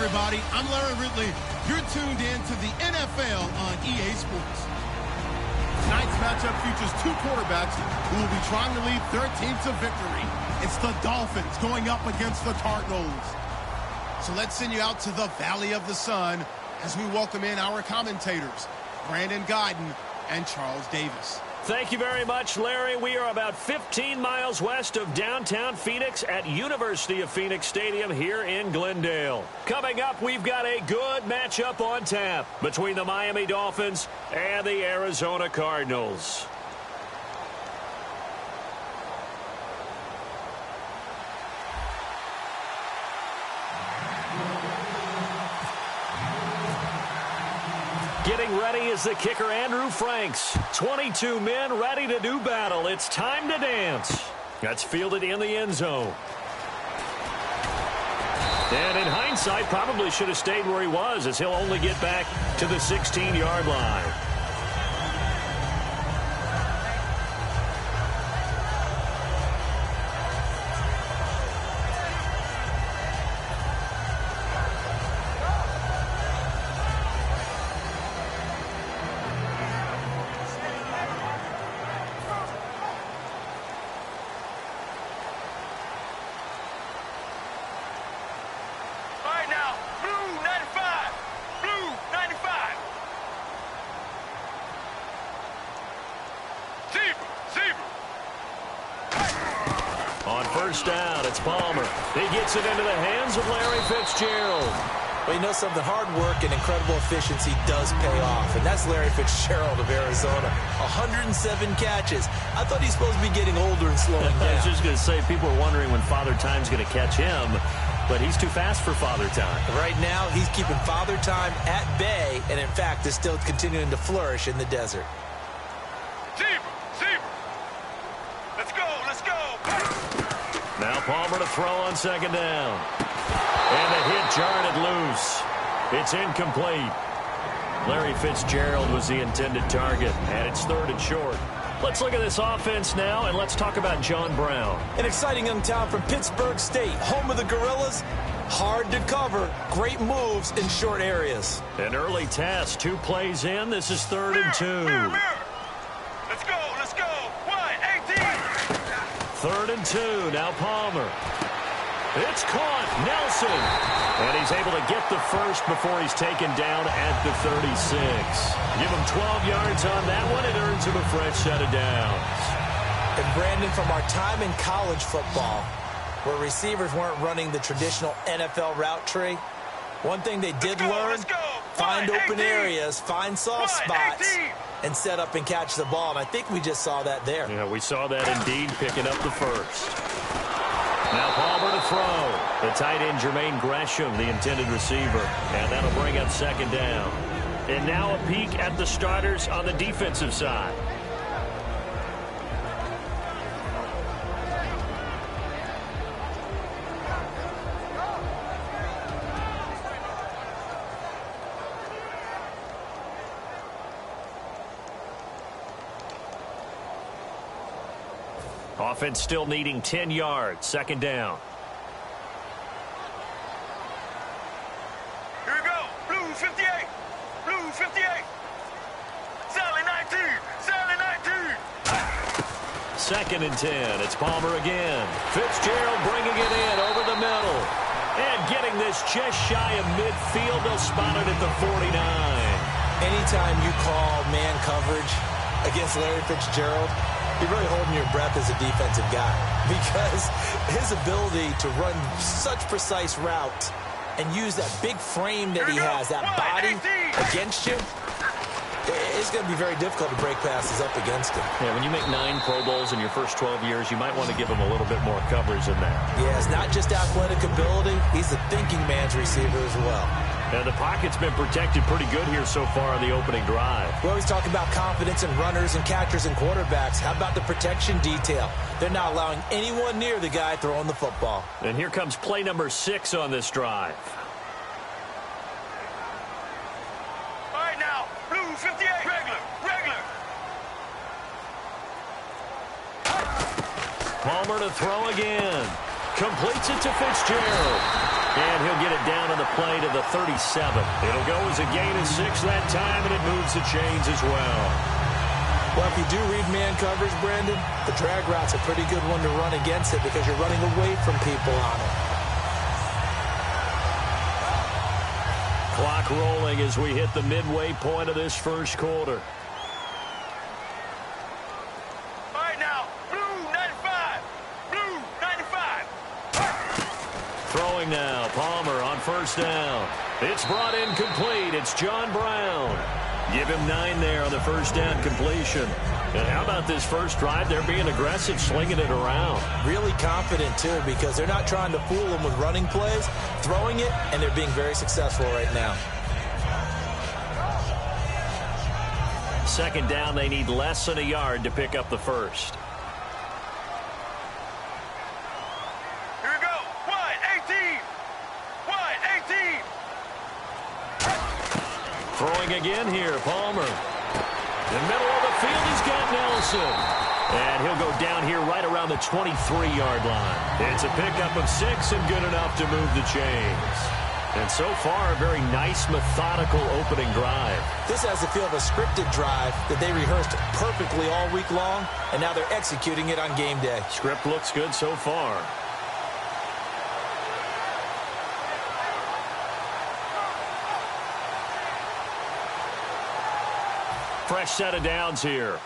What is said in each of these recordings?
everybody. I'm Larry Ridley. You're tuned in to the NFL on EA Sports. Tonight's matchup features two quarterbacks who will be trying to lead their team to victory. It's the Dolphins going up against the Cardinals. So let's send you out to the Valley of the Sun as we welcome in our commentators, Brandon Guyton and Charles Davis. Thank you very much, Larry. We are about 15 miles west of downtown Phoenix at University of Phoenix Stadium here in Glendale. Coming up, we've got a good matchup on tap between the Miami Dolphins and the Arizona Cardinals. Getting ready is the kicker, Andrew Franks. 22 men ready to do battle. It's time to dance. That's fielded in the end zone. And in hindsight, probably should have stayed where he was, as he'll only get back to the 16-yard line. First down, it's Palmer. He gets it into the hands of Larry Fitzgerald. Well, you know something, hard work and incredible efficiency does pay off, and that's Larry Fitzgerald of Arizona. 107 catches. I thought he's supposed to be getting older and slowing down. I was just going to say, people are wondering when Father Time's going to catch him, but he's too fast for Father Time. Right now, he's keeping Father Time at bay, and in fact, is still continuing to flourish in the desert. Now Palmer to throw on second down. And the hit jarred it loose. It's incomplete. Larry Fitzgerald was the intended target, and it's third and short. Let's look at this offense now, and let's talk about John Brown. An exciting young talent from Pittsburgh State, home of the Gorillas. Hard to cover, great moves in short areas. An early test, 2 plays in. This is third and 2. Let's go. 1-18. Third and 2, now Palmer. It's caught, Nelson. And he's able to get the first before he's taken down at the 36. Give him 12 yards on that one. It earns him a fresh set of downs. And Brandon, from our time in college football, where receivers weren't running the traditional NFL route tree, one thing they did learn, find open areas, find soft spots, and set up and catch the ball. And I think we just saw that there. Yeah, we saw that indeed, picking up the first. Now Palmer to throw. The tight end, Jermaine Gresham, the intended receiver. And that'll bring up second down. And now a peek at the starters on the defensive side. Offense still needing 10 yards. Second down. Here we go. Blue 58. Blue 58. Sally 19. Sally 19. Second and 10. It's Palmer again. Fitzgerald bringing it in over the middle. And getting this just shy of midfield. They'll spot it at the 49. Anytime you call man coverage against Larry Fitzgerald, you're really holding your breath as a defensive guy, because his ability to run such precise routes and use that big frame that he has, that body against you, it's going to be very difficult to break passes up against him. Yeah, when you make 9 Pro Bowls in your first 12 years, you might want to give him a little bit more coverage than that. Yeah, it's not just athletic ability. He's a thinking man's receiver as well. And the pocket's been protected pretty good here so far on the opening drive. We always talk about confidence in runners and catchers and quarterbacks. How about the protection detail? They're not allowing anyone near the guy throwing the football. And here comes play number 6 on this drive. All right, now, blue 58. Regular. Palmer to throw again. Completes it to Fitzgerald. And he'll get it down on the play to the 37. It'll go as a gain of 6 that time, and it moves the chains as well. Well, if you do read man coverage, Brandon, the drag route's a pretty good one to run against it because you're running away from people on it. Clock rolling as we hit the midway point of this first quarter. All right, now, blue 95. Blue 95. Throwing now, Palmer on first down. It's brought in complete. It's John Brown. Give him 9 there on the first down completion. And how about this first drive? They're being aggressive, slinging it around. Really confident, too, because they're not trying to fool them with running plays, throwing it, and they're being very successful right now. Second down, they need less than a yard to pick up the first. Here we go. Wide 18. Wide 18. Throwing again here, Palmer. In the middle of the field, he's got Nelson. And he'll go down here right around the 23-yard line. It's a pickup of 6 and good enough to move the chains. And so far, a very nice, methodical opening drive. This has the feel of a scripted drive that they rehearsed perfectly all week long, and now they're executing it on game day. Script looks good so far. Fresh set of downs here.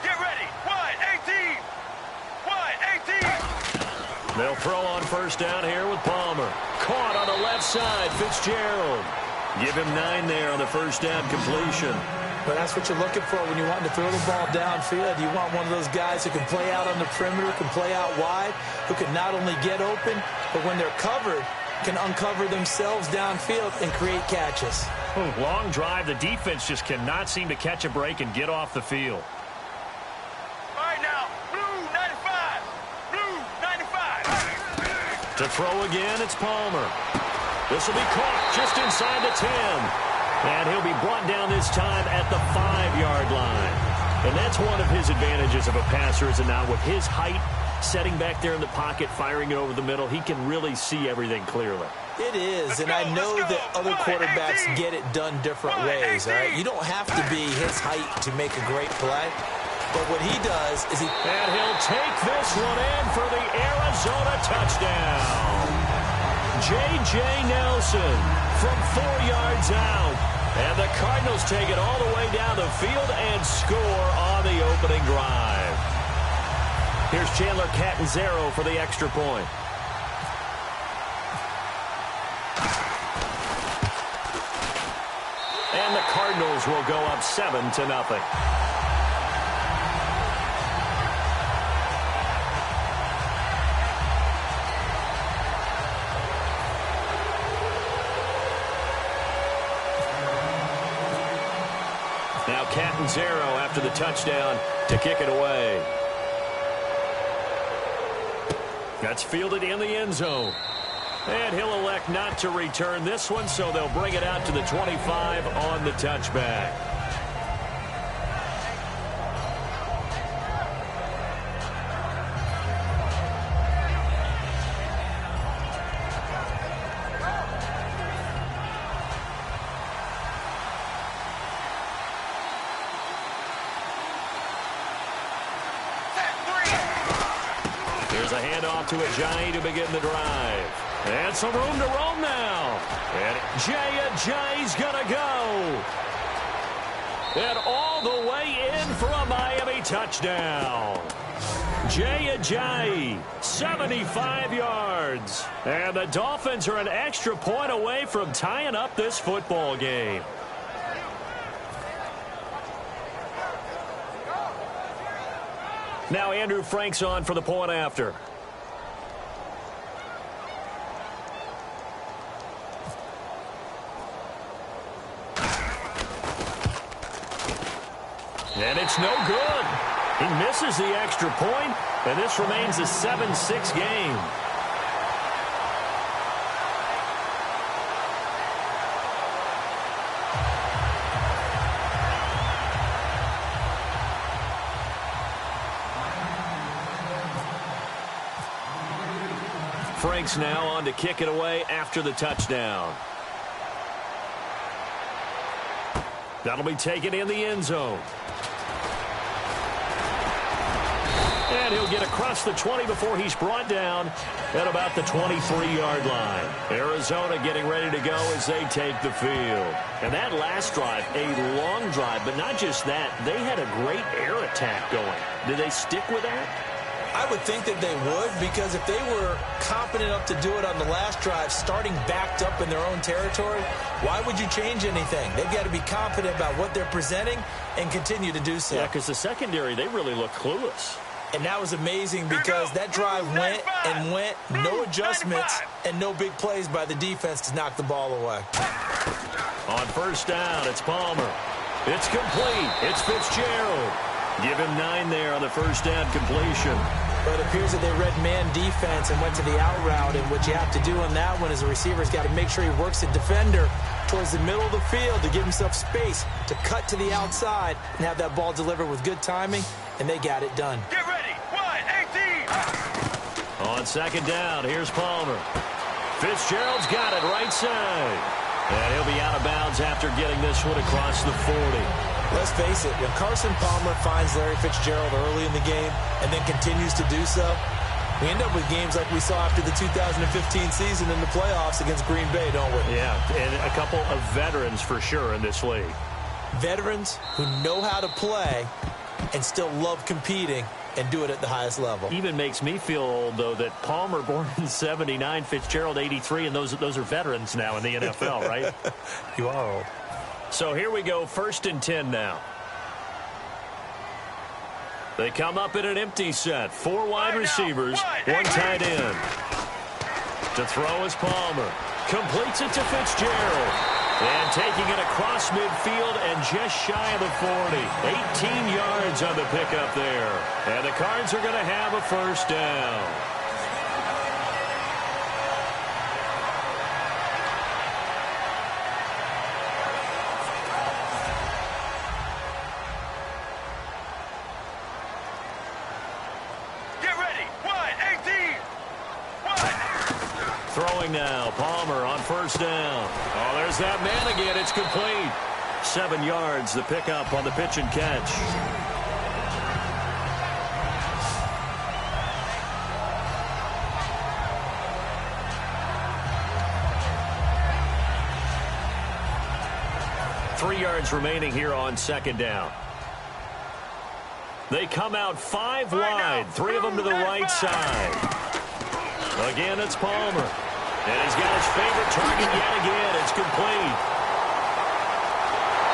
Get ready. Wide 18. Wide 18. They'll throw on first down here with Palmer. Caught on the left side, Fitzgerald. Give him 9 there on the first down completion. But that's what you're looking for when you want to throw the ball downfield. You want one of those guys who can play out on the perimeter, can play out wide, who can not only get open, but when they're covered, can uncover themselves downfield and create catches. Long drive. The defense just cannot seem to catch a break and get off the field. All right, now, blue 95. Blue 95. To throw again, it's Palmer. This will be caught just inside the 10. And he'll be brought down this time at the 5-yard line. And that's one of his advantages of a passer, is now with his height, setting back there in the pocket, firing it over the middle, he can really see everything clearly. It is, and I know that other quarterbacks get it done different ways, all right? You don't have to be his height to make a great play, but what he does is he... And he'll take this one in for the Arizona touchdown. J.J. Nelson from 4 yards out. And the Cardinals take it all the way down the field and score on the opening drive. Here's Chandler Catanzaro for the extra point. And the Cardinals will go up 7-0. Now Catanzaro after the touchdown to kick it away. That's fielded in the end zone. And he'll elect not to return this one, so they'll bring it out to the 25 on the touchback. Here's a handoff to Ajayi to begin the drive. And some room to roam now. And Ajayi's going to go. And all the way in for a Miami touchdown. Ajayi, 75 yards. And the Dolphins are an extra point away from tying up this football game. Now Andrew Frank's on for the point after. And it's no good. He misses the extra point, and this remains a 7-6 game. Franks now on to kick it away after the touchdown. That'll be taken in the end zone. And he'll get across the 20 before he's brought down at about the 23-yard line. Arizona getting ready to go as they take the field. And that last drive, a long drive, but not just that. They had a great air attack going. Did they stick with that? I would think that they would, because if they were confident enough to do it on the last drive, starting backed up in their own territory, why would you change anything? They've got to be confident about what they're presenting and continue to do so. Yeah, because the secondary, they really look clueless. And that was amazing because that drive went and went, no adjustments and no big plays by the defense to knock the ball away. On first down, it's Palmer. It's complete. It's Fitzgerald. Give him 9 there on the first down completion. But it appears that they read man defense and went to the out route, and what you have to do on that one is a receiver's got to make sure he works the defender towards the middle of the field to give himself space to cut to the outside and have that ball delivered with good timing, and they got it done. Get ready. 1-18. On second down, here's Palmer. Fitzgerald's got it right side. And he'll be out of bounds after getting this one across the 40. Let's face it, when Carson Palmer finds Larry Fitzgerald early in the game and then continues to do so, we end up with games like we saw after the 2015 season in the playoffs against Green Bay, don't we? Yeah, and a couple of veterans for sure in this league. Veterans who know how to play and still love competing and do it at the highest level. Even makes me feel old, though, that Palmer born in 79, Fitzgerald 83, and those are veterans now in the NFL, right? You are old. So here we go, 1st and 10 now. They come up in an empty set. 4 wide receivers, 1 tight end. To throw is Palmer. Completes it to Fitzgerald. And taking it across midfield and just shy of the 40. 18 yards on the pickup there. And the Cards are going to have a first down. Throwing now, Palmer on first down. Oh, there's that man again. It's complete. 7 yards, the pickup on the pitch and catch. Three yards remaining here on second down. They come out 5 wide, 3 of them to the right side. Again, it's Palmer. And he's got his favorite target yet again. It's complete.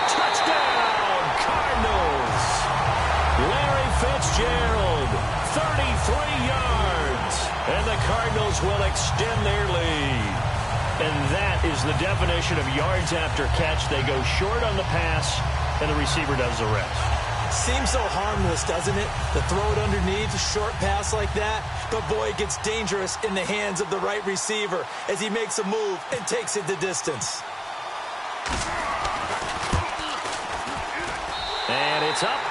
Touchdown, Cardinals. Larry Fitzgerald, 33 yards. And the Cardinals will extend their lead. And that is the definition of yards after catch. They go short on the pass, and the receiver does the rest. Seems so harmless, doesn't it? To throw it underneath, a short pass like that. But, boy, it gets dangerous in the hands of the right receiver as he makes a move and takes it the distance. And it's up.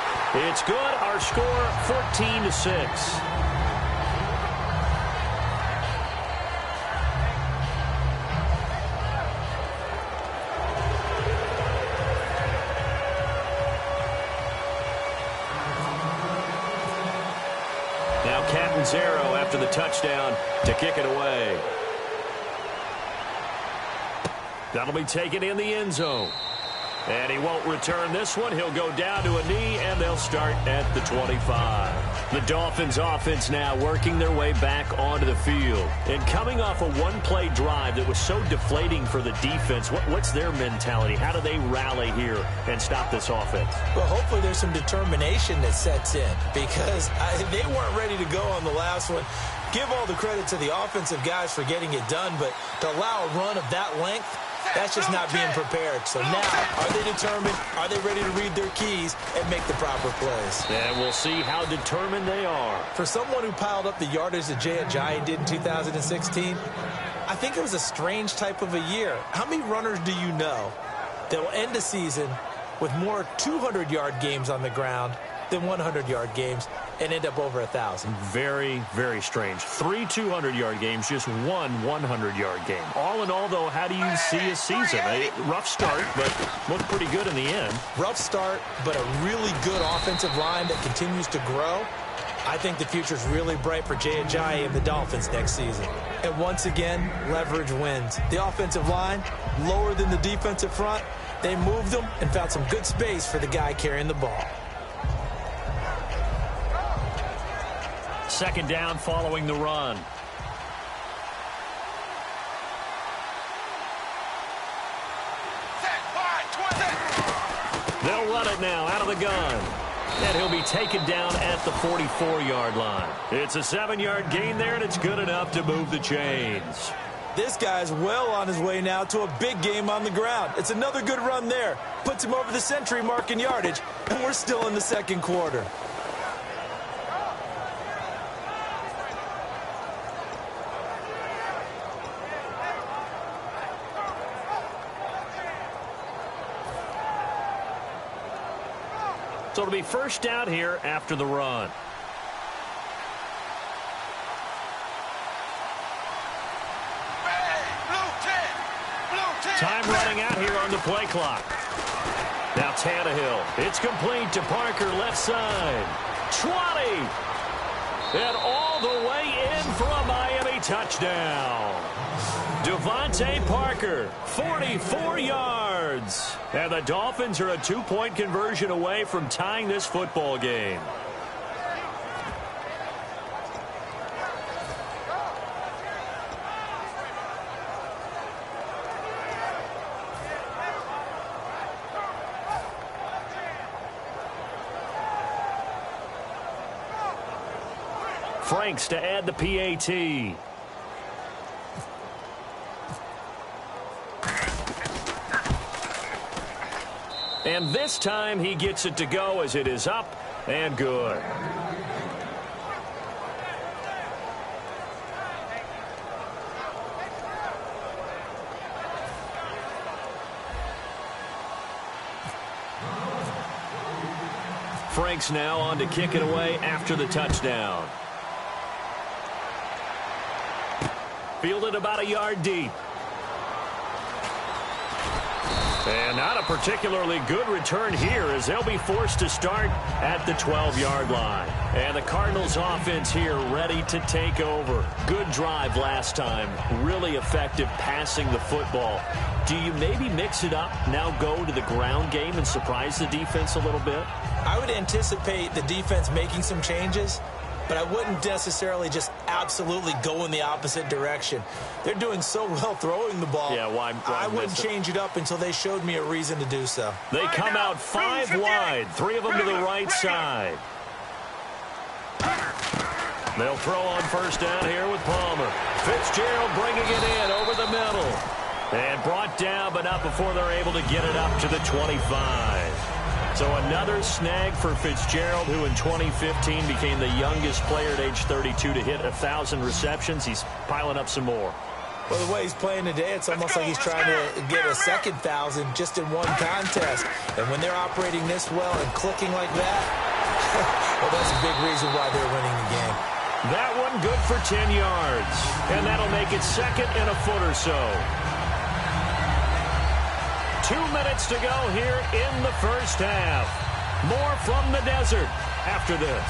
It's good. Our score, 14-6. Zero after the touchdown to kick it away. That'll be taken in the end zone. And he won't return this one. He'll go down to a knee, and they'll start at the 25. The Dolphins offense now working their way back onto the field. And coming off a one-play drive that was so deflating for the defense, what's their mentality? How do they rally here and stop this offense? Well, hopefully there's some determination that sets in because they weren't ready to go on the last one. Give all the credit to the offensive guys for getting it done, but to allow a run of that length, that's just not being prepared. So now, are they determined? Are they ready to read their keys and make the proper plays? And we'll see how determined they are. For someone who piled up the yardage that Jay Ajayi did in 2016, I think it was a strange type of a year. How many runners do you know that will end a season with more 200-yard games on the ground than 100-yard games and end up over 1,000. Very, very strange. 3 200-yard games, just 1 100-yard game. All in all, though, how do you see a season? A rough start, but looked pretty good in the end. Rough start, but a really good offensive line that continues to grow. I think the future's really bright for Jay Ajayi and the Dolphins next season. And once again, leverage wins. The offensive line, lower than the defensive front. They moved them and found some good space for the guy carrying the ball. Second down following the run. They'll run it now out of the gun. And he'll be taken down at the 44-yard line. It's a 7-yard gain there, and it's good enough to move the chains. This guy's well on his way now to a big game on the ground. It's another good run there. Puts him over the century mark in yardage, and we're still in the second quarter. So it'll be first down here after the run. Time running out here on the play clock. Now Tannehill. It's complete to Parker, left side. 20. And all the way in for a Miami touchdown. Devontae Parker, 44 yards. And the Dolphins are a 2-point conversion away from tying this football game. Franks to add the PAT. And this time he gets it to go as it is up and good. Franks now on to kick it away after the touchdown. Fielded about a yard deep. And not a particularly good return here as they'll be forced to start at the 12-yard line. And the Cardinals offense here ready to take over. Good drive last time. Really effective passing the football. Do you maybe mix it up, now go to the ground game and surprise the defense a little bit? I would anticipate the defense making some changes, but I wouldn't necessarily just absolutely go in the opposite direction. They're doing so well throwing the ball. Yeah, why I wouldn't change it up until they showed me a reason to do so. They come out 5 wide, 3 of them to the right side. They'll throw on first down here with Palmer. Fitzgerald bringing it in over the middle. And brought down, but not before they're able to get it up to the 25. So another snag for Fitzgerald, who in 2015 became the youngest player at age 32 to hit 1,000 receptions. He's piling up some more. Well, the way he's playing today, it's almost like he's trying to get a second 1,000 just in one contest. And when they're operating this well and clicking like that, well, that's a big reason why they're winning the game. That one good for 10 yards. And that'll make it second and a foot or so. 2 minutes to go here in the first half. More from the desert after this.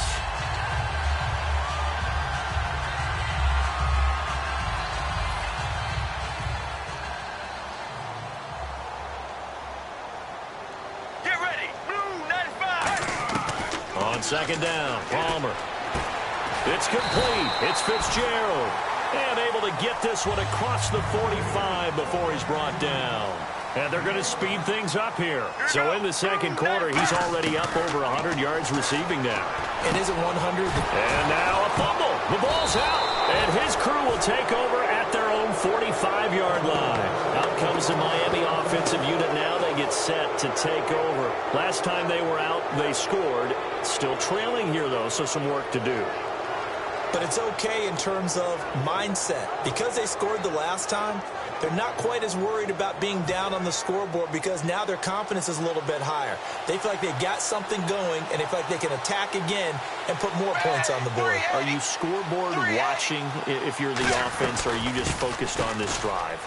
Get ready. Blue 95. On second down, Palmer. It's complete. It's Fitzgerald. And able to get this one across the 45 before he's brought down. And they're going to speed things up here. So in the second quarter, he's already up over 100 yards receiving now. It isn't 100. And now a fumble. The ball's out. And his crew will take over at their own 45-yard line. Out comes the Miami offensive unit now. They get set to take over. Last time they were out, they scored. Still trailing here, though, so some work to do. But it's okay in terms of mindset. Because they scored the last time, they're not quite as worried about being down on the scoreboard because now their confidence is a little bit higher. They feel like they've got something going, and they feel like they can attack again and put more points on the board. Are you scoreboard watching if you're the offense, or are you just focused on this drive?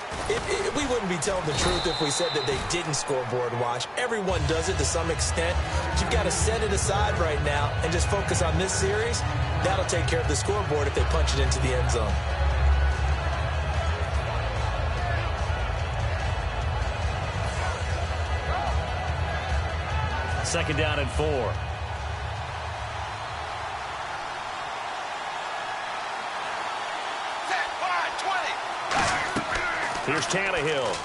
We wouldn't be telling the truth if we said that they didn't scoreboard watch. Everyone does it to some extent. But you've got to set it aside right now and just focus on this series. That'll take care of the scoreboard if they punch it into the end zone. Second down and 4. Here's Tannehill.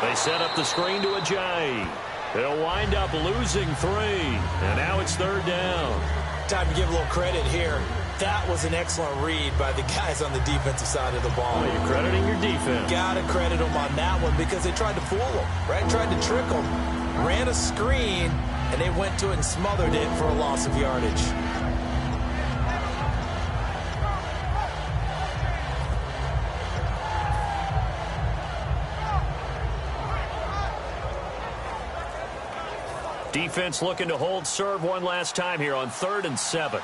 They set up the screen to Ajayi. They'll wind up losing 3. And now it's third down. Time to give a little credit here. That was an excellent read by the guys on the defensive side of the ball. Well, you're crediting your defense. Got to credit them on that one because they tried to fool them, right? Tried to trick them. Ran a screen, and they went to it and smothered it for a loss of yardage. Defense looking to hold serve one last time here on 3rd and 7.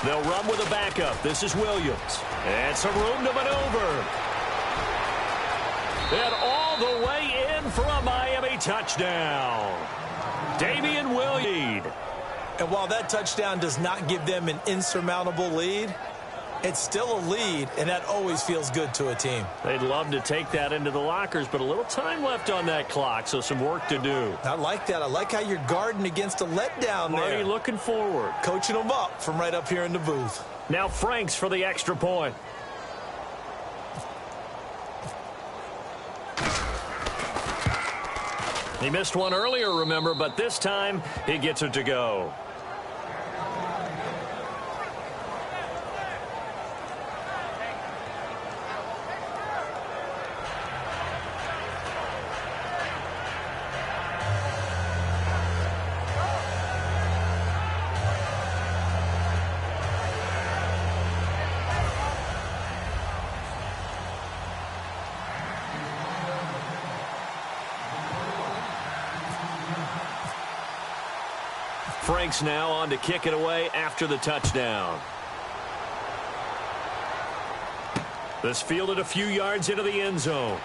They'll run with a backup. This is Williams. And some room to maneuver. And all the way in for a Miami touchdown. Damian Williams. And while that touchdown does not give them an insurmountable lead, it's still a lead, and that always feels good to a team. They'd love to take that into the lockers, but a little time left on that clock, so some work to do. I like that. I like how you're guarding against a letdown there. Marty looking forward. Coaching them up from right up here in the booth. Now Franks for the extra point. He missed one earlier, remember, but this time he gets it to go. Franks now on to kick it away after the touchdown. This fielded a few yards into the end zone.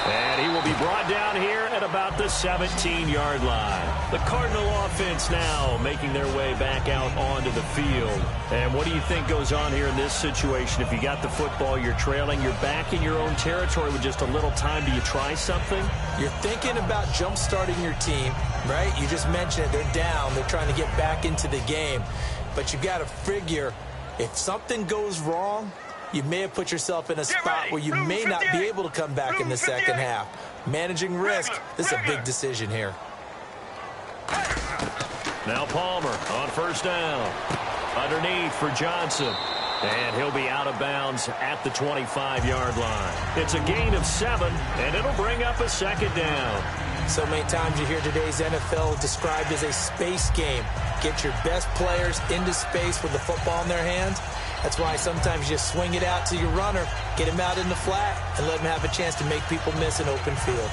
And he will be brought down here at about the 17-yard line. The Cardinal offense now making their way back out onto the field. And what do you think goes on here in this situation? If you got the football, you're trailing, you're back in your own territory with just a little time. Do you try something? You're thinking about jump-starting your team, right? You just mentioned it. They're down. They're trying to get back into the game. But you got to figure if something goes wrong, you may have put yourself in a spot where you may not be able to come back in the second half. Managing risk, this is a big decision here. Now Palmer on first down. Underneath for Johnson. And he'll be out of bounds at the 25-yard line. It's a gain of 7, and it'll bring up a second down. So many times you hear today's NFL described as a space game. Get your best players into space with the football in their hands. That's why sometimes you just swing it out to your runner, get him out in the flat, and let him have a chance to make people miss an open field.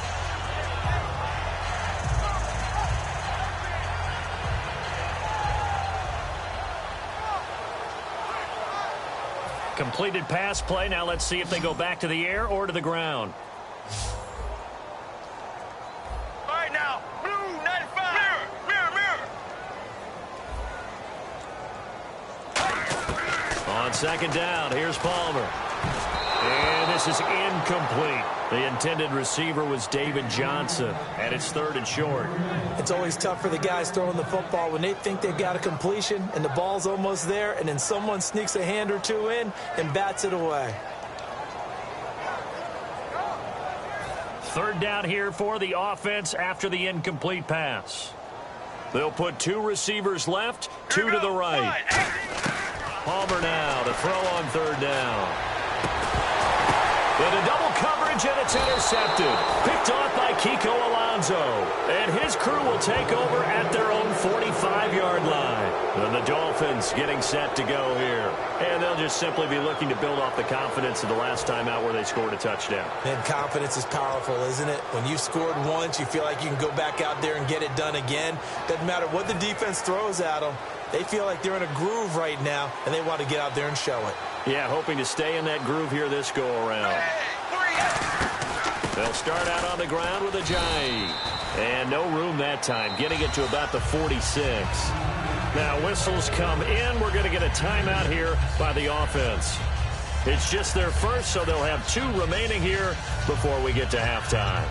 Completed pass play. Now let's see if they go back to the air or to the ground. All right, now, blue 95. Mirror. On second down, here's Palmer. And this is incomplete. The intended receiver was David Johnson, and it's 3rd and short. It's always tough for the guys throwing the football when they think they've got a completion and the ball's almost there, and then someone sneaks a hand or two in and bats it away. 3rd down here for the offense after the incomplete pass. They'll put 2 receivers left, 2 to the right. Palmer now to throw on 3rd down. Into double coverage, and it's intercepted. Picked off by Kiko Alonso. And his crew will take over at their own 45-yard line. And the Dolphins getting set to go here. And they'll just simply be looking to build off the confidence of the last time out where they scored a touchdown. And confidence is powerful, isn't it? When you've scored once, you feel like you can go back out there and get it done again. Doesn't matter what the defense throws at them. They feel like they're in a groove right now, and they want to get out there and show it. Yeah, hoping to stay in that groove here this go-around. They'll start out on the ground with a jive. And no room that time, getting it to about the 46. Now, whistles come in. We're going to get a timeout here by the offense. It's just their first, so they'll have 2 remaining here before we get to halftime.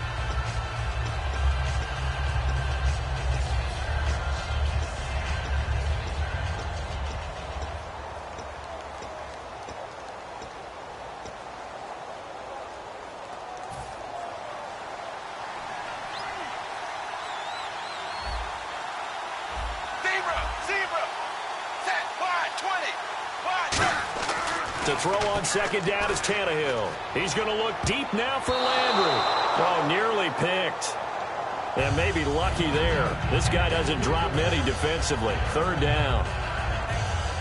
To throw on second down is Tannehill. He's going to look deep now for Landry. Oh, nearly picked. And maybe lucky there. This guy doesn't drop many defensively. Third down.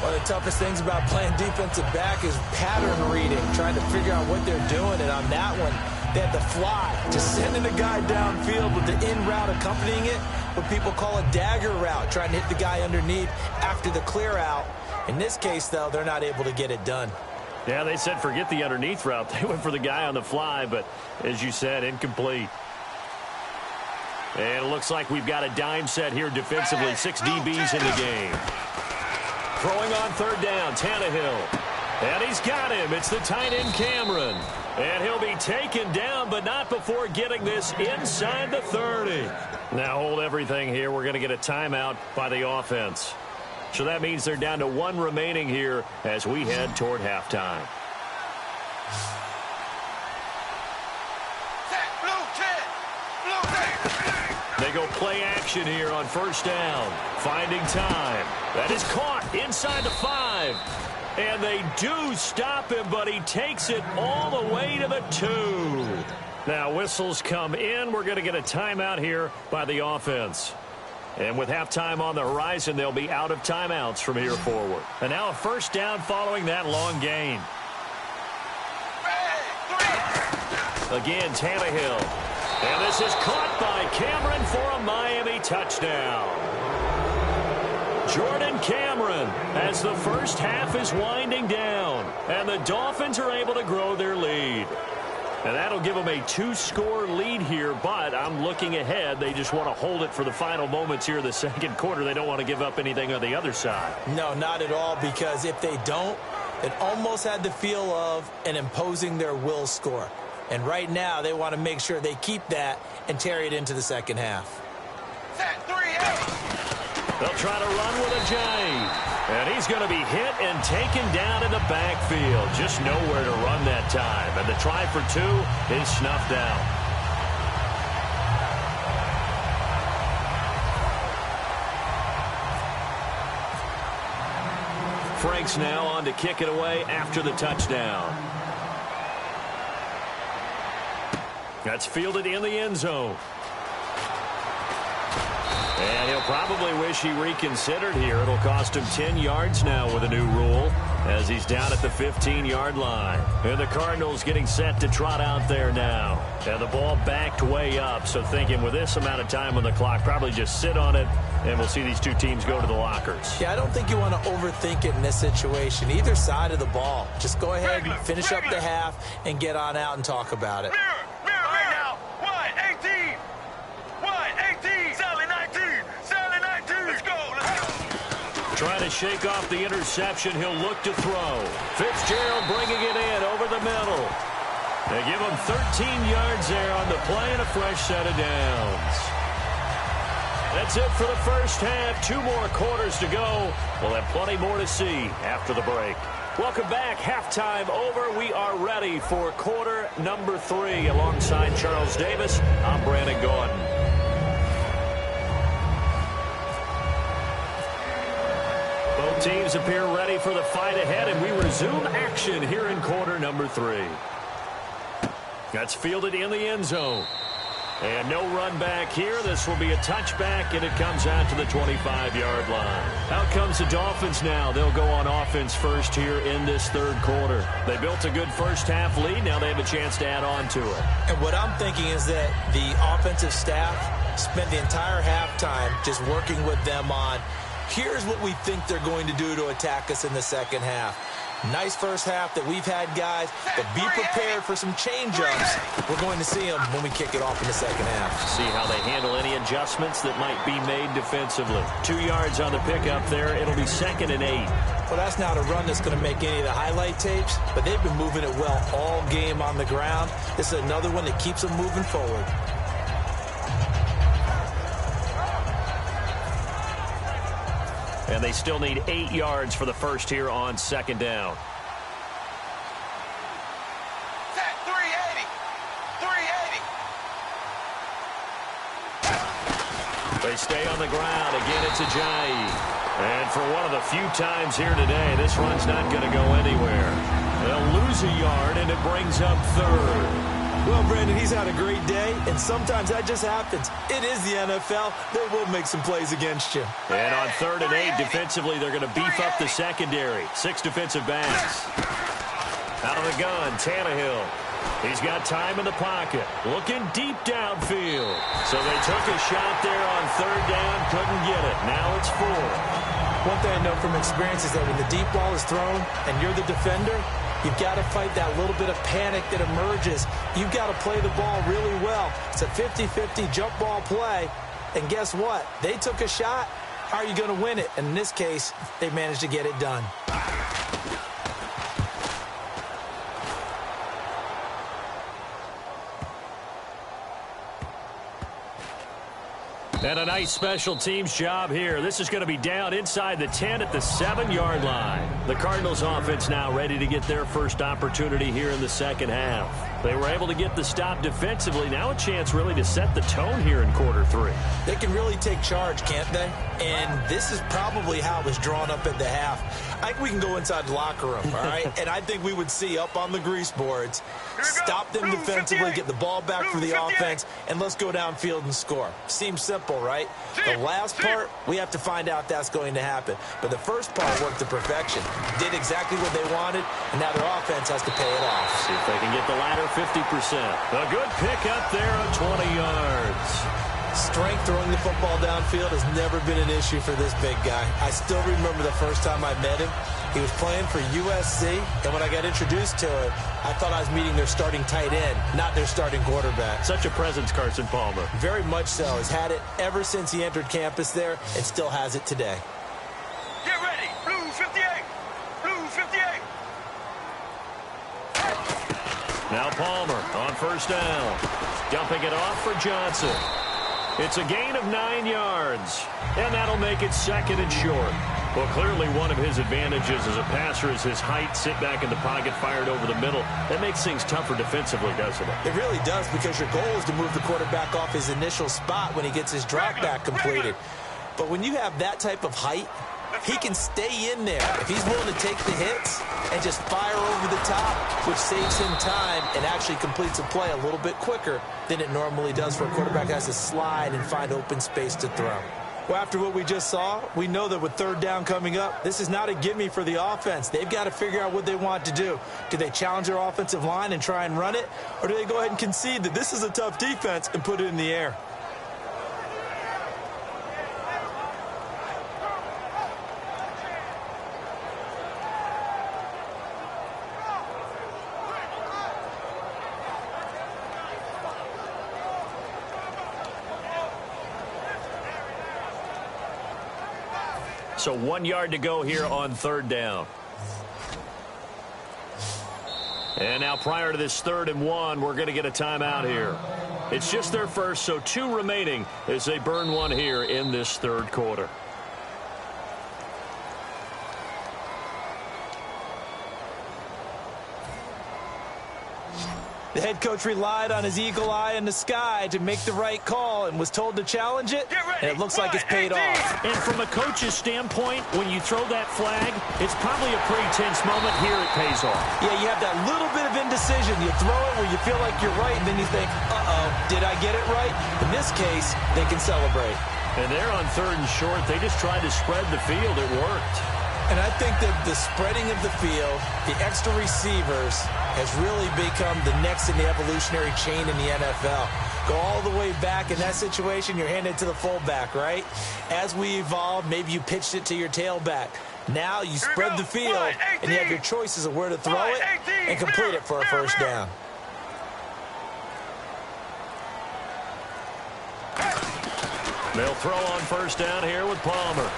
One of the toughest things about playing defensive back is pattern reading, trying to figure out what they're doing. And on that one, they had to fly, just sending a guy downfield with the in route accompanying it, what people call a dagger route, trying to hit the guy underneath after the clear out. In this case, though, they're not able to get it done. Yeah, they said forget the underneath route. They went for the guy on the fly, but as you said, incomplete. And it looks like we've got a dime set here defensively. 6 DBs in the game. Throwing on third down, Tannehill. And he's got him. It's the tight end, Cameron. And he'll be taken down, but not before getting this inside the 30. Now hold everything here. We're going to get a timeout by the offense. So that means they're down to 1 remaining here as we head toward halftime. They go play action here on first down. Finding time. That is caught inside the 5. And they do stop him, but he takes it all the way to the 2. Now whistles come in. We're going to get a timeout here by the offense. And with halftime on the horizon, they'll be out of timeouts from here forward. And now a first down following that long gain. Again, Tannehill. And this is caught by Cameron for a Miami touchdown. Jordan Cameron as the first half is winding down. And the Dolphins are able to grow their lead. And that'll give them a 2-score lead here, but I'm looking ahead. They just want to hold it for the final moments here in the second quarter. They don't want to give up anything on the other side. No, not at all, because if they don't, it almost had the feel of an imposing their will score. And right now, they want to make sure they keep that and carry it into the second half. They'll try to run with a J. And he's going to be hit and taken down in the backfield. Just nowhere to run that time. And the try for 2 is snuffed out. Franks now on to kick it away after the touchdown. That's fielded in the end zone. And he'll probably wish he reconsidered here. It'll cost him 10 yards now with a new rule as he's down at the 15-yard line. And the Cardinals getting set to trot out there now. And the ball backed way up. So thinking with this amount of time on the clock, probably just sit on it, and we'll see these 2 teams go to the lockers. Yeah, I don't think you want to overthink it in this situation. Either side of the ball. Just go ahead and finish up the half and get on out and talk about it. Trying to shake off the interception. He'll look to throw. Fitzgerald bringing it in over the middle. They give him 13 yards there on the play and a fresh set of downs. That's it for the first half. 2 more quarters to go. We'll have plenty more to see after the break. Welcome back. Halftime over. We are ready for quarter number 3. Alongside Charles Davis, I'm Brandon Gordon. Both teams appear ready for the fight ahead, and we resume action here in quarter number 3. That's fielded in the end zone. And no run back here. This will be a touchback, and it comes out to the 25-yard line. Out comes the Dolphins now. They'll go on offense first here in this third quarter. They built a good first-half lead. Now they have a chance to add on to it. And what I'm thinking is that the offensive staff spent the entire halftime just working with them on, here's what we think they're going to do to attack us in the second half. Nice first half that we've had, guys, but be prepared for some change-ups. We're going to see them when we kick it off in the second half. See how they handle any adjustments that might be made defensively. 2 yards on the pickup there. It'll be 2nd and 8. Well, that's not a run that's going to make any of the highlight tapes, but they've been moving it well all game on the ground. This is another one that keeps them moving forward. And they still need 8 yards for the first here on 2nd down. 380. 380. They stay on the ground. Again, it's Ajayi. And for one of the few times here today, this run's not going to go anywhere. They'll lose a yard, and it brings up 3rd. Well, Brandon, he's had a great day, and sometimes that just happens. It is the NFL. They will make some plays against you. And on 3rd and 8, defensively, they're going to beef up the secondary. 6 defensive backs. Out of the gun, Tannehill. He's got time in the pocket. Looking deep downfield. So they took a shot there on 3rd down, couldn't get it. Now it's 4. One thing I know from experience is that when the deep ball is thrown and you're the defender, you've got to fight that little bit of panic that emerges. You've got to play the ball really well. It's a 50-50 jump ball play. And guess what? They took a shot. How are you going to win it? And in this case, they managed to get it done. And a nice special teams job here. This is going to be down inside the 10 at the 7-yard line. The Cardinals offense now ready to get their first opportunity here in the second half. They were able to get the stop defensively. Now a chance really to set the tone here in quarter 3. They can really take charge, can't they? And this is probably how it was drawn up at the half. I think we can go inside the locker room, all right? And I think we would see up on the grease boards, stop them defensively, get the ball back for the offense, and let's go downfield and score. Seems simple, right? The last part, we have to find out that's going to happen. But the first part worked to perfection. Did exactly what they wanted, and now their offense has to pay it off. See if they can get the latter 50%. A good pickup there of 20 yards. Strength throwing the football downfield has never been an issue for this big guy. I still remember the first time I met him. He was playing for USC, and when I got introduced to him, I thought I was meeting their starting tight end, not their starting quarterback. Such a presence, Carson Palmer. Very much so. He's had it ever since he entered campus there and still has it today. Get ready. Blue 58. Blue 58. Now Palmer on first down. Dumping it off for Johnson. It's a gain of 9 yards, and that'll make it 2nd and short. Well, clearly one of his advantages as a passer is his height, sit back in the pocket, fired over the middle. That makes things tougher defensively, doesn't it? It really does, because your goal is to move the quarterback off his initial spot when he gets his drop back completed. But when you have that type of height, he can stay in there if he's willing to take the hits and just fire over the top, which saves him time and actually completes a play a little bit quicker than it normally does for a quarterback that has to slide and find open space to throw. Well, after what we just saw, we know that with 3rd down coming up, this is not a gimme for the offense. They've got to figure out what they want to do. Do they challenge their offensive line and try and run it? Or do they go ahead and concede that this is a tough defense and put it in the air? So 1 yard to go here on 3rd down. And now prior to this 3rd and 1, we're going to get a timeout here. It's just their first, so 2 remaining as they burn one here in this 3rd quarter. The head coach relied on his eagle eye in the sky to make the right call and was told to challenge it, and it looks like it's paid off. And from a coach's standpoint, when you throw that flag, it's probably a pretty tense moment. Here it pays off. Yeah, you have that little bit of indecision. You throw it where you feel like you're right, and then you think, uh-oh, Did I get it right? In this case, they can celebrate. And they're on 3rd and short. They just tried to spread the field. It worked. And I think that the spreading of the field, the extra receivers, has really become the next in the evolutionary chain in the NFL. Go all the way back in that situation, you're handed to the fullback, right? As we evolved, maybe you pitched it to your tailback. Now you spread the field, and you have your choices of where to throw it and complete it for a first down. They'll throw on first down here with Palmer.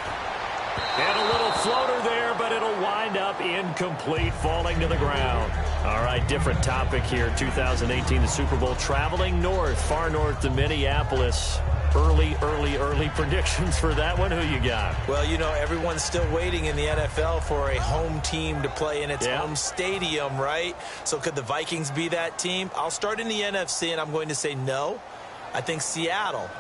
And a little floater there, but it'll wind up incomplete, falling to the ground. All right, different topic here. 2018, the Super Bowl, traveling north, far north to Minneapolis. Early predictions for that one. Who you got? Well, you know, everyone's still waiting in the NFL for a home team to play in its home stadium, right? So could the Vikings be that team? I'll start in the NFC, and I'm going to say no. I think Seattle.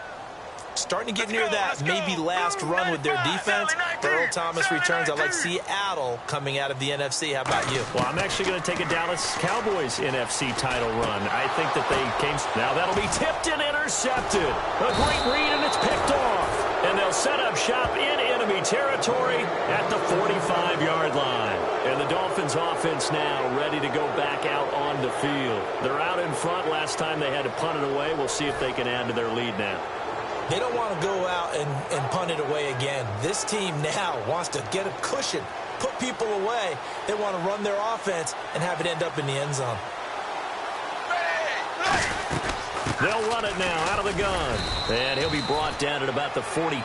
Starting to get near that maybe last run with their defense. Earl Thomas returns. I like Seattle coming out of the NFC. How about you? Well, I'm actually going to take a Dallas Cowboys NFC title run. I think that they came. Now that'll be tipped and intercepted. A great read, and it's picked off. And they'll set up shop in enemy territory at the 45-yard line. And the Dolphins offense now ready to go back out on the field. They're out in front. Last time they had to punt it away. We'll see if they can add to their lead now. They don't want to go out and punt it away again. This team now wants to get a cushion, put people away. They want to run their offense and have it end up in the end zone. They'll run it now out of the gun. And he'll be brought down at about the 42.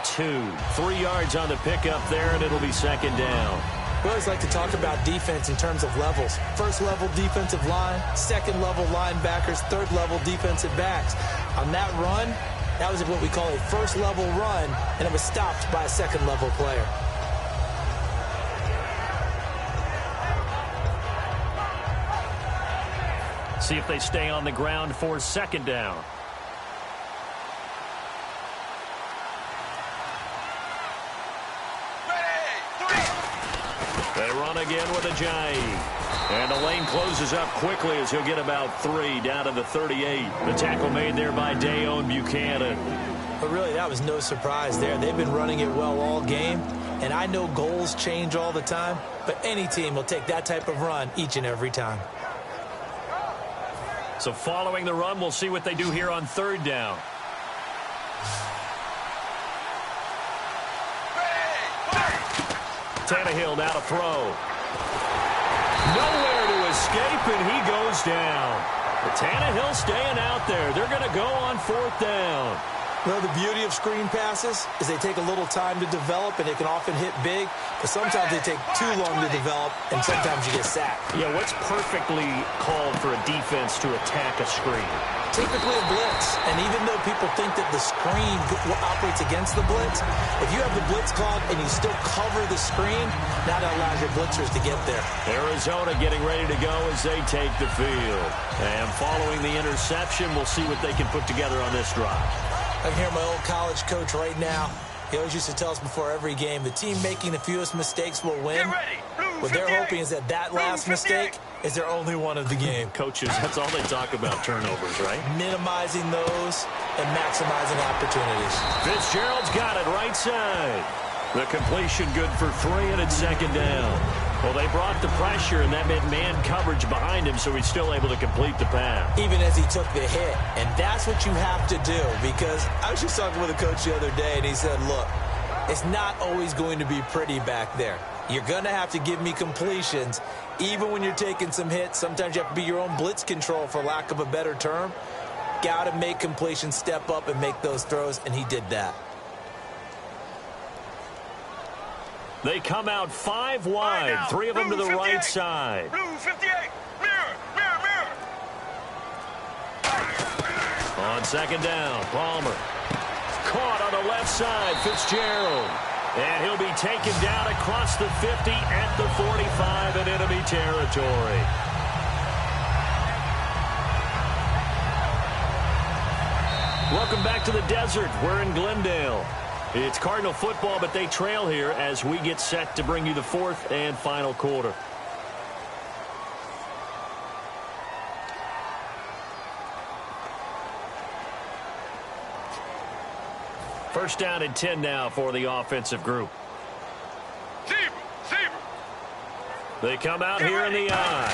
3 yards on the pickup there, and it'll be second down. We always like to talk about defense in terms of levels. First level defensive line, second level linebackers, third level defensive backs. On that run, that was what we call a first level run, and it was stopped by a second level player. See if they stay on the ground for second down. They run again with Ajayi. And the lane closes up quickly as he'll get about 3 down to the 38. The tackle made there by Dayon Buchanan. But really, that was no surprise there. They've been running it well all game. And I know goals change all the time, but any team will take that type of run each and every time. So following the run, we'll see what they do here on third down. Tannehill now to throw. Nowhere to escape, and he goes down. But Tannehill staying out there. They're going to go on fourth down. Well, the beauty of screen passes is they take a little time to develop, and they can often hit big, but sometimes they take too long to develop, and sometimes you get sacked. Yeah, what's perfectly called for a defense to attack a screen? Typically a blitz, and even though people think that the screen operates against the blitz, if you have the blitz called and you still cover the screen, now that allows your blitzers to get there. Arizona getting ready to go as they take the field. And following the interception, we'll see what they can put together on this drive. I can hear my old college coach right now. He always used to tell us before every game, the team making the fewest mistakes will win. What they're hoping is that that last mistake is their only one of the game. Coaches, that's all they talk about, turnovers, right? Minimizing those and maximizing opportunities. Fitzgerald's got it right side. The completion good for 3, and it's second down. Well, they brought the pressure, and that meant man coverage behind him, so he's still able to complete the pass. Even as he took the hit. And that's what you have to do, because I was just talking with a coach the other day, and he said, look, it's not always going to be pretty back there. You're going to have to give me completions, even when you're taking some hits. Sometimes you have to be your own blitz control, for lack of a better term. Got to make completions, step up, and make those throws, and he did that. They come out 5 wide, 3 of them to the right side. Blue 58, mirror, mirror, mirror. On second down, Palmer. Caught on the left side, Fitzgerald. And he'll be taken down across the 50 at the 45 in enemy territory. Welcome back to the desert. We're in Glendale. It's Cardinal football, but they trail here as we get set to bring you the 4th and final quarter. First down and 10 now for the offensive group. They come out here in the eye.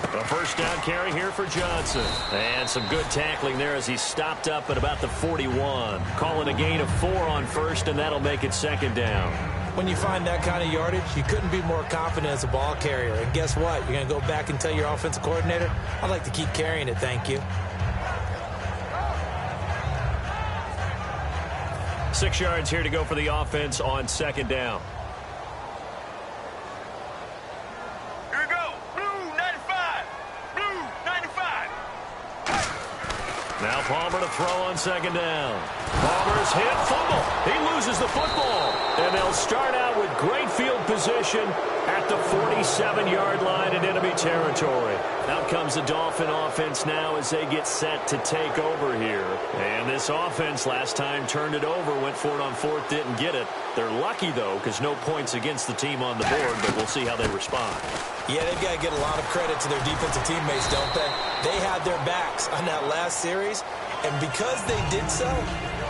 A first down carry here for Johnson. And some good tackling there as he stopped up at about the 41. Calling a gain of 4 on first, and that'll make it second down. When you find that kind of yardage, you couldn't be more confident as a ball carrier. And guess what? You're going to go back and tell your offensive coordinator, I'd like to keep carrying it, thank you. 6 yards here to go for the offense on second down. Here we go. Blue 95. Blue 95. Now Palmer to throw on second down. Palmer's hit, fumble. He loses the football. And they'll start out with great field position at the 47-yard line in enemy territory. Out comes the Dolphin offense now as they get set to take over here. And this offense last time turned it over, went for it on fourth, didn't get it. They're lucky, though, because no points against the team on the board, but we'll see how they respond. Yeah, they've got to get a lot of credit to their defensive teammates, don't they? They had their backs on that last series, and because they did so,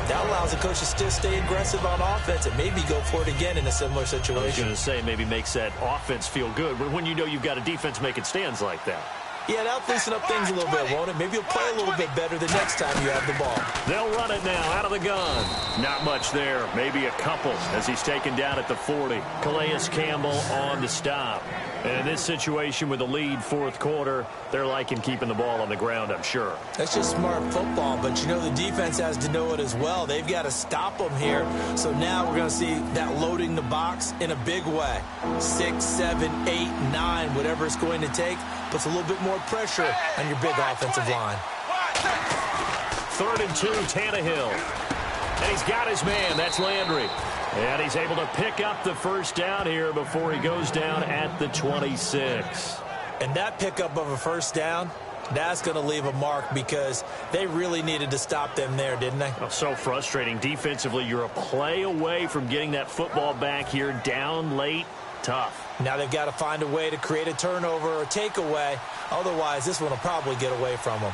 that allows the coach to still stay aggressive on offense and maybe go for it again in a similar situation. I was going to say maybe makes that offense feel good when you know you've got a defense making stands like that. Yeah, that'll loosen up things a little bit, won't it? Maybe you'll play a little bit better the next time you have the ball. They'll run it now out of the gun. Not much there. Maybe a couple as he's taken down at the 40. Calais Campbell on the stop. And in this situation with the lead fourth quarter, they're liking keeping the ball on the ground, I'm sure. That's just smart football, but you know the defense has to know it as well. They've got to stop them here. So now we're going to see that loading the box in a big way. 6, 7, 8, 9, whatever it's going to take, puts a little bit more pressure on your big offensive line. 3rd and 2, Tannehill. And he's got his man. That's Landry. And he's able to pick up the first down here before he goes down at the 26. And that pickup of a first down, that's going to leave a mark because they really needed to stop them there, didn't they? Oh, so frustrating. Defensively, you're a play away from getting that football back here down late. Tough. Now they've got to find a way to create a turnover or takeaway. Otherwise, this one will probably get away from them.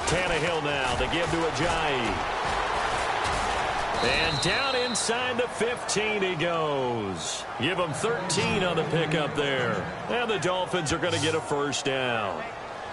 Tannehill now to give to Ajayi. And down inside the 15 he goes. Give him 13 on the pickup there. And the Dolphins are going to get a first down.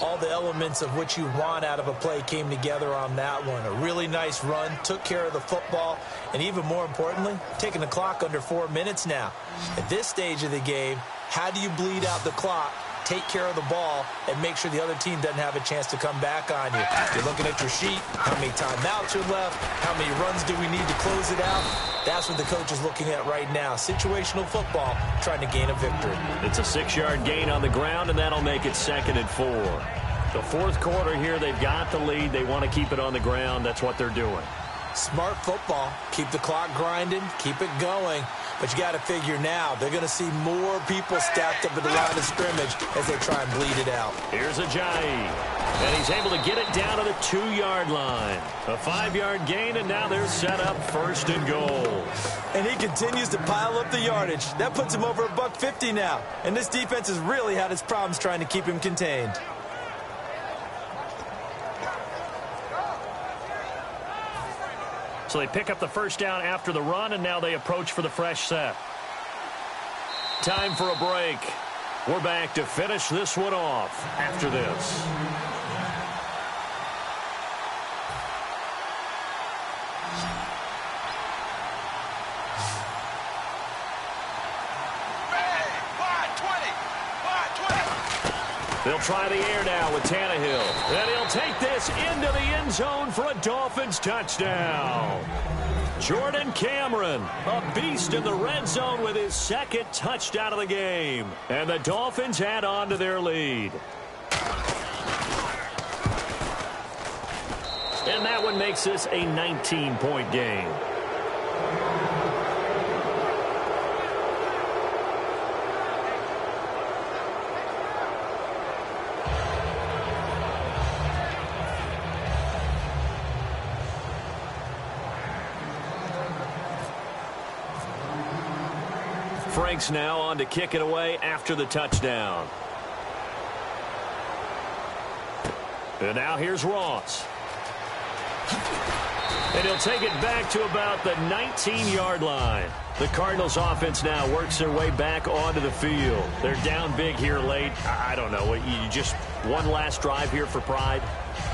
All the elements of what you want out of a play came together on that one. A really nice run, took care of the football, and even more importantly, taking the clock under 4 minutes now. At this stage of the game, how do you bleed out the clock, take care of the ball, and make sure the other team doesn't have a chance to come back on you? You're looking at your sheet, how many timeouts are left, how many runs do we need to close it out? That's what the coach is looking at right now. Situational football, trying to gain a victory. It's a 6-yard gain on the ground, and that'll make it 2nd and 4. The fourth quarter here, they've got the lead. They want to keep it on the ground. That's what they're doing. Smart football. Keep the clock grinding. Keep it going. But you got to figure now, they're going to see more people stacked up at the line of scrimmage as they try and bleed it out. Here's Ajayi. And he's able to get it down to the 2-yard line. A 5-yard gain, and now they're set up 1st and goal. And he continues to pile up the yardage. That puts him over $150 now. And this defense has really had its problems trying to keep him contained. So they pick up the first down after the run, and now they approach for the fresh set. Time for a break. We're back to finish this one off after this. They'll try the air now with Tannehill. And he'll take this into the end zone for a Dolphins touchdown. Jordan Cameron, a beast in the red zone with his 2nd touchdown of the game. And the Dolphins add on to their lead. And that one makes this a 19-point game. Frank's now on to kick it away after the touchdown. And now here's Ross. And he'll take it back to about the 19-yard line. The Cardinals offense now works their way back onto the field. They're down big here late. I don't know. You just one last drive here for pride?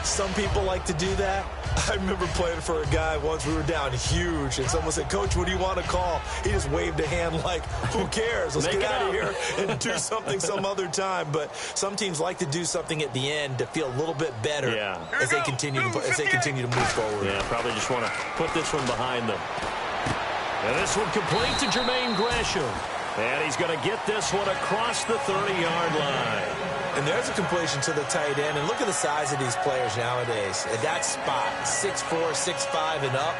Some people like to do that. I remember playing for a guy once. We were down huge, and someone said, "Coach, what do you want to call?" He just waved a hand like, who cares? Let's get out of here and do something some other time. But some teams like to do something at the end to feel a little bit better as they continue to move forward. Yeah, probably just want to put this one behind them. And this one complete to Jermaine Gresham. And he's going to get this one across the 30-yard line. And there's a completion to the tight end. And look at the size of these players nowadays. At that spot, 6'4", 6'5", and up.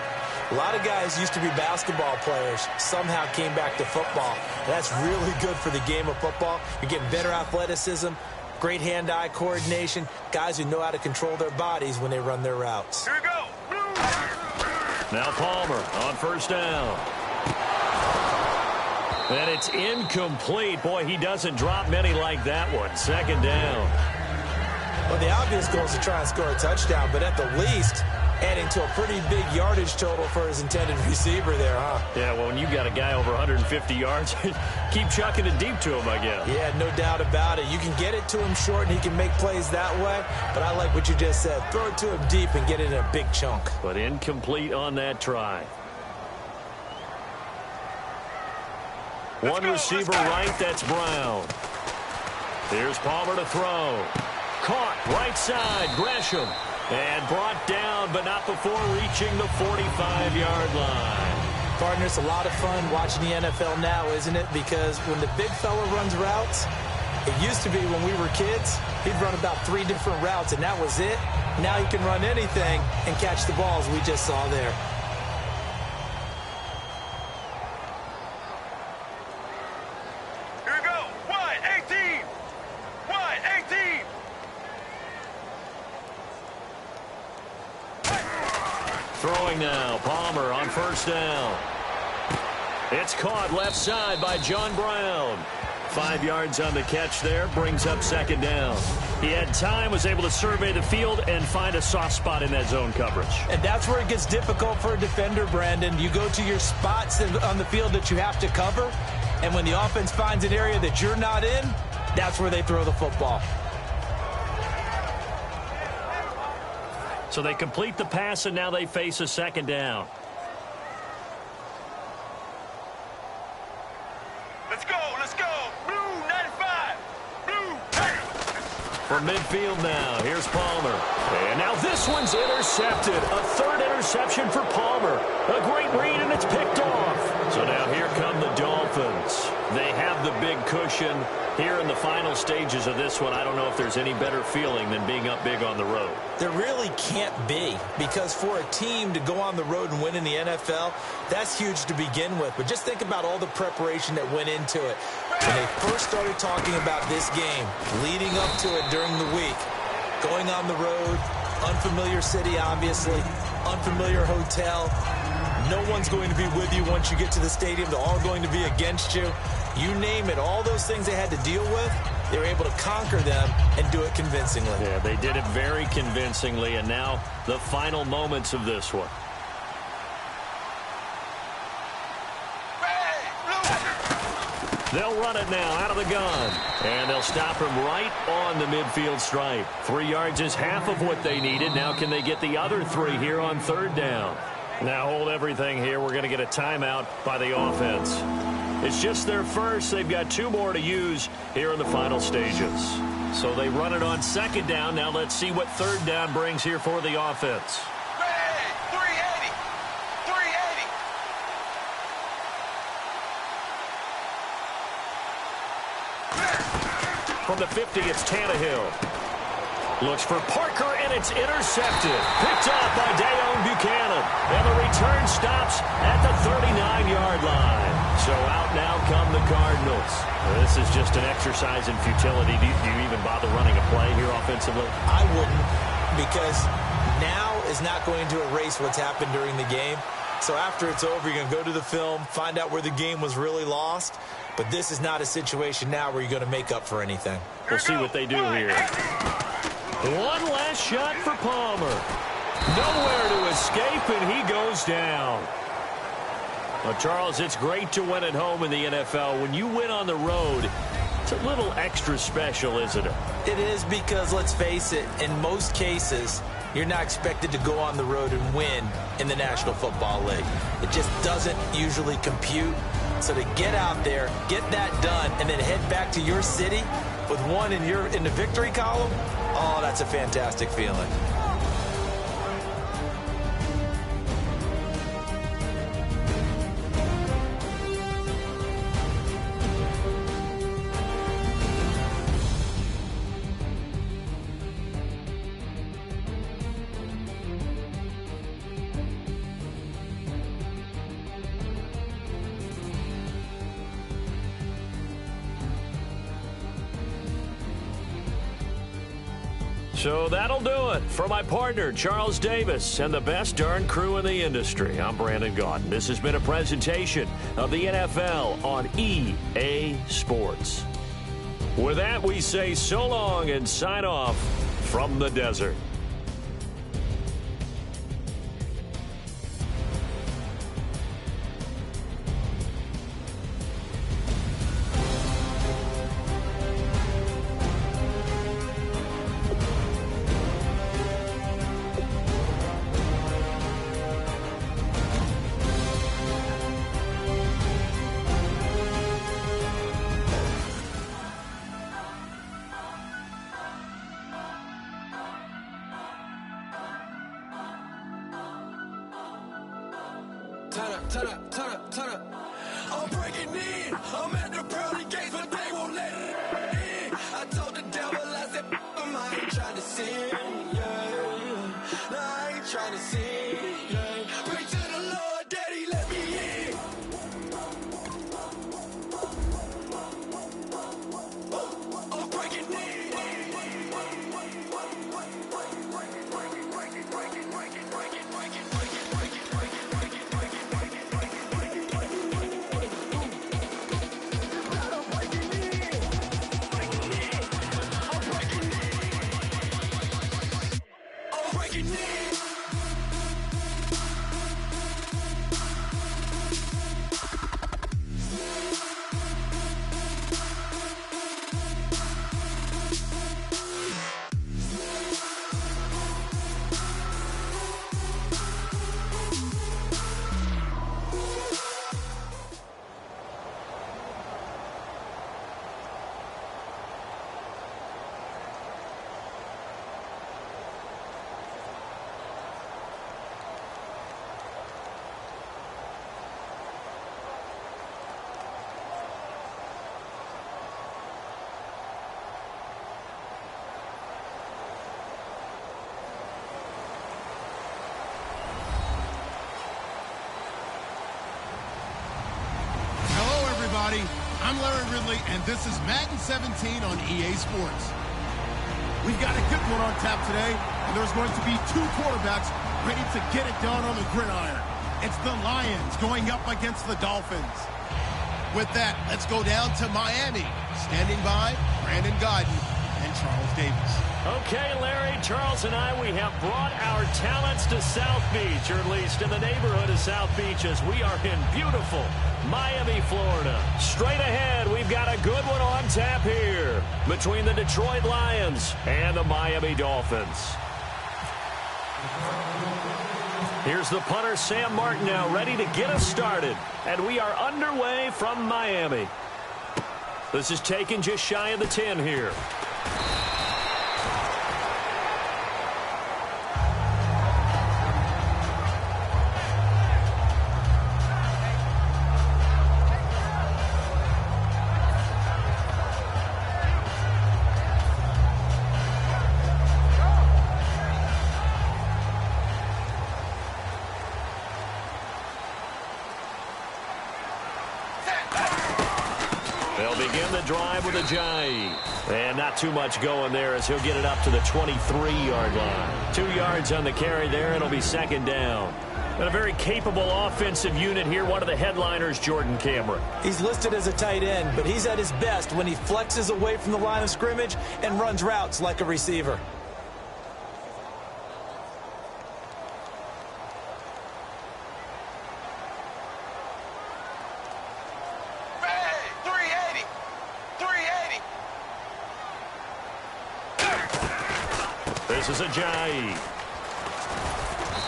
A lot of guys used to be basketball players, somehow came back to football. That's really good for the game of football. You're getting better athleticism, great hand-eye coordination, guys who know how to control their bodies when they run their routes. Here we go. Now Palmer on first down. And it's incomplete. Boy, he doesn't drop many like that one. Second down. Well, the obvious goal is to try and score a touchdown, but at the least, adding to a pretty big yardage total for his intended receiver there, huh? Yeah, well, when you got a guy over 150 yards, keep chucking it deep to him, I guess. Yeah, no doubt about it. You can get it to him short, and he can make plays that way, but I like what you just said. Throw it to him deep and get it in a big chunk. But incomplete on that try. One receiver right, that's Brown. Here's Palmer to throw. Caught, right side, Gresham. And brought down, but not before reaching the 45-yard line. Partner, it's a lot of fun watching the NFL now, isn't it? Because when the big fella runs routes, it used to be when we were kids, he'd run about 3 different routes, and that was it. Now he can run anything and catch the balls we just saw there. Here we go. Wide 18. Wide 18. Throwing now, Palmer on first down. It's caught left side by John Brown. 5 yards on the catch there, brings up second down. He had time, was able to survey the field and find a soft spot in that zone coverage. And that's where it gets difficult for a defender, Brandon. You go to your spots on the field that you have to cover, and when the offense finds an area that you're not in, that's where they throw the football. So they complete the pass, and now they face a second down. Let's go. Let's go. Blue 95. Blue. From midfield now, here's Palmer. And now this one's intercepted. A third interception for Palmer. A great read, and it's picked off. So now here come the Dolphins. They have the big cushion. Here in the final stages of this one, I don't know if there's any better feeling than being up big on the road. There really can't be, because for a team to go on the road and win in the NFL, that's huge to begin with. But just think about all the preparation that went into it. When they first started talking about this game, leading up to it during the week, going on the road, unfamiliar city, obviously, unfamiliar hotel. No one's going to be with you once you get to the stadium. They're all going to be against you. You name it, all those things they had to deal with, they were able to conquer them and do it convincingly. Yeah, they did it very convincingly, and now the final moments of this one. They'll run it now out of the gun, and they'll stop him right on the midfield stripe. 3 yards is half of what they needed. Now can they get the other 3 here on third down? Now hold everything here. We're going to get a timeout by the offense. It's just their first. They've got 2 more to use here in the final stages. So they run it on second down. Now let's see what third down brings here for the offense. 380. 380. From the 50, it's Tannehill. Looks for Parker, and it's intercepted. Picked up by Dayon Buchanan. And the return stops at the 39-yard line. So out now come the Cardinals. This is just an exercise in futility. Do you even bother running a play here offensively? I wouldn't, because now is not going to erase what's happened during the game. So after it's over, you're going to go to the film, find out where the game was really lost. But this is not a situation now where you're going to make up for anything. We'll see what they do here. One last shot for Palmer. Nowhere to escape, and he goes down. Well, Charles, it's great to win at home in the NFL. When you win on the road, it's a little extra special, isn't it? It is, because, let's face it, in most cases, you're not expected to go on the road and win in the National Football League. It just doesn't usually compute. So to get out there, get that done, and then head back to your city with one in the victory column, oh, that's a fantastic feeling. So that'll do it for my partner, Charles Davis, and the best darn crew in the industry. I'm Brandon Gaudin. This has been a presentation of the NFL on EA Sports. With that, we say so long and sign off from the desert. Turn up. I'm breaking in. I'm at the pearly gates, but they won't let it in. I told the devil, I said, I ain't trying to sin. Yeah. No, I ain't trying to sin. Yeah. Pray to the Lord, Daddy, let me in. I'm breaking in. I'm Larry Ridley, and this is Madden 17 on EA Sports. We've got a good one on tap today, and there's going to be two quarterbacks ready to get it done on the gridiron. It's the Lions going up against the Dolphins. With that, let's go down to Miami. Standing by, Brandon Gaudin and Charles Davis. Okay, Larry, Charles and I, we have brought our talents to South Beach, or at least in the neighborhood of South Beach, as we are in beautiful Miami, Florida. Straight ahead, we've got a good one on tap here between the Detroit Lions and the Miami Dolphins. Here's the punter, Sam Martin, now ready to get us started. And we are underway from Miami. This is taken just shy of the 10 here. They'll begin the drive with a jive. And not too much going there as he'll get it up to the 23-yard line. 2 yards on the carry there. It'll be second down. And a very capable offensive unit here. One of the headliners, Jordan Cameron. He's listed as a tight end, but he's at his best when he flexes away from the line of scrimmage and runs routes like a receiver. This is Ajayi.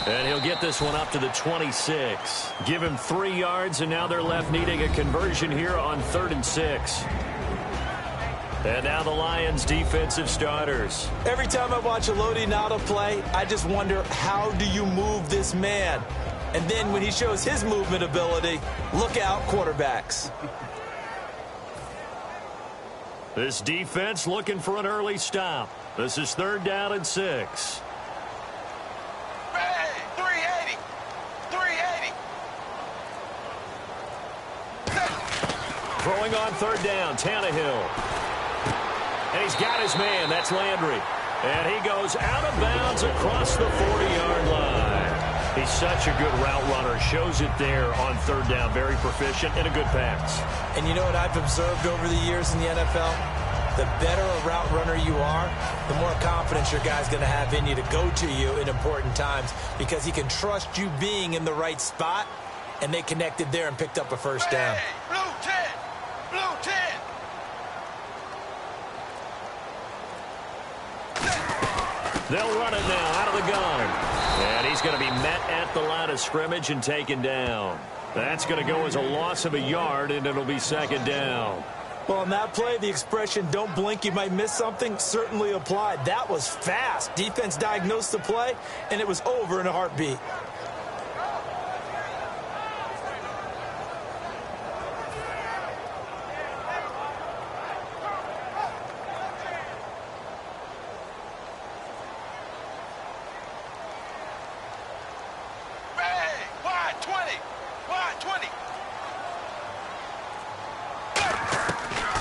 And he'll get this one up to the 26. Give him 3 yards, and now they're left needing a conversion here on 3rd and 6. And now the Lions' defensive starters. Every time I watch a Lodi Nada play, I just wonder, how do you move this man? And then when he shows his movement ability, look out, quarterbacks. This defense looking for an early stop. This is 3rd down and 6. Hey, 380. 380. Throwing on 3rd down, Tannehill. And he's got his man. That's Landry. And he goes out of bounds across the 40-yard line. He's such a good route runner. Shows it there on 3rd down. Very proficient and a good pass. And you know what I've observed over the years in the NFL? The better a route runner you are, the more confidence your guy's going to have in you to go to you in important times, because he can trust you being in the right spot, and they connected there and picked up a first down. Hey, blue 10. Blue 10. They'll run it now out of the gun. And he's going to be met at the line of scrimmage and taken down. That's going to go as a loss of a yard, and it'll be 2nd down. Well, on that play, the expression, don't blink, you might miss something, certainly applied. That was fast. Defense diagnosed the play, and it was over in a heartbeat.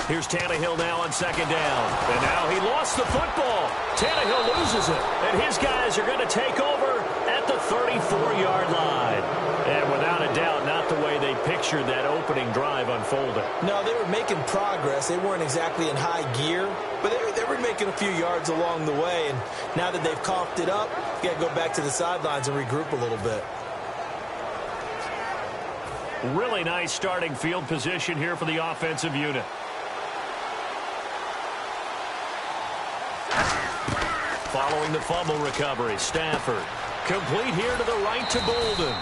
Here's Tannehill now on 2nd down. And now he lost the football. Tannehill loses it. And his guys are going to take over at the 34-yard line. And without a doubt, not the way they pictured that opening drive unfolding. No, they were making progress. They weren't exactly in high gear, but they were making a few yards along the way. And now that they've coughed it up, you got to go back to the sidelines and regroup a little bit. Really nice starting field position here for the offensive unit. Following the fumble recovery, Stafford. Complete here to the right to Bolden.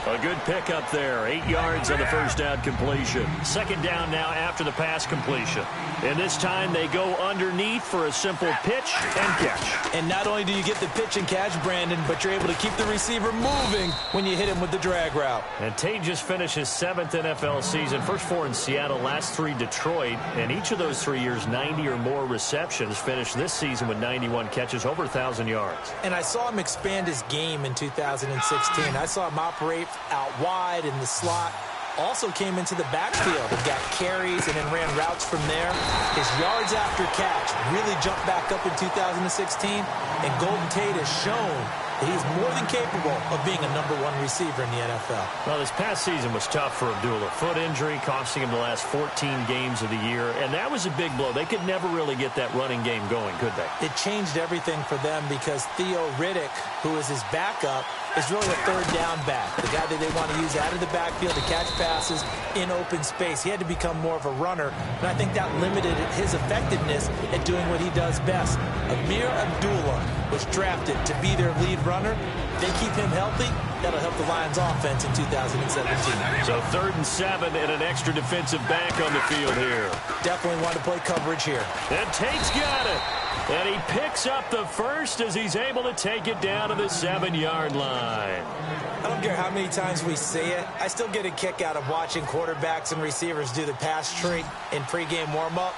A good pickup there. 8 yards on the first down completion. 2nd down now after the pass completion. And this time they go underneath for a simple pitch and catch. And not only do you get the pitch and catch, Brandon, but you're able to keep the receiver moving when you hit him with the drag route. And Tate just finished his 7th NFL season. First 4 in Seattle, last 3 Detroit. And each of those 3 years, 90 or more receptions. Finished this season with 91 catches, over 1,000 yards. And I saw him expand his game in 2016. I saw him operate out wide in the slot. Also came into the backfield and got carries and then ran routes from there. His yards after catch really jumped back up in 2016. And Golden Tate has shown that he's more than capable of being a #1 receiver in the NFL. Well, this past season was tough for Abdullah. Foot injury costing him the last 14 games of the year, and that was a big blow. They could never really get that running game going, could they? It changed everything for them because Theo Riddick, who is his backup, is really a 3rd down back, the guy that they want to use out of the backfield to catch passes in open space. He had to become more of a runner, and I think that limited his effectiveness at doing what he does best. Amir Abdullah was drafted to be their lead runner. They keep him healthy. That'll help the Lions offense in 2017. So 3rd and 7 and an extra defensive back on the field here. Definitely want to play coverage here. And Tate's got it. And he picks up the first as he's able to take it down to the 7-yard line. I don't care how many times we see it. I still get a kick out of watching quarterbacks and receivers do the pass tree in pregame warm-up.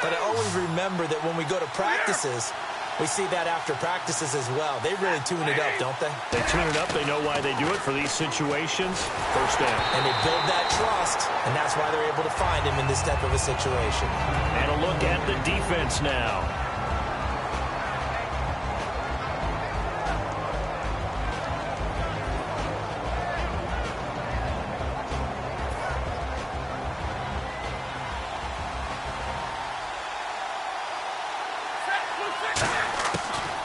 But I always remember that when we go to practices, we see that after practices as well. They really tune it up, don't they? They tune it up. They know why they do it for these situations. First down. And they build that trust, and that's why they're able to find him in this type of a situation. And a look at the defense now.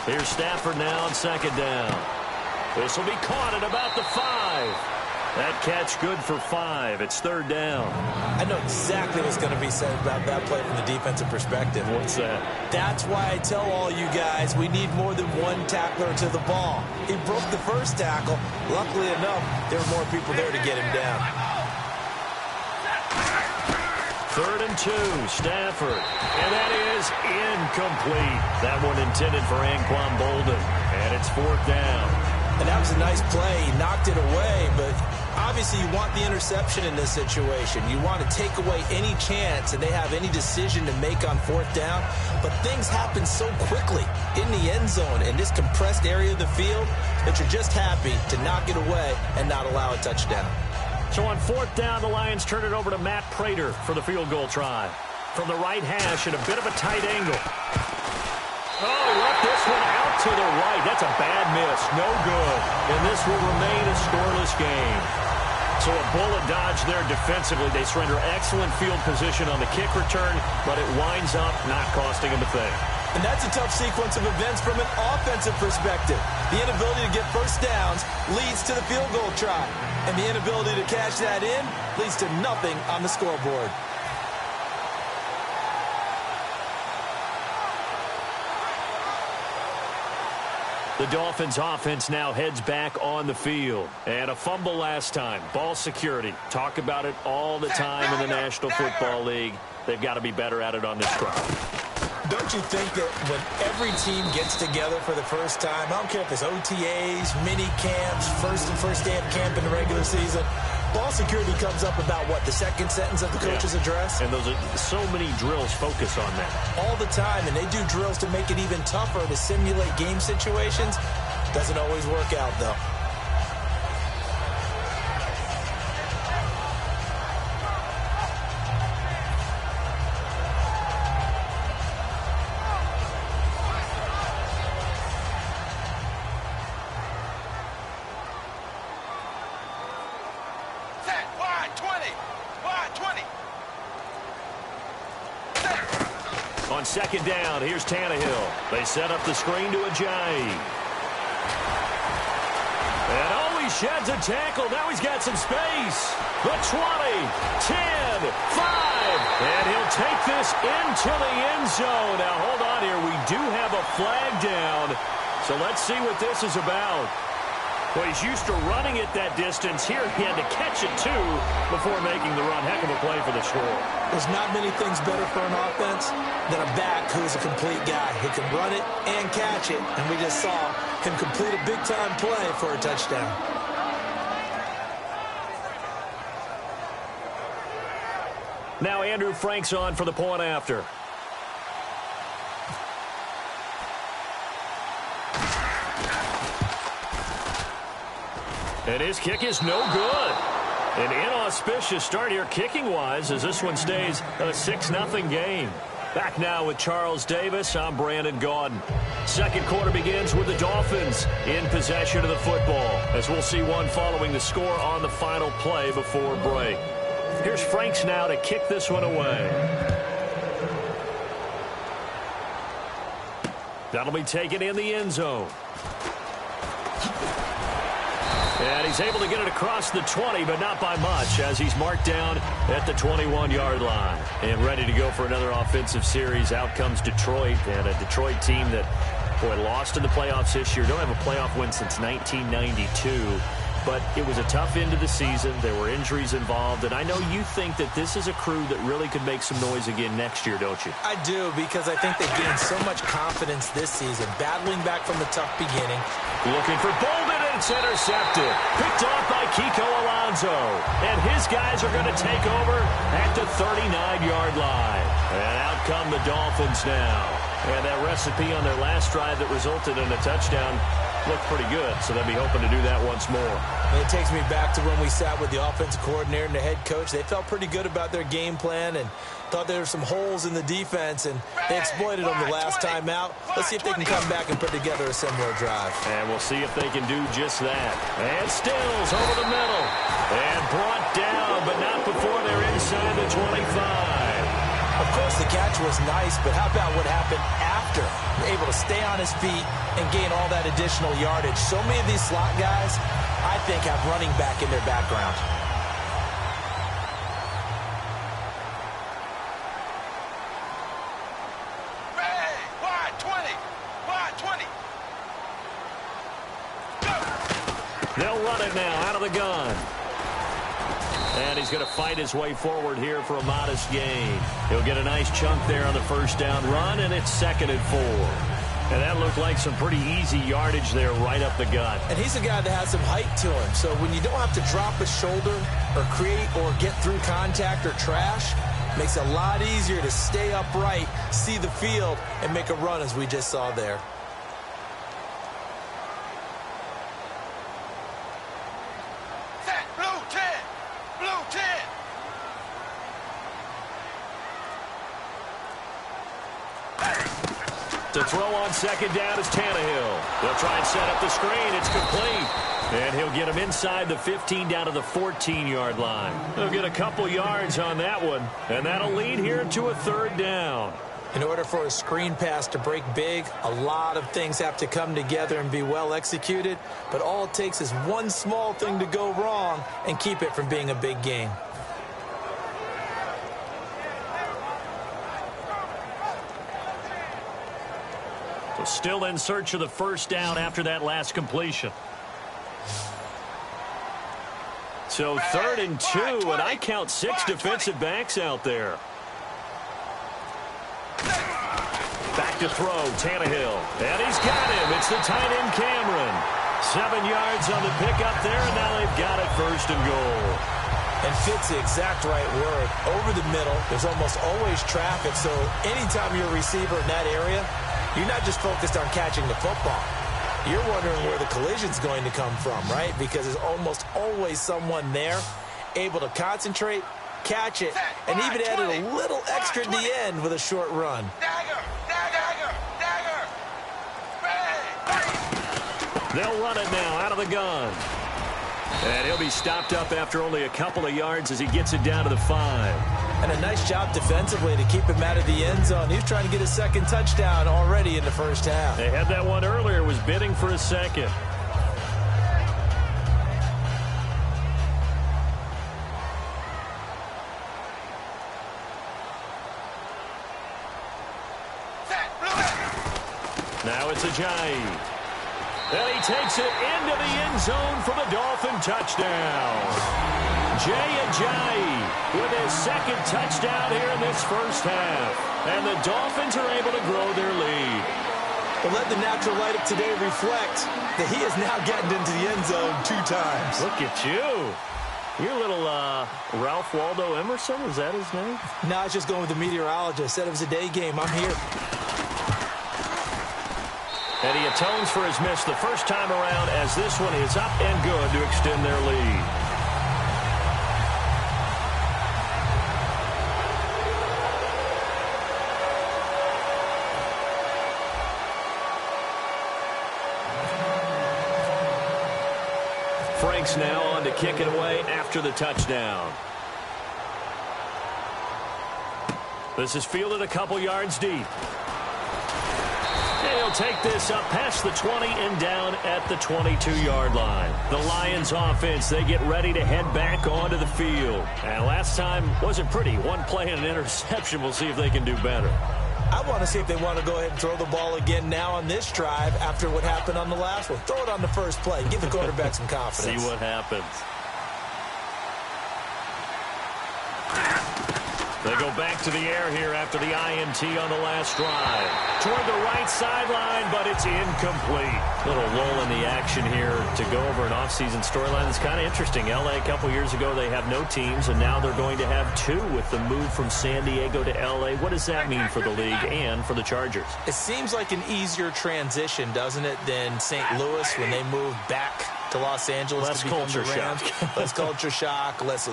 Here's Stafford now on 2nd down. This will be caught at about the 5. That catch good for 5. It's 3rd down. I know exactly what's going to be said about that play from the defensive perspective. What's that? That's why I tell all you guys we need more than one tackler to the ball. He broke the first tackle. Luckily enough, there were more people there to get him down. 3rd and 2, Stafford. And that is incomplete. That one intended for Anquan Bolden. And it's 4th down. And that was a nice play. He knocked it away, but obviously you want the interception in this situation. You want to take away any chance and they have any decision to make on 4th down. But things happen so quickly in the end zone in this compressed area of the field that you're just happy to knock it away and not allow a touchdown. So on 4th down, the Lions turn it over to Matt Prater for the field goal try. From the right hash at a bit of a tight angle. Oh, he left this one out to the right. That's a bad miss. No good. And this will remain a scoreless game. So a bullet dodge there defensively. They surrender excellent field position on the kick return, but it winds up not costing them a thing. And that's a tough sequence of events from an offensive perspective. The inability to get first downs leads to the field goal try. And the inability to cash that in leads to nothing on the scoreboard. The Dolphins offense now heads back on the field. And a fumble last time. Ball security. Talk about it all the time in the National Football League. They've got to be better at it on this drive. Don't you think that when every team gets together for the first time, I don't care if it's OTAs, mini camps, first day of camp in the regular season, ball security comes up about what, the second sentence of the coach's address? And those are so many drills focus on that. All the time, and they do drills to make it even tougher to simulate game situations. Doesn't always work out, though. On 2nd down, here's Tannehill. They set up the screen to Ajayi. And oh, he sheds a tackle. Now he's got some space. The 20, 10, 5. And he'll take this into the end zone. Now, hold on here. We do have a flag down. So let's see what this is about. Well, he's used to running it that distance. Here he had to catch it, too, before making the run. Heck of a play for the score. There's not many things better for an offense than a back who's a complete guy who can run it and catch it. And we just saw him complete a big-time play for a touchdown. Now Andrew Frank's on for the point after. And his kick is no good. An inauspicious start here kicking-wise as this one stays a 6-0 game. Back now with Charles Davis. I'm Brandon Gaudin. Second quarter begins with the Dolphins in possession of the football, as we'll see one following the score on the final play before break. Here's Franks now to kick this one away. That'll be taken in the end zone. And he's able to get it across the 20, but not by much, as he's marked down at the 21-yard line. And ready to go for another offensive series. Out comes Detroit, and a Detroit team that, boy, lost in the playoffs this year. Don't have a playoff win since 1992. But it was a tough end of the season. There were injuries involved. And I know you think that this is a crew that really could make some noise again next year, don't you? I do, because I think they gained so much confidence this season, battling back from a tough beginning. Looking for Bolden, and it's intercepted. Picked off by Kiko Alonso. And his guys are going to take over at the 39-yard line. And out come the Dolphins now. And that recipe on their last drive that resulted in a touchdown looked pretty good, so they'll be hoping to do that once more. And it takes me back to when we sat with the offensive coordinator and the head coach. They felt pretty good about their game plan and thought there were some holes in the defense, and they exploited them the last time out. Let's see if they can come back and put together a similar drive. And we'll see if they can do just that. And Stills over the middle. And brought down, but not before they're inside the 25. Of course, the catch was nice, but how about what happened after? Able to stay on his feet and gain all that additional yardage. So many of these slot guys, I think, have running back in their background. Wide 20. Wide 20. They'll run it now out of the gun. And he's going to fight his way forward here for a modest gain. He'll get a nice chunk there on the first down run, and it's 2nd and 4. And that looked like some pretty easy yardage there right up the gut. And he's a guy that has some height to him. So when you don't have to drop a shoulder or create or get through contact or trash, makes it a lot easier to stay upright, see the field, and make a run as we just saw there. To throw on 2nd down is Tannehill. They'll try and set up the screen. It's complete. And he'll get him inside the 15 down to the 14-yard line. They'll get a couple yards on that one, and that'll lead here to a 3rd down. In order for a screen pass to break big, a lot of things have to come together and be well executed, but all it takes is one small thing to go wrong and keep it from being a big gain. So still in search of the 1st down after that last completion. So 3rd and 2, and I count 6 defensive backs out there. Back to throw, Tannehill. And he's got him. It's the tight end, Cameron. 7 yards on the pickup there, and now they've got it 1st and goal. And fit's the exact right word. Over the middle, there's almost always traffic, so anytime you're a receiver in that area, you're not just focused on catching the football. You're wondering where the collision's going to come from, right? Because there's almost always someone there able to concentrate, catch it, and even add a little extra at the end with a short run. They'll run it now out of the gun. And he'll be stopped up after only a couple of yards as he gets it down to the 5. And a nice job defensively to keep him out of the end zone. He's trying to get his 2nd touchdown already in the 1st half. They had that one earlier, was bidding for a 2nd. Now it's Ajayi. And he takes it into the end zone for the Dolphin touchdown. Jay Ajayi with his 2nd touchdown here in this 1st half. And the Dolphins are able to grow their lead. Well, let the natural light of today reflect that he is now getting into the end zone 2 times. Look at you. You're a little Ralph Waldo Emerson, is that his name? No, I was just going with the meteorologist. Said it was a day game. I'm here. And he atones for his miss the 1st time around as this one is up and good to extend their lead. Frank's now on to kick it away after the touchdown. This is fielded a couple yards deep. He'll take this up past the 20 and down at the 22-yard line. The Lions offense, they get ready to head back onto the field. And last time wasn't pretty. One play and an interception. We'll see if they can do better. I want to see if they want to go ahead and throw the ball again now on this drive after what happened on the last one. Throw it on the first play. Give the quarterback some confidence. See what happens. They go back to the air here after the INT on the last drive. Toward the right sideline, but it's incomplete. Little lull in the action here to go over an offseason storyline that's kind of interesting. LA a couple years ago, they have no teams, and now they're going to have 2 with the move from San Diego to LA. What does that mean for the league and for the Chargers? It seems like an easier transition, doesn't it, than St. Louis when they moved back to Los Angeles. Less to become culture the Rams. shock. Less culture shock, less,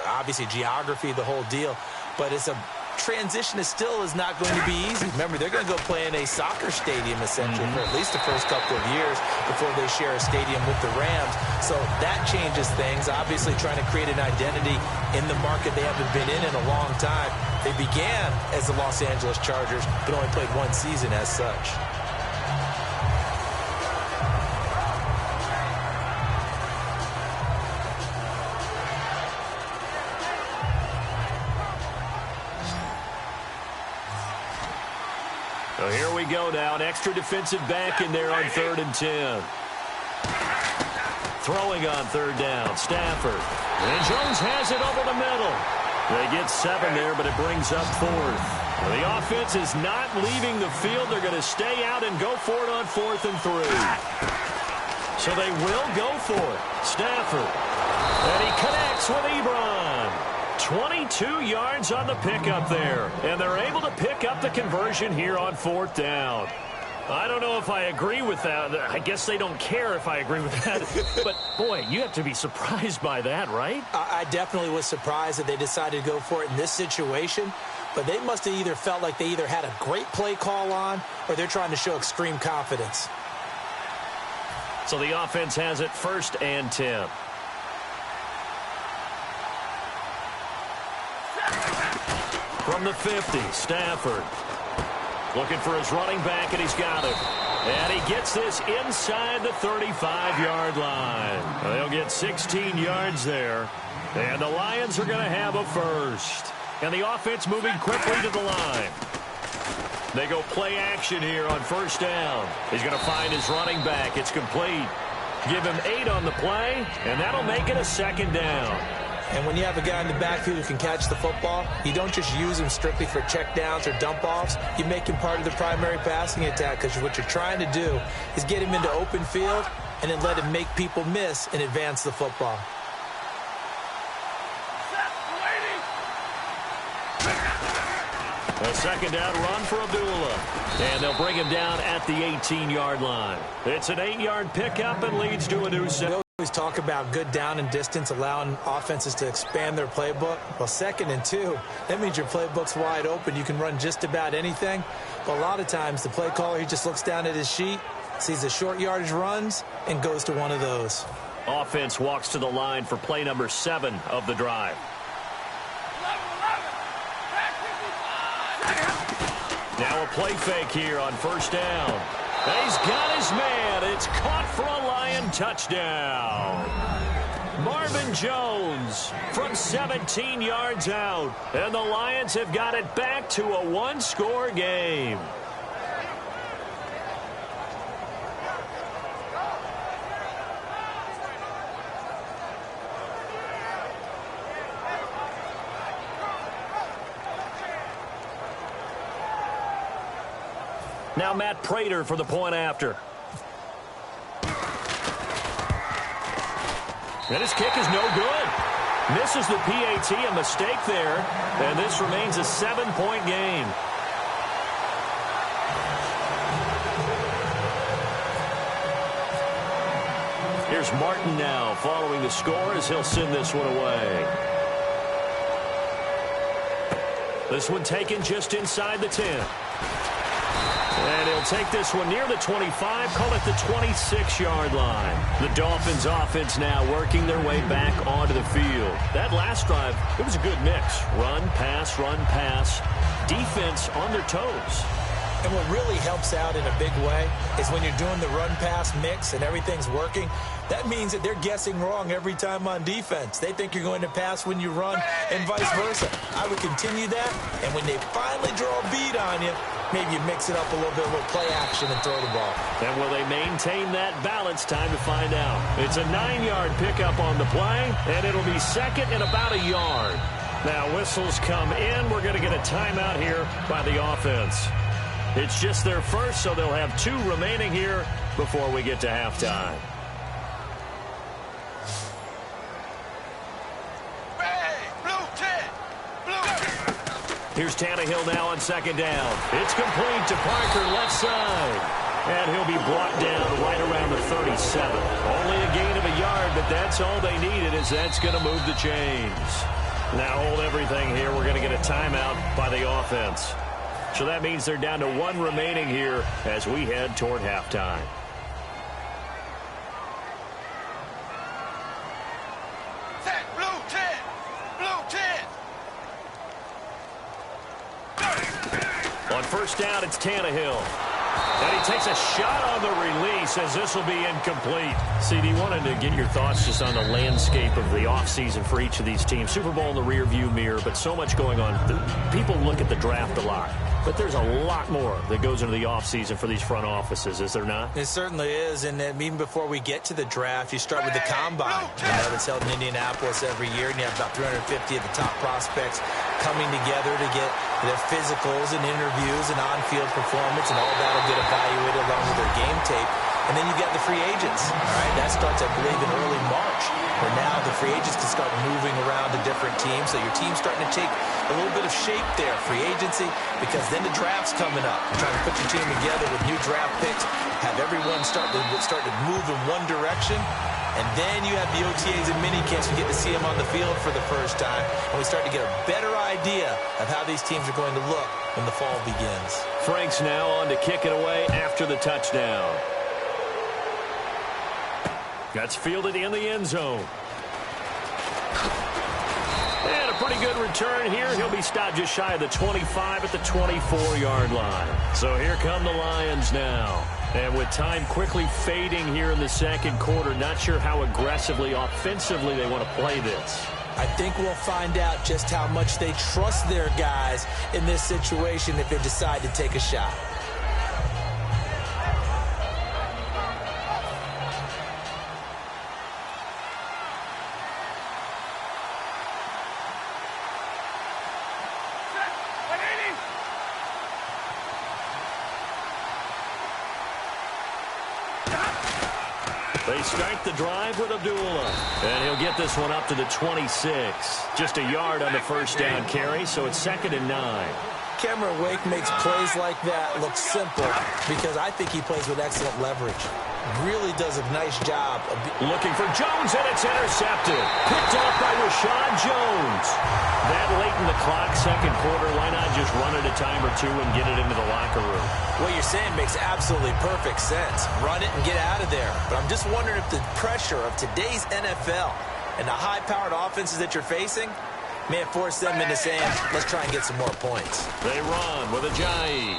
obviously geography, the whole deal. But it's a transition is not going to be easy. Remember, they're going to go play in a soccer stadium, essentially, for at least the first couple of years before they share a stadium with the Rams. So that changes things. Obviously, trying to create an identity in the market they haven't been in a long time. They began as the Los Angeles Chargers, but only played one season as such. So here we go now. An extra defensive back in there on 3rd and 10. Throwing on 3rd down. Stafford. And Jones has it over the middle. They get 7 there, but it brings up 4th. The offense is not leaving the field. They're going to stay out and go for it on 4th and 3. So they will go for it. Stafford. And he connects with Ebron. 22 yards on the pickup there. And they're able to pick up the conversion here on 4th down. I don't know if I agree with that. I guess they don't care if I agree with that. But, boy, you have to be surprised by that, right? I definitely was surprised that they decided to go for it in this situation. But they must have either felt like they either had a great play call on or they're trying to show extreme confidence. So the offense has it 1st and 10. From the 50, Stafford. Looking for his running back, and he's got it. And he gets this inside the 35-yard line. They'll get 16 yards there. And the Lions are going to have a first. And the offense moving quickly to the line. They go play action here on 1st down. He's going to find his running back. It's complete. Give him 8 on the play, and that'll make it a 2nd down. And when you have a guy in the backfield who can catch the football, you don't just use him strictly for checkdowns or dump-offs. You make him part of the primary passing attack because what you're trying to do is get him into open field and then let him make people miss and advance the football. A 2nd down run for Abdullah. And they'll bring him down at the 18-yard line. It's an 8-yard pickup and leads to a new set. We always talk about good down and distance, allowing offenses to expand their playbook. Well, 2nd and 2, that means your playbook's wide open. You can run just about anything. But a lot of times, the play caller, he just looks down at his sheet, sees the short yardage runs, and goes to one of those. Offense walks to the line for play number 7 of the drive. Now a play fake here on 1st down. He's got his man. It's caught for a Lion touchdown. Marvin Jones from 17 yards out. And the Lions have got it back to a 1-score game. Now Matt Prater for the point after. And his kick is no good. Misses the PAT, a mistake there. And this remains a 7-point game. Here's Martin now following the score as he'll send this one away. This one taken just inside the 10. And he'll take this one near the 25, call it the 26-yard line. The Dolphins offense now working their way back onto the field. That last drive, it was a good mix. Run, pass, defense on their toes. And what really helps out in a big way is when you're doing the run-pass mix and everything's working, that means that they're guessing wrong every time on defense. They think you're going to pass when you run and vice versa. I would continue that, and when they finally draw a bead on you, maybe you mix it up a little bit, a little play action and throw the ball. And will they maintain that balance? Time to find out. It's a 9-yard pickup on the play, and it'll be 2nd and about a yard. Now whistles come in. We're going to get a timeout here by the offense. It's just their first, so they'll have 2 remaining here before we get to halftime. Here's Tannehill now on 2nd down. It's complete to Parker, left side. And he'll be brought down right around the 37. Only a gain of a yard, but that's all they needed, as that's going to move the chains. Now hold everything here. We're going to get a timeout by the offense. So that means they're down to 1 remaining here as we head toward halftime. Set, blue 10. Blue 10. On first down, it's Tannehill. And he takes a shot on the release as this will be incomplete. CD, wanted to get your thoughts just on the landscape of the offseason for each of these teams. Super Bowl in the rearview mirror, but so much going on. People look at the draft a lot. But there's a lot more that goes into the offseason for these front offices, is there not? It certainly is, and even before we get to the draft, you start with the combine. You know, that's held in Indianapolis every year, and you have about 350 of the top prospects coming together to get their physicals and interviews and on-field performance, and all that will get evaluated along with their game tape. And then you get the free agents. All right, that starts, I believe, in early March, where now the free agents can start moving around to different teams. So your team's starting to take a little bit of shape there, free agency, because then the draft's coming up. You're trying to put your team together with new draft picks, have everyone start to move in one direction. And then you have the OTAs and minicamps. You get to see them on the field for the first time. And we start to get a better idea of how these teams are going to look when the fall begins. Frank's now on to kick it away after the touchdown. That's fielded in the end zone. And a pretty good return here. He'll be stopped just shy of the 25 at the 24-yard line. So here come the Lions now. And with time quickly fading here in the second quarter, not sure how aggressively, offensively they want to play this. I think we'll find out just how much they trust their guys in this situation if they decide to take a shot. They start the drive with Abdullah. And he'll get this one up to the 26. Just a yard on the first down carry, so it's 2nd and 9. Cameron Wake makes plays like that look simple because I think he plays with excellent leverage. Really does a nice job of looking for Jones, and it's intercepted. Picked off by Rashad Jones. That late in the clock, second quarter, why not just run it a time or two and get it into the locker room? What you're saying makes absolutely perfect sense. Run it and get out of there. But I'm just wondering if the pressure of today's NFL and the high-powered offenses that you're facing may have forced them into saying, let's try and get some more points. They run with Ajayi.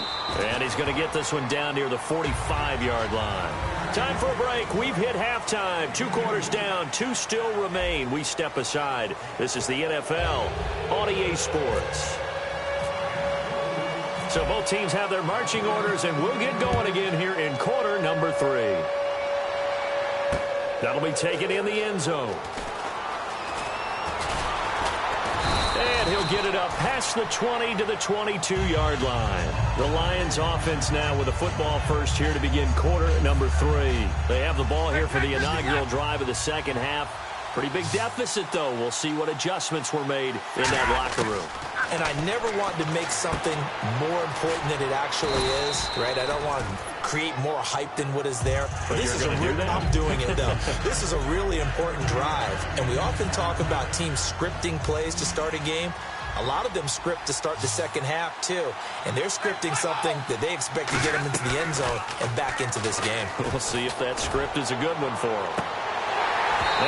And he's going to get this one down near the 45-yard line. Time for a break. We've hit halftime. 2 quarters down. 2 still remain. We step aside. This is the NFL on EA Sports. So both teams have their marching orders, and we'll get going again here in quarter number 3. That'll be taken in the end zone. And he'll get it up past the 20 to the 22-yard line. The Lions offense now with a football first here to begin quarter number 3. They have the ball here for the inaugural drive of the second half. Pretty big deficit, though. We'll see what adjustments were made in that locker room. And I never want to make something more important than it actually is, right? I don't want to create more hype than what is there. But this is I'm doing it, though. This is a really important drive. And we often talk about teams scripting plays to start a game. A lot of them script to start the second half, too. And they're scripting something that they expect to get them into the end zone and back into this game. We'll see if that script is a good one for them.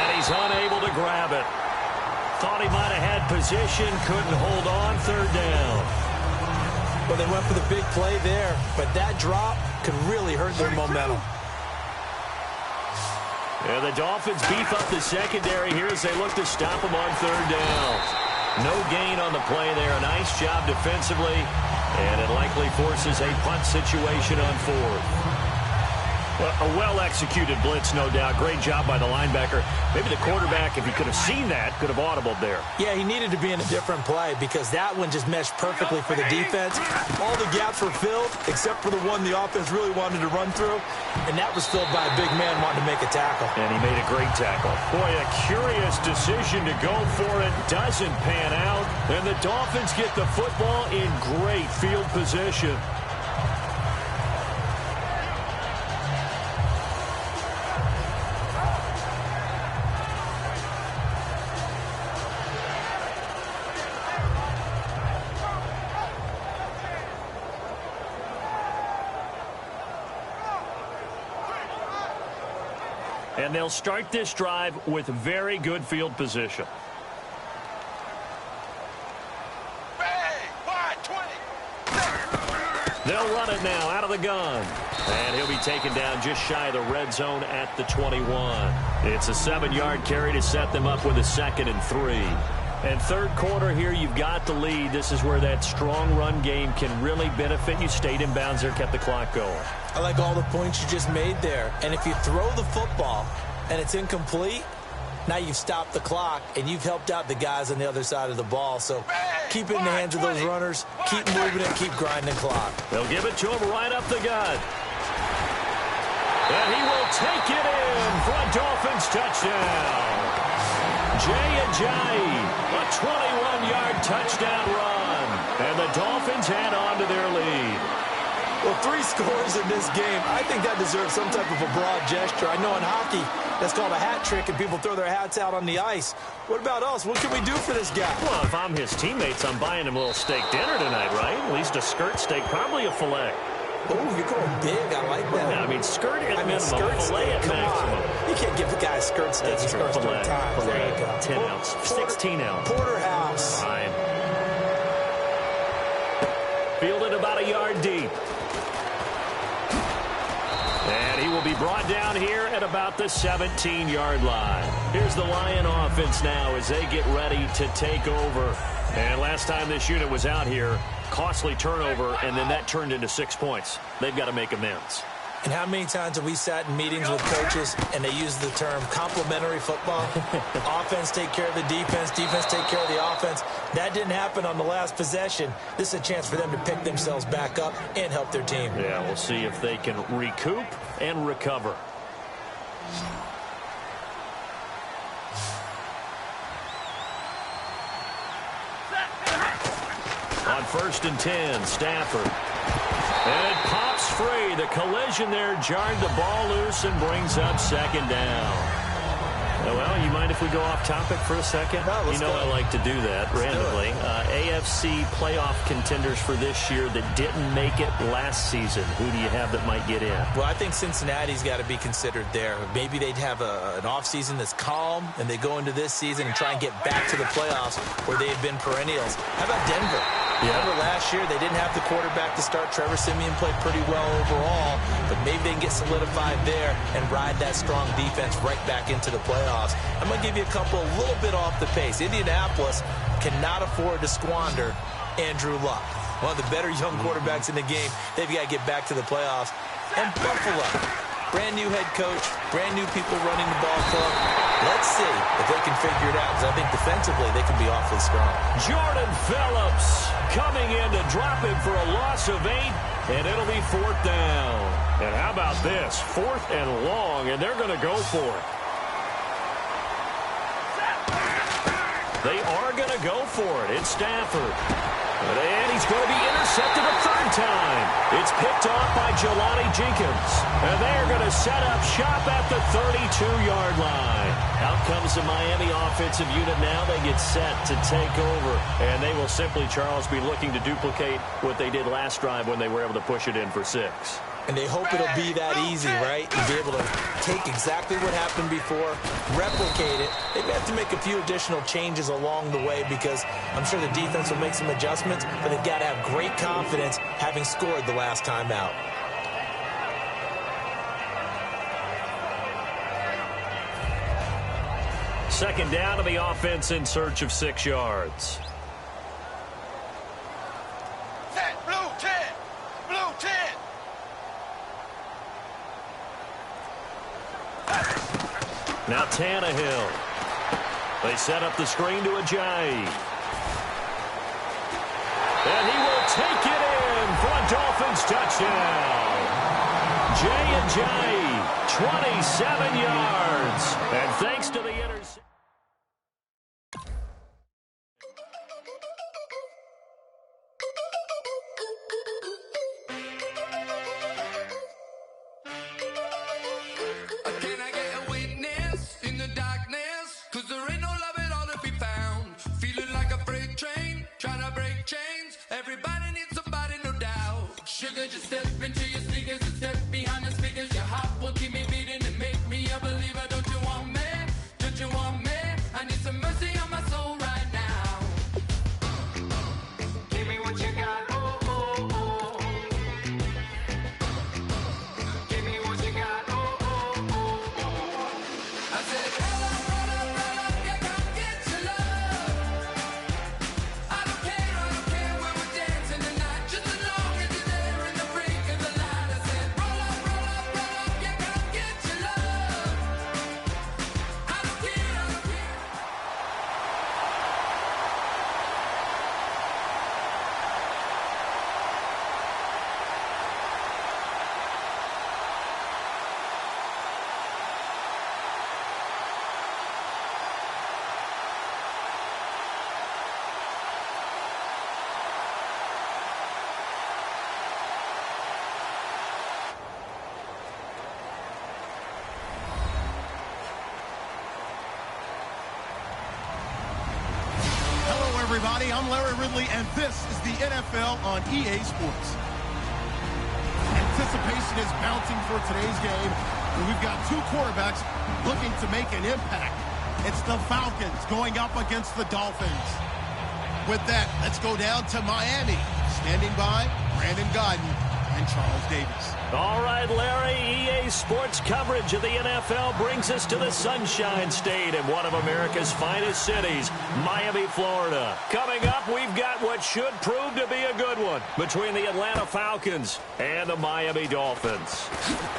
And he's unable to grab it. Thought he might have had position, couldn't hold on, third down. Well, they went for the big play there, but that drop could really hurt their momentum. And the Dolphins beef up the secondary here as they look to stop them on third down. No gain on the play there. A nice job defensively, and it likely forces a punt situation on fourth. Well, a well-executed blitz, no doubt. Great job by the linebacker. Maybe the quarterback, if he could have seen that, could have audibled there. Yeah, he needed to be in a different play because that one just meshed perfectly for the defense. All the gaps were filled except for the one the offense really wanted to run through, and that was filled by a big man wanting to make a tackle. And he made a great tackle. Boy, a curious decision to go for it. Doesn't pan out, and the Dolphins get the football in great field position. And they'll start this drive with very good field position. They'll run it now out of the gun. And he'll be taken down just shy of the red zone at the 21. It's a 7-yard carry to set them up with a 2nd and 3. And third quarter here, you've got the lead. This is where that strong run game can really benefit you. Stayed in bounds there, kept the clock going. I like all the points you just made there. And if you throw the football and it's incomplete, now you've stopped the clock, and you've helped out the guys on the other side of the ball. So keep it in the hands of those runners, keep moving it, keep grinding the clock. They'll give it to him right up the gut. And he will take it in for a Dolphins touchdown. Jay Ajayi, a 21-yard touchdown run. And the Dolphins add on to their lead. Well, 3 scores in this game. I think that deserves some type of a broad gesture. I know in hockey, that's called a hat trick, and people throw their hats out on the ice. What about us? What can we do for this guy? Well, if I'm his teammates, I'm buying him a little steak dinner tonight, right? At least a skirt steak, probably a filet. Oh, you're going big. I like that. Yeah, I mean, skirt at minimum, skirt filet steak. at Come maximum. on. You can't give the guy a skirt steak. That's true. Filet. There you go. 10 ounce, 16 ounce. Porterhouse. Fine. Fielded about a yard deep. And he will be brought down here at about the 17-yard line. Here's the Lion offense now as they get ready to take over. And last time this unit was out here, costly turnover, and then that turned into 6 points. They've got to make amends. And how many times have we sat in meetings with coaches and they use the term complementary football? Offense take care of the defense, defense take care of the offense. That didn't happen on the last possession. This is a chance for them to pick themselves back up and help their team. Yeah, we'll see if they can recoup and recover. On 1st and 10, Stafford. And it pops free. The collision there jarred the ball loose and brings up 2nd down. Well, you mind if we go off topic for a second? No, let's go. I like to do that randomly. AFC playoff contenders for this year that didn't make it last season. Who do you have that might get in? Well, I think Cincinnati's got to be considered there. Maybe they'd have an offseason that's calm, and they go into this season and try and get back to the playoffs where they've been perennials. How about Denver? Remember last year, they didn't have the quarterback to start. Trevor Siemian played pretty well overall, but maybe they can get solidified there and ride that strong defense right back into the playoffs. I'm going to give you a couple a little bit off the pace. Indianapolis cannot afford to squander Andrew Luck, one of the better young quarterbacks in the game. They've got to get back to the playoffs. And Buffalo, brand new head coach, brand new people running the ball club. Let's see if they can figure it out, because I think defensively they can be awfully strong. Jordan Phillips coming in to drop him for a loss of 8, and it'll be 4th down. And how about this? 4th and long, and they're going to go for it. They are going to go for it. It's Stafford. And he's going to be intercepted a 3rd time. It's picked off by Jelani Jenkins. And they're going to set up shop at the 32-yard line. Out comes the Miami offensive unit now. They get set to take over. And they will simply, Charles, be looking to duplicate what they did last drive when they were able to push it in for 6. And they hope it'll be that easy, right? And be able to take exactly what happened before, replicate it. They may have to make a few additional changes along the way because I'm sure the defense will make some adjustments, but they've got to have great confidence having scored the last time out. Second down to the offense in search of 6 yards. Set, blue 10, blue 10. Now Tannehill. They set up the screen to Ajayi. And he will take it in for a Dolphins touchdown. Jay Ajayi, 27 yards. And thanks to the interception. Can I get a witness in the darkness? 'Cause there ain't no love at all to be found. Feeling like a freight train, trying to break chains. Everybody needs somebody, no doubt. Sugar, just step into your sneakers and step behind the speakers. Your heart will keep me beating and make me a believer. Don't what you got. Oh, oh, oh. Give me what you got. Oh, oh, oh, oh. I said, roll up, yeah, come get your love. I don't care where we're dancing tonight, just as long as you're there in the brink of the light. I said, roll up, yeah, come get your love. I don't care. Hello, everybody. I'm Larry Ridley, and this is the NFL on EA Sports. Anticipation is mounting for today's game, and we've got two quarterbacks looking to make an impact. It's the Falcons going up against the Dolphins. With that, let's go down to Miami. Standing by, Brandon Godden and Charles Davis. All right, Larry, EA Sports coverage of the NFL brings us to the Sunshine State in one of America's finest cities, Miami, Florida. Coming up, we've got what should prove to be a good one between the Atlanta Falcons and the Miami Dolphins.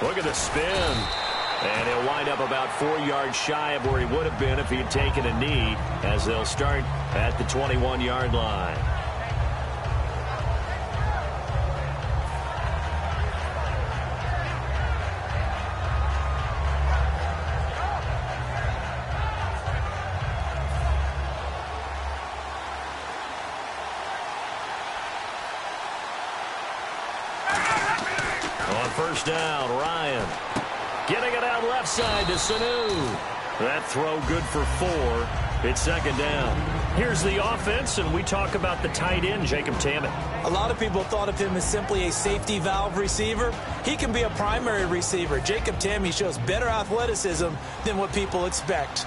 Look at the spin. And he'll wind up about 4 yards shy of where he would have been if he had taken a knee, as they'll start at the 21-yard line. On first down, Ryan. Getting it out left side to Sanu. That throw good for 4. It's second down. Here's the offense, and we talk about the tight end, Jacob Tammett. A lot of people thought of him as simply a safety valve receiver. He can be a primary receiver. Jacob Tammett shows better athleticism than what people expect.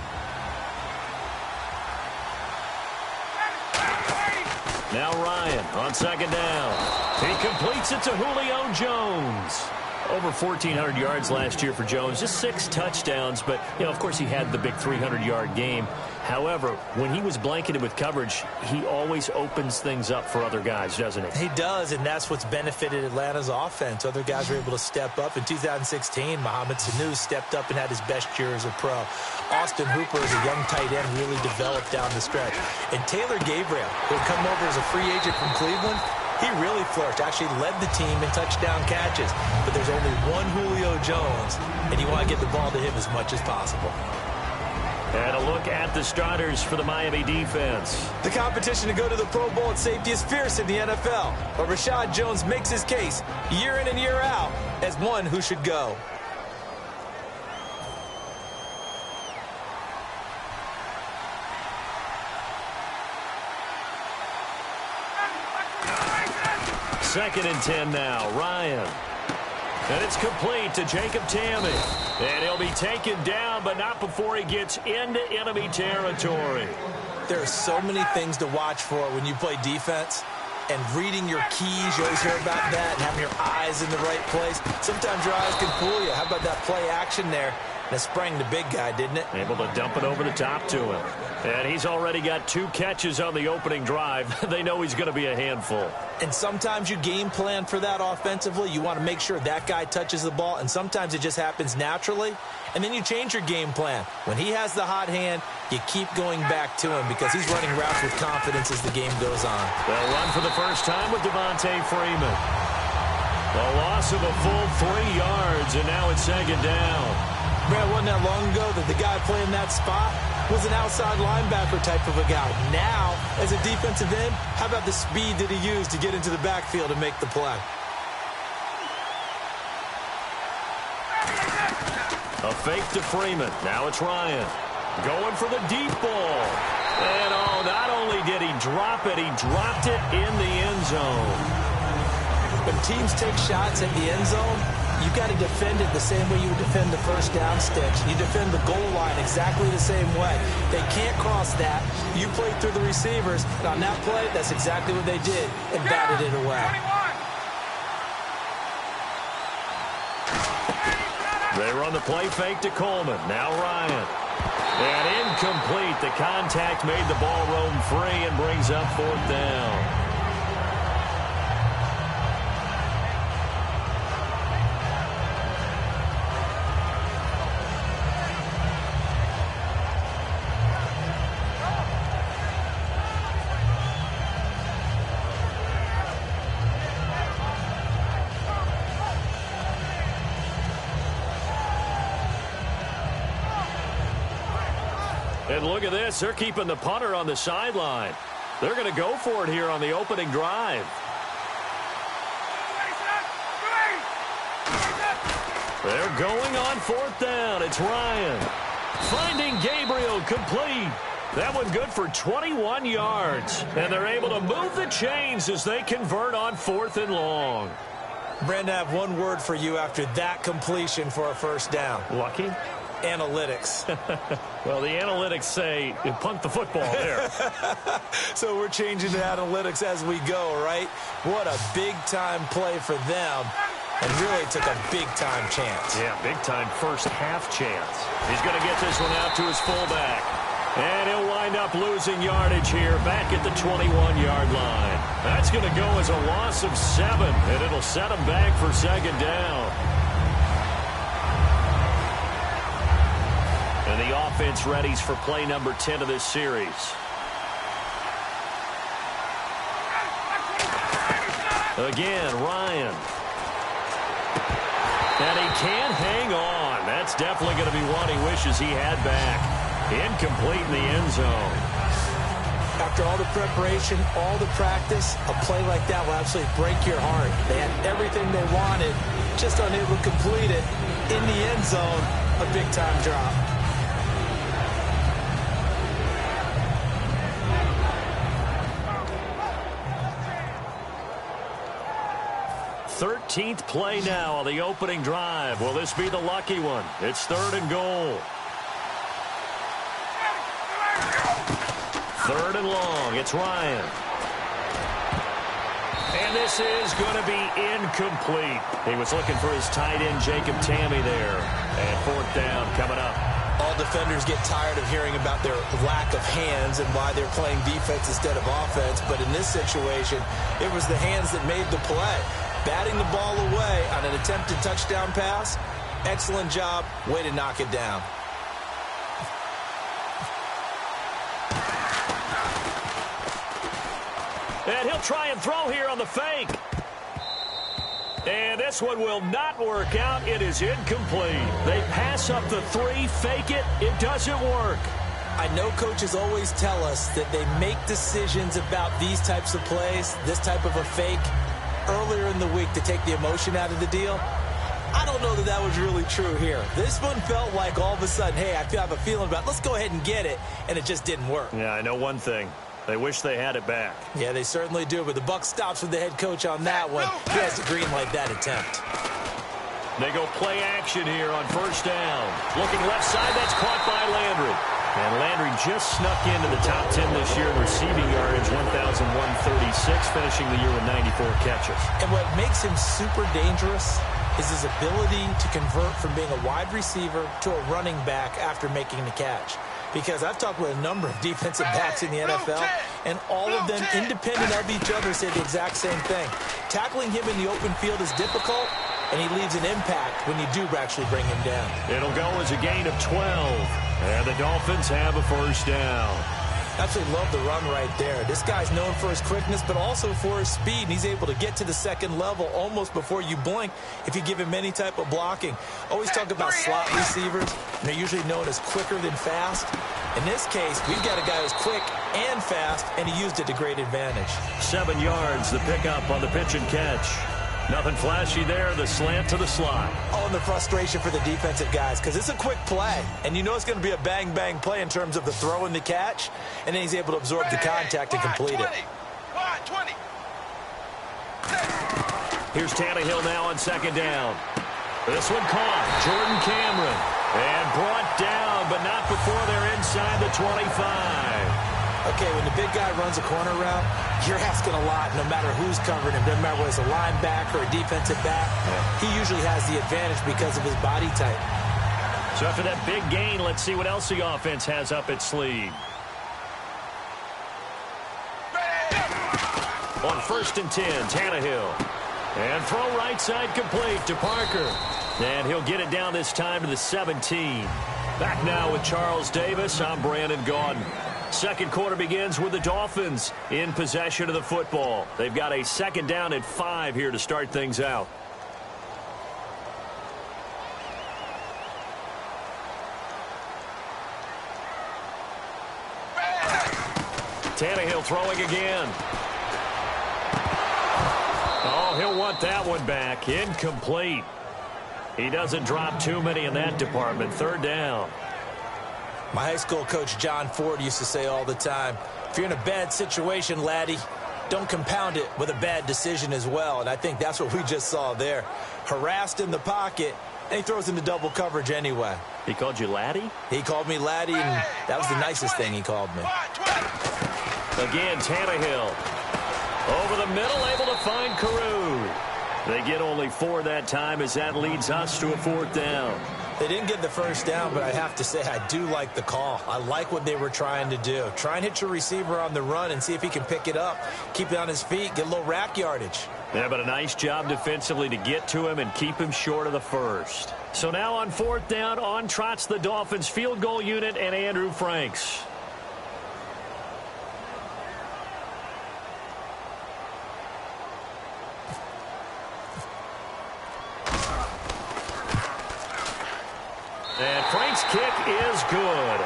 Now Ryan on second down. He completes it to Julio Jones. Over 1,400 yards last year for Jones, just 6 touchdowns, but, of course he had the big 300-yard game. However, when he was blanketed with coverage, he always opens things up for other guys, doesn't he? He does, and that's what's benefited Atlanta's offense. Other guys were able to step up. In 2016, Mohamed Sanu stepped up and had his best year as a pro. Austin Hooper, as a young tight end, really developed down the stretch. And Taylor Gabriel, who had come over as a free agent from Cleveland, he really flourished, actually led the team in touchdown catches. But there's only one Julio Jones, and you want to get the ball to him as much as possible. And a look at the starters for the Miami defense. The competition to go to the Pro Bowl at safety is fierce in the NFL. But Rashad Jones makes his case year in and year out as one who should go. Second and 10 now, Ryan. And it's complete to Jacob Tammett. And he'll be taken down, but not before he gets into enemy territory. There are so many things to watch for when you play defense. And reading your keys, you always hear about that, and having your eyes in the right place. Sometimes your eyes can fool you. How about that play action there? And it sprang the big guy, didn't it? Able to dump it over the top to him. And he's already got 2 catches on the opening drive. They know he's going to be a handful. And sometimes you game plan for that offensively. You want to make sure that guy touches the ball, and sometimes it just happens naturally. And then you change your game plan. When he has the hot hand, you keep going back to him because he's running routes with confidence as the game goes on. They'll run for the first time with Devontae Freeman. A loss of a full 3 yards, and now it's second down. Man, it wasn't that long ago that the guy playing that spot was an outside linebacker type of a guy. Now, as a defensive end, how about the speed that he used to get into the backfield and make the play? A fake to Freeman. Now it's Ryan. Going for the deep ball. And, not only did he drop it, he dropped it in the end zone. When teams take shots at the end zone, you got to defend it the same way you would defend the first down sticks. You defend the goal line exactly the same way. They can't cross that. You played through the receivers, and on that play, that's exactly what they did and batted it away. They run the play fake to Coleman. Now Ryan. And incomplete. The contact made the ball roam free and brings up 4th down. And look at this. They're keeping the punter on the sideline. They're going to go for it here on the opening drive. They're going on 4th down. It's Ryan. Finding Gabriel complete. That one good for 21 yards. And they're able to move the chains as they convert on 4th and long. Brandon, I have one word for you after that completion for a first down. Lucky? Analytics. Well, the analytics say you punt the football there. So we're changing the analytics as we go, right? What a big-time play for them, and really took a big-time chance. Yeah, big-time first half chance. He's going to get this one out to his fullback. And he'll wind up losing yardage here back at the 21-yard line. That's going to go as a loss of 7, and it'll set him back for 2nd down. And the offense readies for play number 10 of this series. Again, Ryan. And he can't hang on. That's definitely going to be one he wishes he had back. Incomplete in the end zone. After all the preparation, all the practice, a play like that will absolutely break your heart. They had everything they wanted, just unable to complete it. In the end zone, a big-time drop. 13th play now on the opening drive. Will this be the lucky one? It's 3rd and goal. 3rd and long. It's Ryan. And this is going to be incomplete. He was looking for his tight end, Jacob Tammy, there. And 4th down coming up. All defenders get tired of hearing about their lack of hands and why they're playing defense instead of offense. But in this situation, it was the hands that made the play. Batting the ball away on an attempted touchdown pass. Excellent job. Way to knock it down. And he'll try and throw here on the fake. And this one will not work out. It is incomplete. They pass up the 3, fake it. It doesn't work. I know coaches always tell us that they make decisions about these types of plays, this type of a fake, earlier in the week to take the emotion out of the deal. I don't know that that was really true here. This one felt like all of a sudden, hey, I have a feeling about, let's go ahead and get it, and it just didn't work. Yeah, I know one thing. They wish they had it back. Yeah, they certainly do, but the buck stops with the head coach on that one. He has to green light that attempt. They go play action here on 1st down. Looking left side, that's caught by Landry. And Landry just snuck into the top 10 this year in receiving yardage, 1,136, finishing the year with 94 catches. And what makes him super dangerous is his ability to convert from being a wide receiver to a running back after making the catch. Because I've talked with a number of defensive backs in the NFL, and all of them, independent of each other, say the exact same thing. Tackling him in the open field is difficult, and he leaves an impact when you do actually bring him down. It'll go as a gain of 12. And the Dolphins have a 1st down. Absolutely love the run right there. This guy's known for his quickness, but also for his speed. And he's able to get to the 2nd level almost before you blink if you give him any type of blocking. Always talk about slot receivers, and they're usually known as quicker than fast. In this case, we've got a guy who's quick and fast, and he used it to great advantage. 7 yards, the pickup on the pitch and catch. Nothing flashy there, the slant to the slot. Oh, and the frustration for the defensive guys, because it's a quick play. And you know it's going to be a bang-bang play in terms of the throw and the catch, and then he's able to absorb the contact and complete it. Here's Tannehill now on 2nd down. This one caught. Jordan Cameron. And brought down, but not before they're inside the 25. Okay, when the big guy runs a corner route, you're asking a lot no matter who's covering him. Doesn't matter whether it's a linebacker or a defensive back. He usually has the advantage because of his body type. So after that big gain, let's see what else the offense has up its sleeve. On 1st and 10, Tannehill. And throw right side complete to Parker. And he'll get it down this time to the 17. Back now with Charles Davis. I'm Brandon Gaudin. Second quarter begins with the Dolphins in possession of the football. They've got a 2nd down and 5 here to start things out. Tannehill throwing again. Oh, he'll want that one back. Incomplete. He doesn't drop too many in that department. 3rd down. My high school coach, John Ford, used to say all the time, if you're in a bad situation, laddie, don't compound it with a bad decision as well. And I think that's what we just saw there. Harassed in the pocket, and he throws into double coverage anyway. He called you laddie? He called me laddie, and that was the nicest thing he called me. Again, Tannehill. Over the middle, able to find Carew. They get only 4 that time as that leads us to a 4th down. They didn't get the 1st down, but I have to say I do like the call. I like what they were trying to do. Try and hit your receiver on the run and see if he can pick it up, keep it on his feet, get a little rack yardage. Yeah, but a nice job defensively to get to him and keep him short of the 1st. So now on 4th down, on trots the Dolphins field goal unit and Andrew Franks. And Frank's kick is good.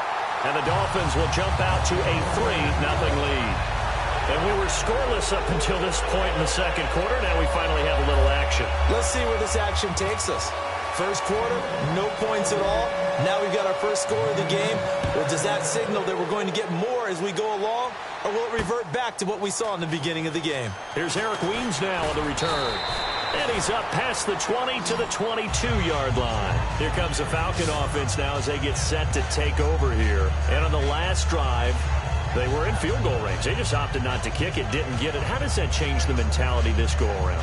And the Dolphins will jump out to a 3-0 lead. And we were scoreless up until this point in the second quarter. Now we finally have a little action. Let's see where this action takes us. First quarter, no points at all. Now we've got our first score of the game. Well, does that signal that we're going to get more as we go along? Or will it revert back to what we saw in the beginning of the game? Here's Eric Weems now on the return. And he's up past the 20 to the 22-yard line. Here comes the Falcon offense now as they get set to take over here. And on the last drive, they were in field goal range. They just opted not to kick it, didn't get it. How does that change the mentality this go-around?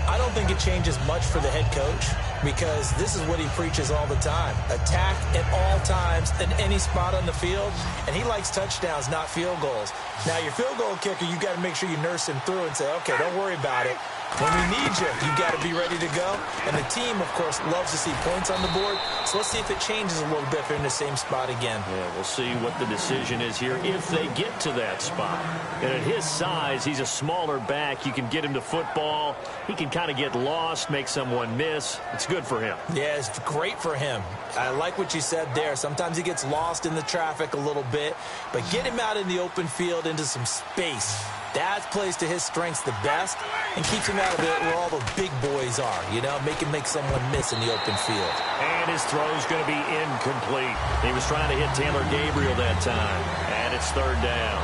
I don't think it changes much for the head coach because this is what he preaches all the time. Attack at all times in any spot on the field, and he likes touchdowns, not field goals. Now, your field goal kicker, you got to make sure you nurse him through and say, okay, don't worry about it. When we need you, you got to be ready to go. And the team, of course, loves to see points on the board. So let's see if it changes a little bit if they're in the same spot again. Yeah, we'll see what the decision is here if they get to that spot. And at his size, he's a smaller back. You can get him to football. He can kind of get lost, make someone miss. It's good for him. Yeah, it's great for him. I like what you said there. Sometimes he gets lost in the traffic a little bit. But get him out in the open field into some space. That plays to his strengths the best and keeps him out of it where all the big boys are, you know, make someone miss in the open field. And his throw's going to be incomplete. He was trying to hit Taylor Gabriel that time, and it's 3rd down.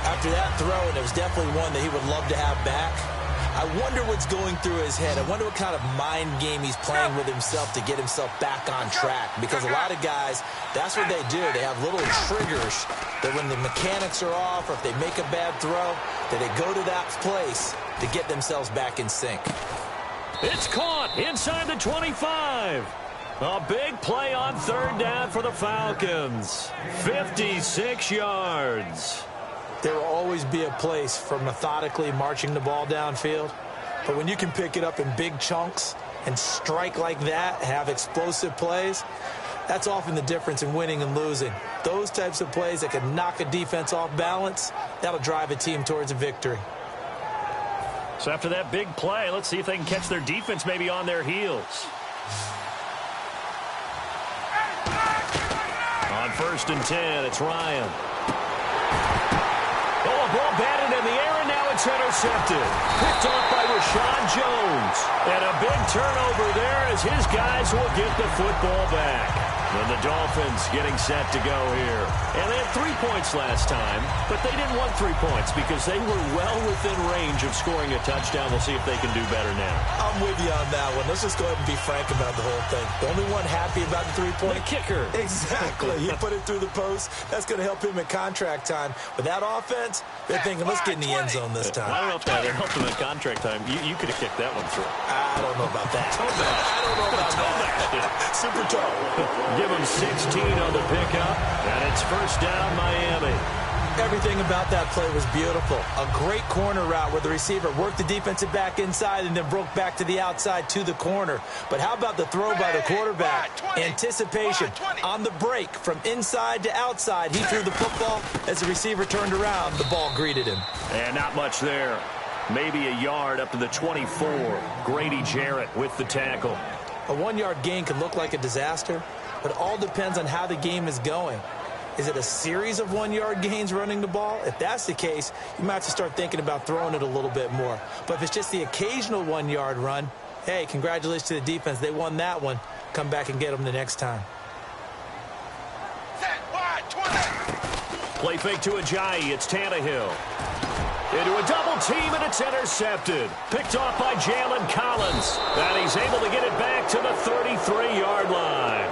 After that throw, and it was definitely one that he would love to have back, I wonder what's going through his head. I wonder what kind of mind game he's playing with himself to get himself back on track. Because a lot of guys, that's what they do. They have little triggers that when the mechanics are off or if they make a bad throw, that they go to that place to get themselves back in sync. It's caught inside the 25. A big play on 3rd down for the Falcons. 56 yards. There will always be a place for methodically marching the ball downfield. But when you can pick it up in big chunks and strike like that, have explosive plays, that's often the difference in winning and losing. Those types of plays that can knock a defense off balance, that'll drive a team towards a victory. So after that big play, let's see if they can catch their defense maybe on their heels. On 1st and 10, it's Ryan. Oh, a ball batted in the air, and now it's intercepted. Picked off by Rashawn Jones. And a big turnover there as his guys will get the football back. And the Dolphins getting set to go here. And they had 3 points last time, but they didn't want 3 points because they were well within range of scoring a touchdown. We'll see if they can do better now. I'm with you on that one. Let's just go ahead and be frank about the whole thing. The only one happy about the 3-point kicker. Exactly. He put it through the post. That's going to help him at contract time. With that offense, they're thinking, let's get in the end zone this time. I don't know if that helped him at contract time. You could have kicked that one through. I don't know about that. I don't know about that. Super toe. Give him 16 on the pickup, and it's first down Miami. Everything about that play was beautiful. A great corner route where the receiver worked the defensive back inside and then broke back to the outside to the corner. But how about the throw by the quarterback? Anticipation on the break from inside to outside. He threw the football. As the receiver turned around, the ball greeted him. And not much there. Maybe a yard up to the 24. Grady Jarrett with the tackle. A 1-yard gain can look like a disaster, but it all depends on how the game is going. Is it a series of 1-yard gains running the ball? If that's the case, you might have to start thinking about throwing it a little bit more. But if it's just the occasional 1-yard run, hey, congratulations to the defense. They won that one. Come back and get them the next time. Play fake to Ajayi. It's Tannehill. Into a double team, and it's intercepted. Picked off by Jalen Collins. And he's able to get it back to the 33-yard line.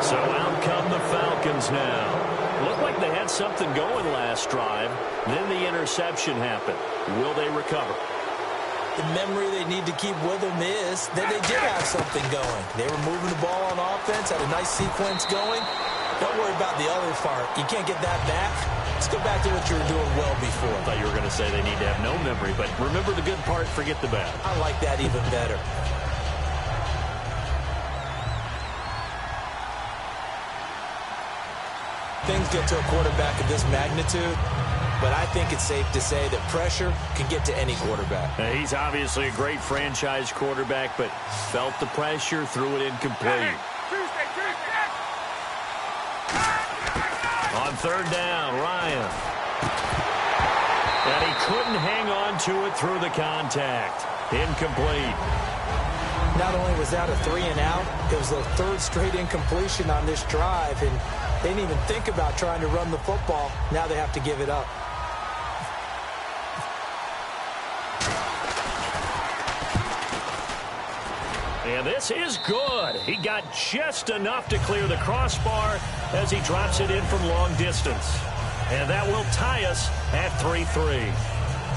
So out come the Falcons now. Looked like they had something going last drive. Then the interception happened. Will they recover? The memory they need to keep with them is that they did have something going. They were moving the ball on offense, had a nice sequence going. Don't worry about the other part. You can't get that back. Let's go back to what you were doing well before. I thought you were going to say they need to have no memory, but remember the good part, forget the bad. I like that even better. Things get to a quarterback of this magnitude, but I think it's safe to say that pressure can get to any quarterback. He's obviously a great franchise quarterback, but felt the pressure, threw it incomplete. On third down, Ryan. And he couldn't hang on to it through the contact. Incomplete. Not only was that a 3-and-out, it was the third straight incompletion on this drive, and they didn't even think about trying to run the football. Now they have to give it up. And this is good. He got just enough to clear the crossbar as he drops it in from long distance. And that will tie us at 3-3.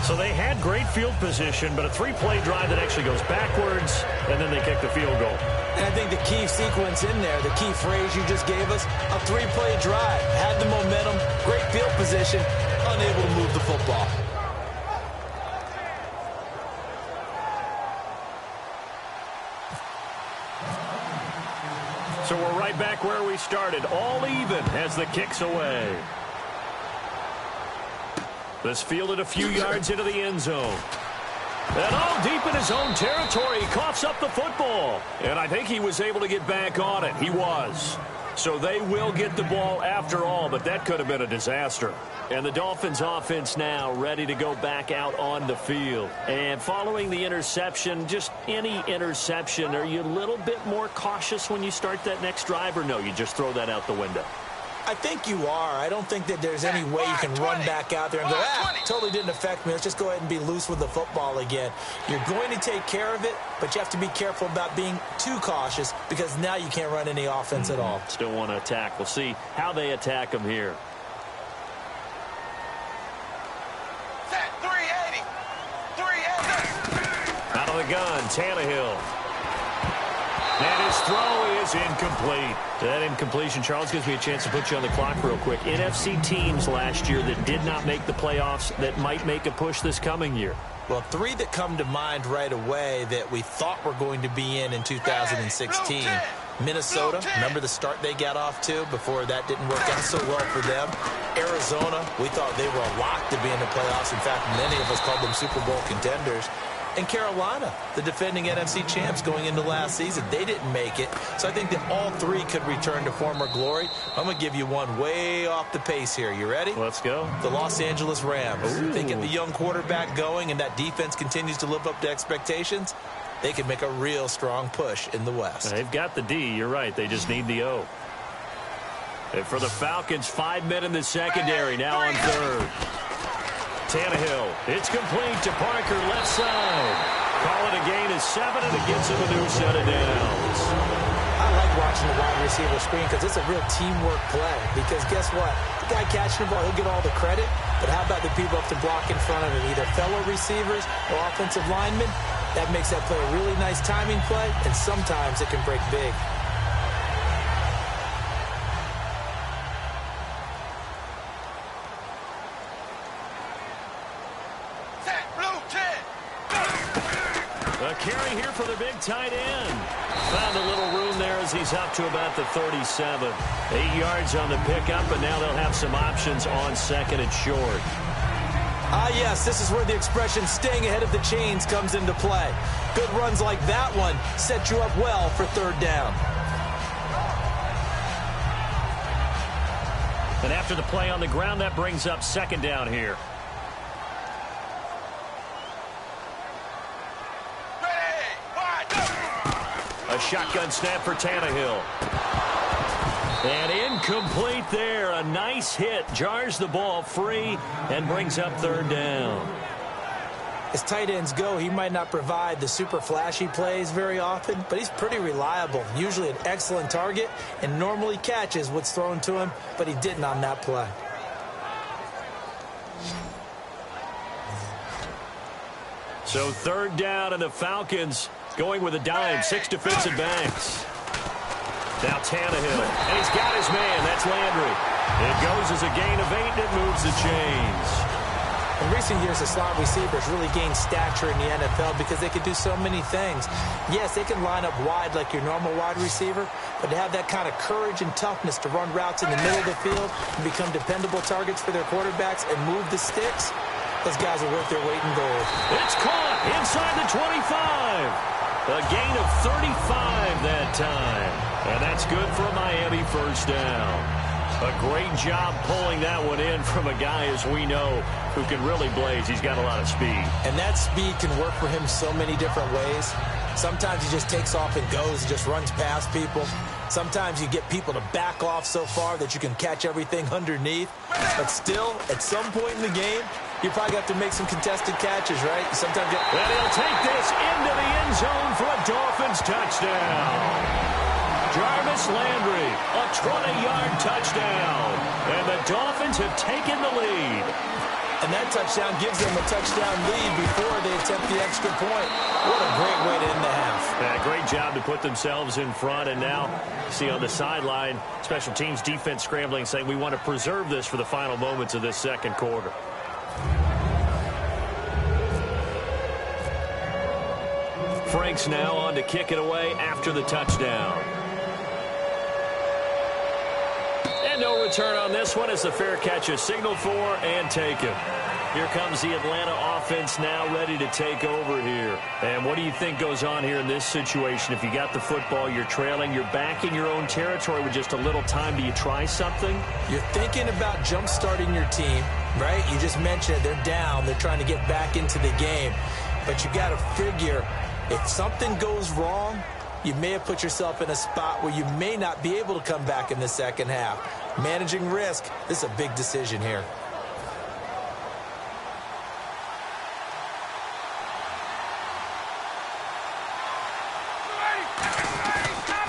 So they had great field position, but a 3-play drive that actually goes backwards, and then they kick the field goal. And I think the key sequence in there, the key phrase you just gave us, a 3-play drive. Had the momentum, great field position, unable to move the football. So we're right back where we started, all even as the kick's away. This fielded a few yards into the end zone. And all deep in his own territory, he coughs up the football. And I think he was able to get back on it. He was. So they will get the ball after all, but that could have been a disaster. And the Dolphins offense now ready to go back out on the field. And following the interception, just any interception, are you a little bit more cautious when you start that next drive, or no, you just throw that out the window? I think you are. I don't think that there's any way you can run back out there and go, totally didn't affect me. Let's just go ahead and be loose with the football again. You're going to take care of it, but you have to be careful about being too cautious because now you can't run any offense at all. Still want to attack. We'll see how they attack them here. Set 380. 380. Out of the gun, Tannehill. And his throw is incomplete. That incompletion, Charles, gives me a chance to put you on the clock real quick. NFC teams last year that did not make the playoffs that might make a push this coming year. Well, three that come to mind right away that we thought were going to be in 2016. Minnesota, remember the start they got off to before that didn't work out so well for them. Arizona, we thought they were a lock to be in the playoffs. In fact, many of us called them Super Bowl contenders. And Carolina, the defending NFC champs going into last season, they didn't make it. So I think that all three could return to former glory. I'm going to give you one way off the pace here. You ready? Let's go. The Los Angeles Rams. Ooh. They get the young quarterback going and that defense continues to live up to expectations. They can make a real strong push in the West. They've got the D. You're right. They just need the O. And for the Falcons, 5 men in the secondary, now on third. Tannehill, it's complete to Parker, left side. Call it a gain of 7, and it gets him a new set of downs. I like watching the wide receiver screen because it's a real teamwork play. Because guess what? The guy catching the ball, he'll get all the credit. But how about the people up to block in front of him, either fellow receivers or offensive linemen? That makes that play a really nice timing play, and sometimes it can break big. A carry here for the big tight end. Found a little room there as he's up to about the 37. 8 yards on the pickup, but now they'll have some options on second and short. Ah, yes, this is where the expression staying ahead of the chains comes into play. Good runs like that one set you up well for third down. And after the play on the ground, that brings up second down here. A shotgun snap for Tannehill. And incomplete there. A nice hit. Jars the ball free and brings up third down. As tight ends go, he might not provide the super flashy plays very often, but he's pretty reliable. Usually an excellent target and normally catches what's thrown to him, but he didn't on that play. So third down, and the Falcons going with a dime, 6 defensive backs. Now Tannehill, and he's got his man. That's Landry. It goes as a gain of 8, and it moves the chains. In recent years, the slot receivers really gained stature in the NFL because they can do so many things. Yes, they can line up wide like your normal wide receiver, but to have that kind of courage and toughness to run routes in the middle of the field and become dependable targets for their quarterbacks and move the sticks, those guys are worth their weight in gold. It's caught inside the 25. A gain of 35 that time. And that's good for a Miami first down. A great job pulling that one in from a guy, as we know, who can really blaze. He's got a lot of speed. And that speed can work for him so many different ways. Sometimes he just takes off and goes, just runs past people. Sometimes you get people to back off so far that you can catch everything underneath. But still, at some point in the game, you probably have to make some contested catches, right? Sometimes you... And he'll take this into the end zone for a Dolphins touchdown. Jarvis Landry, a 20-yard touchdown. And the Dolphins have taken the lead. And that touchdown gives them a touchdown lead before they attempt the extra point. What a great way to end the half. Yeah, great job to put themselves in front. And now, see on the sideline, special teams defense scrambling, saying we want to preserve this for the final moments of this second quarter. Franks now on to kick it away after the touchdown. And no return on this one as the fair catch is signaled for and taken. Here comes the Atlanta offense now ready to take over here. And what do you think goes on here in this situation? If you got the football, you're trailing, you're back in your own territory with just a little time. Do you try something? You're thinking about jump-starting your team, right? You just mentioned it. They're down. They're trying to get back into the game. But you got to figure, if something goes wrong, you may have put yourself in a spot where you may not be able to come back in the second half. Managing risk, this is a big decision here.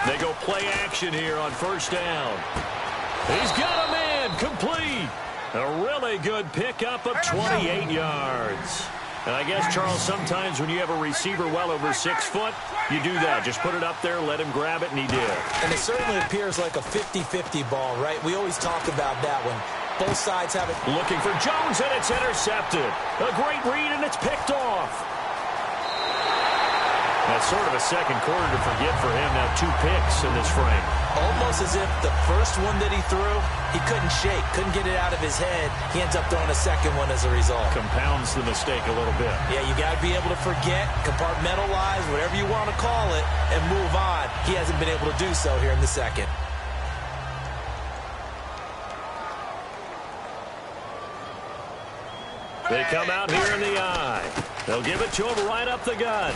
They go play action here on first down. He's got a man complete. A really good pickup of 28 yards. And I guess, Charles, sometimes when you have a receiver well over 6 foot, you do that. Just put it up there, let him grab it, and he did. And it certainly appears like a 50-50 ball, right? We always talk about that one. Both sides have it. Looking for Jones, and it's intercepted. A great read, and it's picked off. That's sort of a second quarter to forget for him. Now 2 picks in this frame. Almost as if the first one that he threw, he couldn't shake, couldn't get it out of his head. He ends up throwing a second one as a result. Compounds the mistake a little bit. Yeah, you got to be able to forget, compartmentalize, whatever you want to call it, and move on. He hasn't been able to do so here in the second. They come out here in the eye. They'll give it to him right up the gut.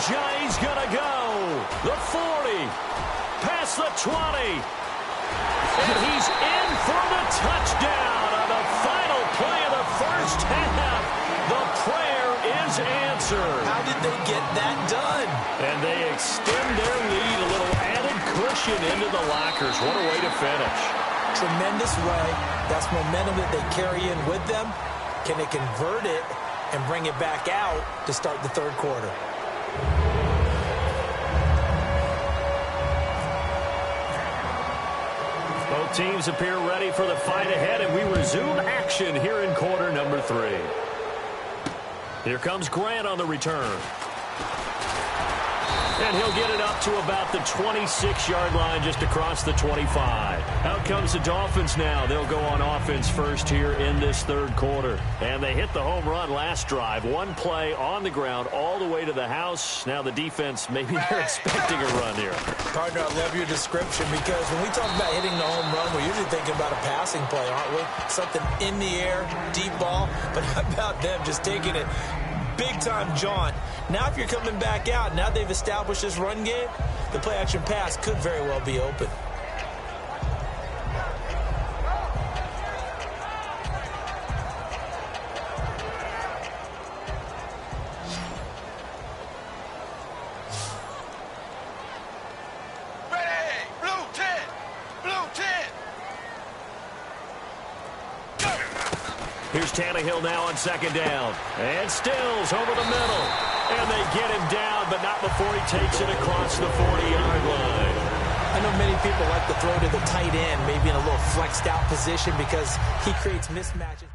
Jay's going to go. The 40. Past the 20. And he's in for the touchdown on the final play of the first half. The prayer is answered. How did they get that done? And they extend their lead, a little added cushion into the lockers. What a way to finish. Tremendous way. That's momentum that they carry in with them. Can they convert it and bring it back out to start the third quarter? Both teams appear ready for the fight ahead, and we resume action here in quarter number 3. Here comes Grant on the return. And he'll get it up to about the 26-yard line, just across the 25. Out comes the Dolphins now. They'll go on offense first here in this third quarter. And they hit the home run last drive. One play on the ground all the way to the house. Now the defense, maybe they're expecting a run here. Partner, I love your description, because when we talk about hitting the home run, we're usually thinking about a passing play, aren't we? Something in the air, deep ball. But how about them just taking it big-time jaunt? Now if you're coming back out, now they've established this run game, the play-action pass could very well be open. Ready! Blue 10! Blue 10! Here's Tannehill now on second down. And Stills over the middle. And they get him down, but not before he takes it across the 40-yard line. I know many people like to throw to the tight end, maybe in a little flexed out position, because he creates mismatches.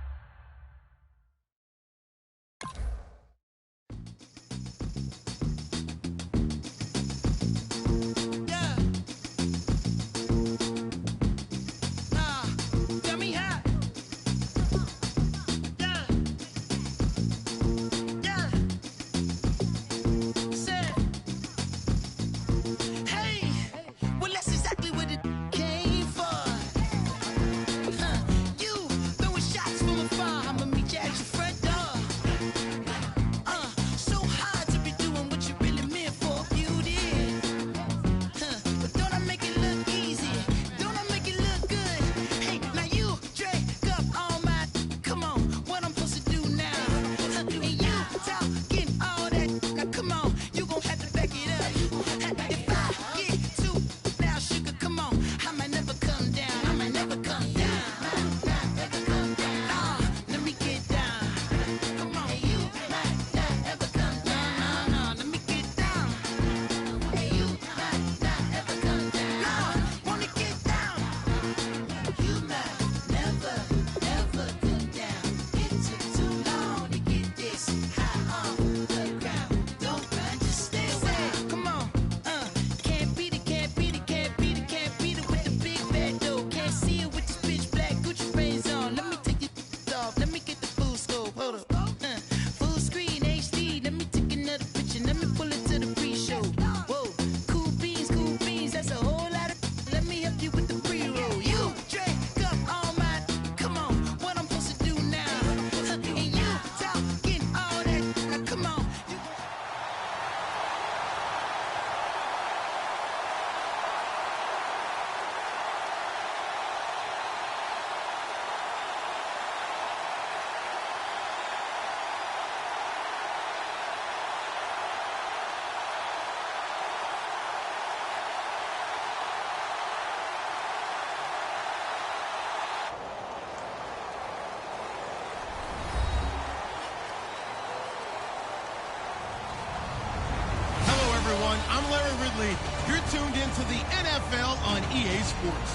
I'm Larry Ridley. You're tuned into the NFL on EA Sports.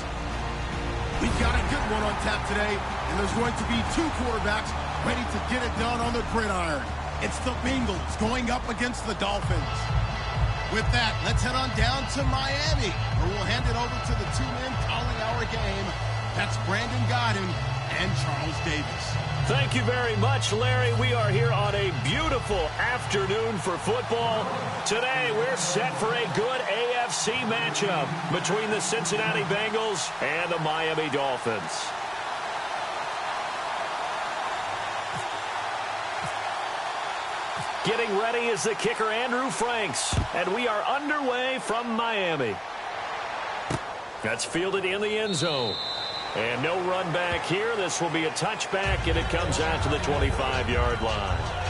We've got a good one on tap today, and there's going to be two quarterbacks ready to get it done on the gridiron. It's the Bengals going up against the Dolphins. With that, let's head on down to Miami, where we'll hand it over to the two men calling our game. That's Brandon Godden and Charles Davis. Thank you very much, Larry. We are here on a beautiful afternoon for football. Today, we're set for a good AFC matchup between the Cincinnati Bengals and the Miami Dolphins. Getting ready is the kicker, Andrew Franks, and we are underway from Miami. That's fielded in the end zone. And no run back here. This will be a touchback, and it comes out to the 25-yard line.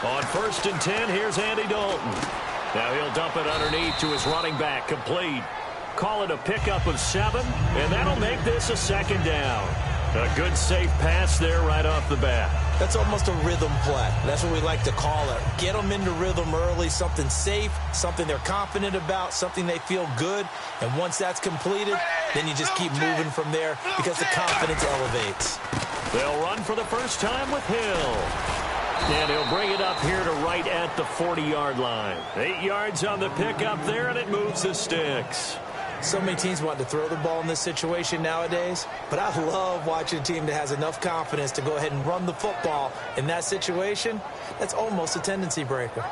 On 1st and 10, here's Andy Dalton. Now he'll dump it underneath to his running back, complete. Call it a pickup of 7, and that'll make this a 2nd down. A good, safe pass there right off the bat. That's almost a rhythm play. That's what we like to call it. Get them into rhythm early, something safe, something they're confident about, something they feel good. And once that's completed, then you just keep moving from there because the confidence elevates. They'll run for the first time with Hill. And he'll bring it up here to right at the 40-yard line. 8 yards on the pickup there, and it moves the sticks. So many teams want to throw the ball in this situation nowadays, but I love watching a team that has enough confidence to go ahead and run the football in that situation. That's almost a tendency breaker.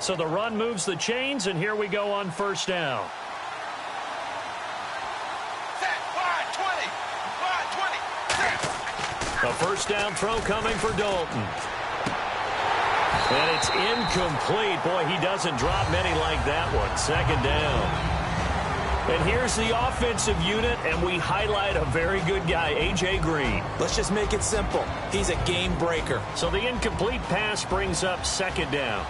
So the run moves the chains, and here we go on 1st down. A 1st down throw coming for Dalton. And it's incomplete. Boy, he doesn't drop many like that one. 2nd down. And here's the offensive unit, and we highlight a very good guy, A.J. Green. Let's just make it simple. He's a game breaker. So the incomplete pass brings up 2nd down.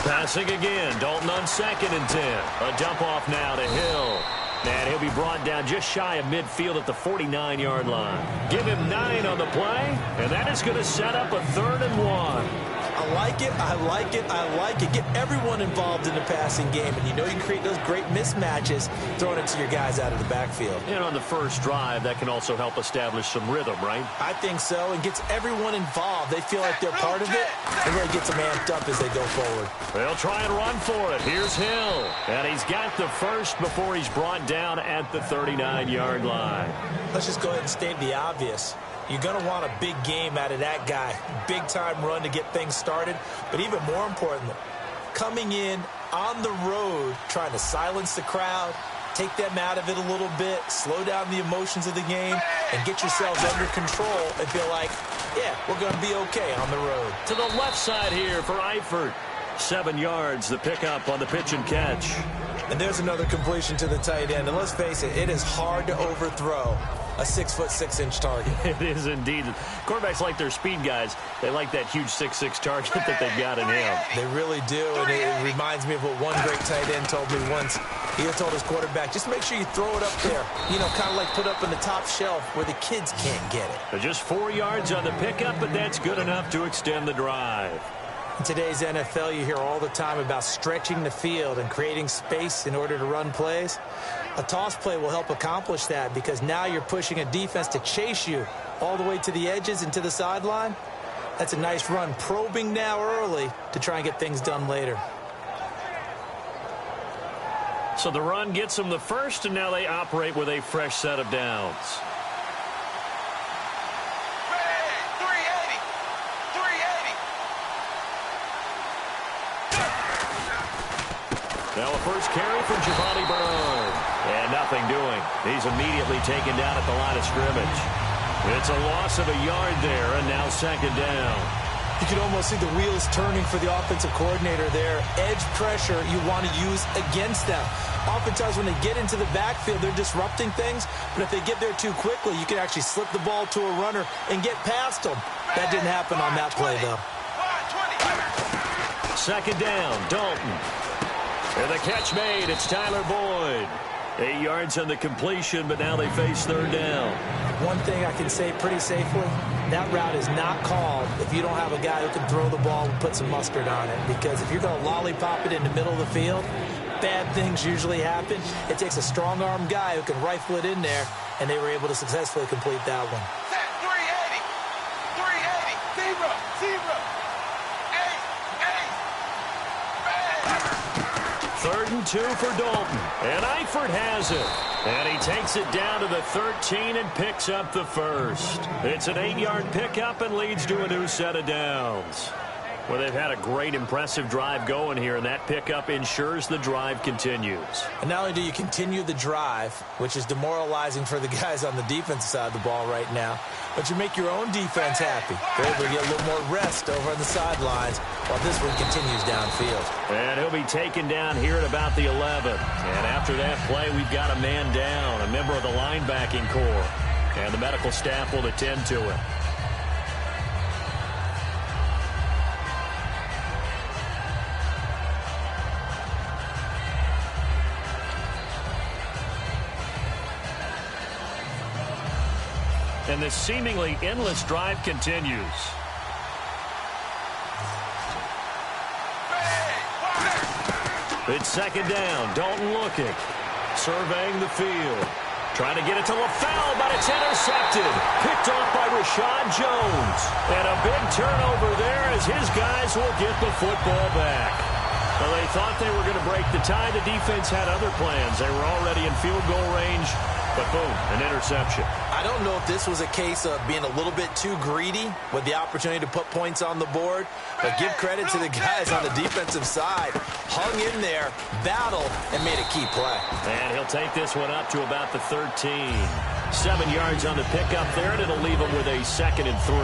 Passing again. Dalton on 2nd and 10. A dump off now to Hill. And he'll be brought down just shy of midfield at the 49-yard line. Give him 9 on the play, and that is going to set up a 3rd and 1. I like it, I like it, I like it. Get everyone involved in the passing game, and you know you create those great mismatches throwing it to your guys out of the backfield. And on the first drive, that can also help establish some rhythm, right? I think so, and gets everyone involved. They feel like they're part of it, and really gets them amped up as they go forward. They'll try and run for it. Here's Hill, and he's got the first before he's brought down at the 39-yard line. Let's just go ahead and state the obvious. You're going to want a big game out of that guy. Big-time run to get things started. But even more importantly, coming in on the road, trying to silence the crowd, take them out of it a little bit, slow down the emotions of the game, and get yourselves under control and feel like, yeah, we're going to be okay on the road. To the left side here for Eifert. 7 yards, the pickup on the pitch and catch. And there's another completion to the tight end. And let's face it, it is hard to overthrow a 6', 6-inch target. It is indeed. Quarterbacks like their speed guys. They like that huge 6'6" target that they've got in him. They really do, and it reminds me of what one great tight end told me once. He told his quarterback, just make sure you throw it up there. You know, kind of like put up in the top shelf where the kids can't get it. But just 4 yards on the pickup, but that's good enough to extend the drive. In today's NFL, you hear all the time about stretching the field and creating space in order to run plays. A toss play will help accomplish that because now you're pushing a defense to chase you all the way to the edges and to the sideline. That's a nice run, probing now early to try and get things done later. So the run gets them the first, and now they operate with a fresh set of downs. Now a first carry for Giovanni Bernard. And nothing doing. He's immediately taken down at the line of scrimmage. It's a loss of a yard there, and now 2nd down. You can almost see the wheels turning for the offensive coordinator there. Edge pressure you want to use against them. Oftentimes when they get into the backfield, they're disrupting things. But if they get there too quickly, you can actually slip the ball to a runner and get past them. That didn't happen on that play, though. 2nd down, Dalton. And the catch made, it's Tyler Boyd. 8 yards on the completion, but now they face third down. One thing I can say pretty safely, that route is not called if you don't have a guy who can throw the ball and put some mustard on it. Because if you're going to lollipop it in the middle of the field, bad things usually happen. It takes a strong-arm guy who can rifle it in there, and they were able to successfully complete that one. 3rd and 2 for Dalton. And Eifert has it. And he takes it down to the 13 and picks up the first. It's an 8-yard pickup and leads to a new set of downs. Well, they've had a great, impressive drive going here, and that pickup ensures the drive continues. And not only do you continue the drive, which is demoralizing for the guys on the defensive side of the ball right now, but you make your own defense happy. They're able to get a little more rest over on the sidelines while this one continues downfield. And he'll be taken down here at about the 11. And after that play, we've got a man down, a member of the linebacking corps. And the medical staff will attend to it. And this seemingly endless drive continues. It's second down. Dalton looking. Surveying the field. Trying to get it to LaFell, but it's intercepted. Picked off by Rashad Jones. And a big turnover there as his guys will get the football back. Well, they thought they were going to break the tie. The defense had other plans. They were already in field goal range. But boom, an interception. I don't know if this was a case of being a little bit too greedy with the opportunity to put points on the board, but give credit to the guys on the defensive side. Hung in there, battled, and made a key play. And he'll take this one up to about the 13. 7 yards on the pickup there, and it'll leave him with a 2nd and 3.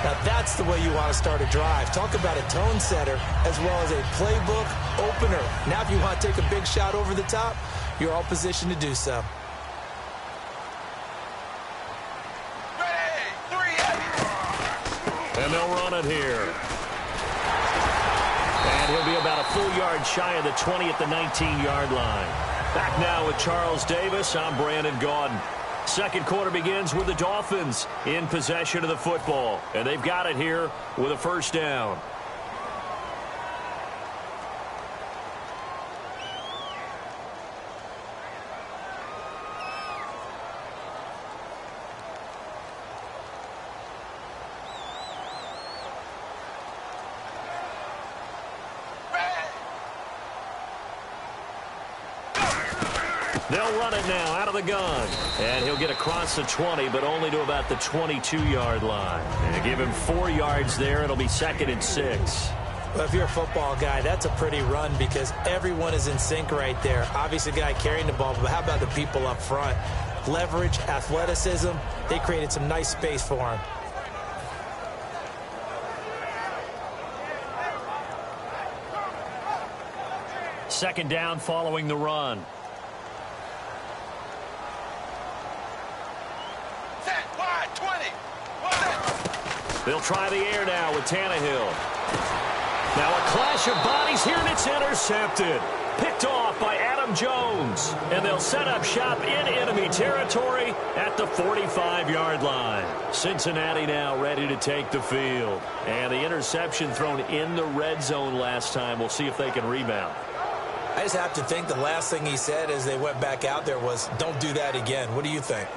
Now that's the way you want to start a drive. Talk about a tone setter as well as a playbook opener. Now if you want to take a big shot over the top, you're all positioned to do so. And they'll run it here. And he'll be about a full yard shy of the 20 at the 19-yard line. Back now with Charles Davis. I'm Brandon Gaudin. Second quarter begins with the Dolphins in possession of the football. And they've got it here with a first down. They'll run it now out of the gun. And he'll get across the 20, but only to about the 22-yard line. And give him 4 yards there. It'll be 2nd and 6. Well, if you're a football guy, that's a pretty run because everyone is in sync right there. Obviously, the guy carrying the ball, but how about the people up front? Leverage, athleticism, they created some nice space for him. Second down following the run. They'll try the air now with Tannehill. Now a clash of bodies here, and it's intercepted. Picked off by Adam Jones. And they'll set up shop in enemy territory at the 45-yard line. Cincinnati now ready to take the field. And the interception thrown in the red zone last time. We'll see if they can rebound. I just have to think the last thing he said as they went back out there was, don't do that again. What do you think?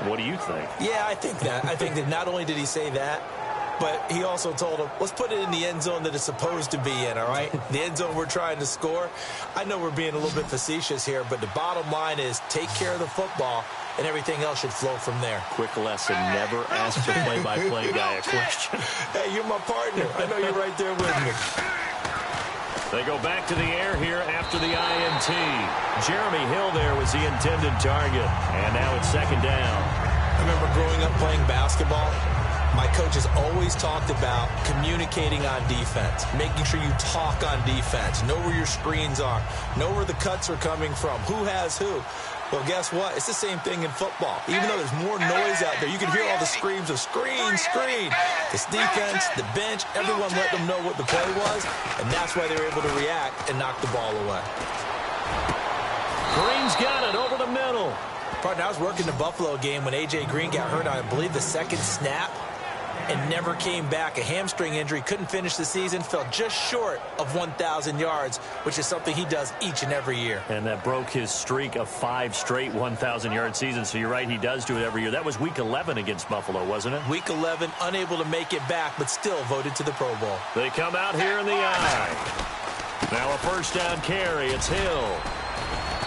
What do you think? Yeah, I think that. I think that not only did he say that, but he also told him, let's put it in the end zone that it's supposed to be in, all right? The end zone we're trying to score. I know we're being a little bit facetious here, but the bottom line is take care of the football, and everything else should flow from there. Quick lesson, never ask the play-by-play guy a question. Hey, you're my partner. I know you're right there with me. They go back to the air here after the INT. Jeremy Hill there was the intended target. And now it's second down. I remember growing up playing basketball. My coaches always talked about communicating on defense, making sure you talk on defense, know where your screens are, know where the cuts are coming from, who has who. Well, guess what? It's the same thing in football. Even though there's more noise out there, you can hear all the screams of screen, screen. This defense, the bench, everyone let them know what the play was, and that's why they were able to react and knock the ball away. Green's got it over the middle. Partner, I was working the Buffalo game when A.J. Green got hurt on, I believe, the second snap and never came back. A hamstring injury, couldn't finish the season, fell just short of 1,000 yards, which is something he does each and every year. And that broke his streak of 5 straight 1,000-yard seasons. So you're right, he does do it every year. That was Week 11 against Buffalo, wasn't it? Week 11, unable to make it back, but still voted to the Pro Bowl. They come out here in the eye. Now a first down carry. It's Hill.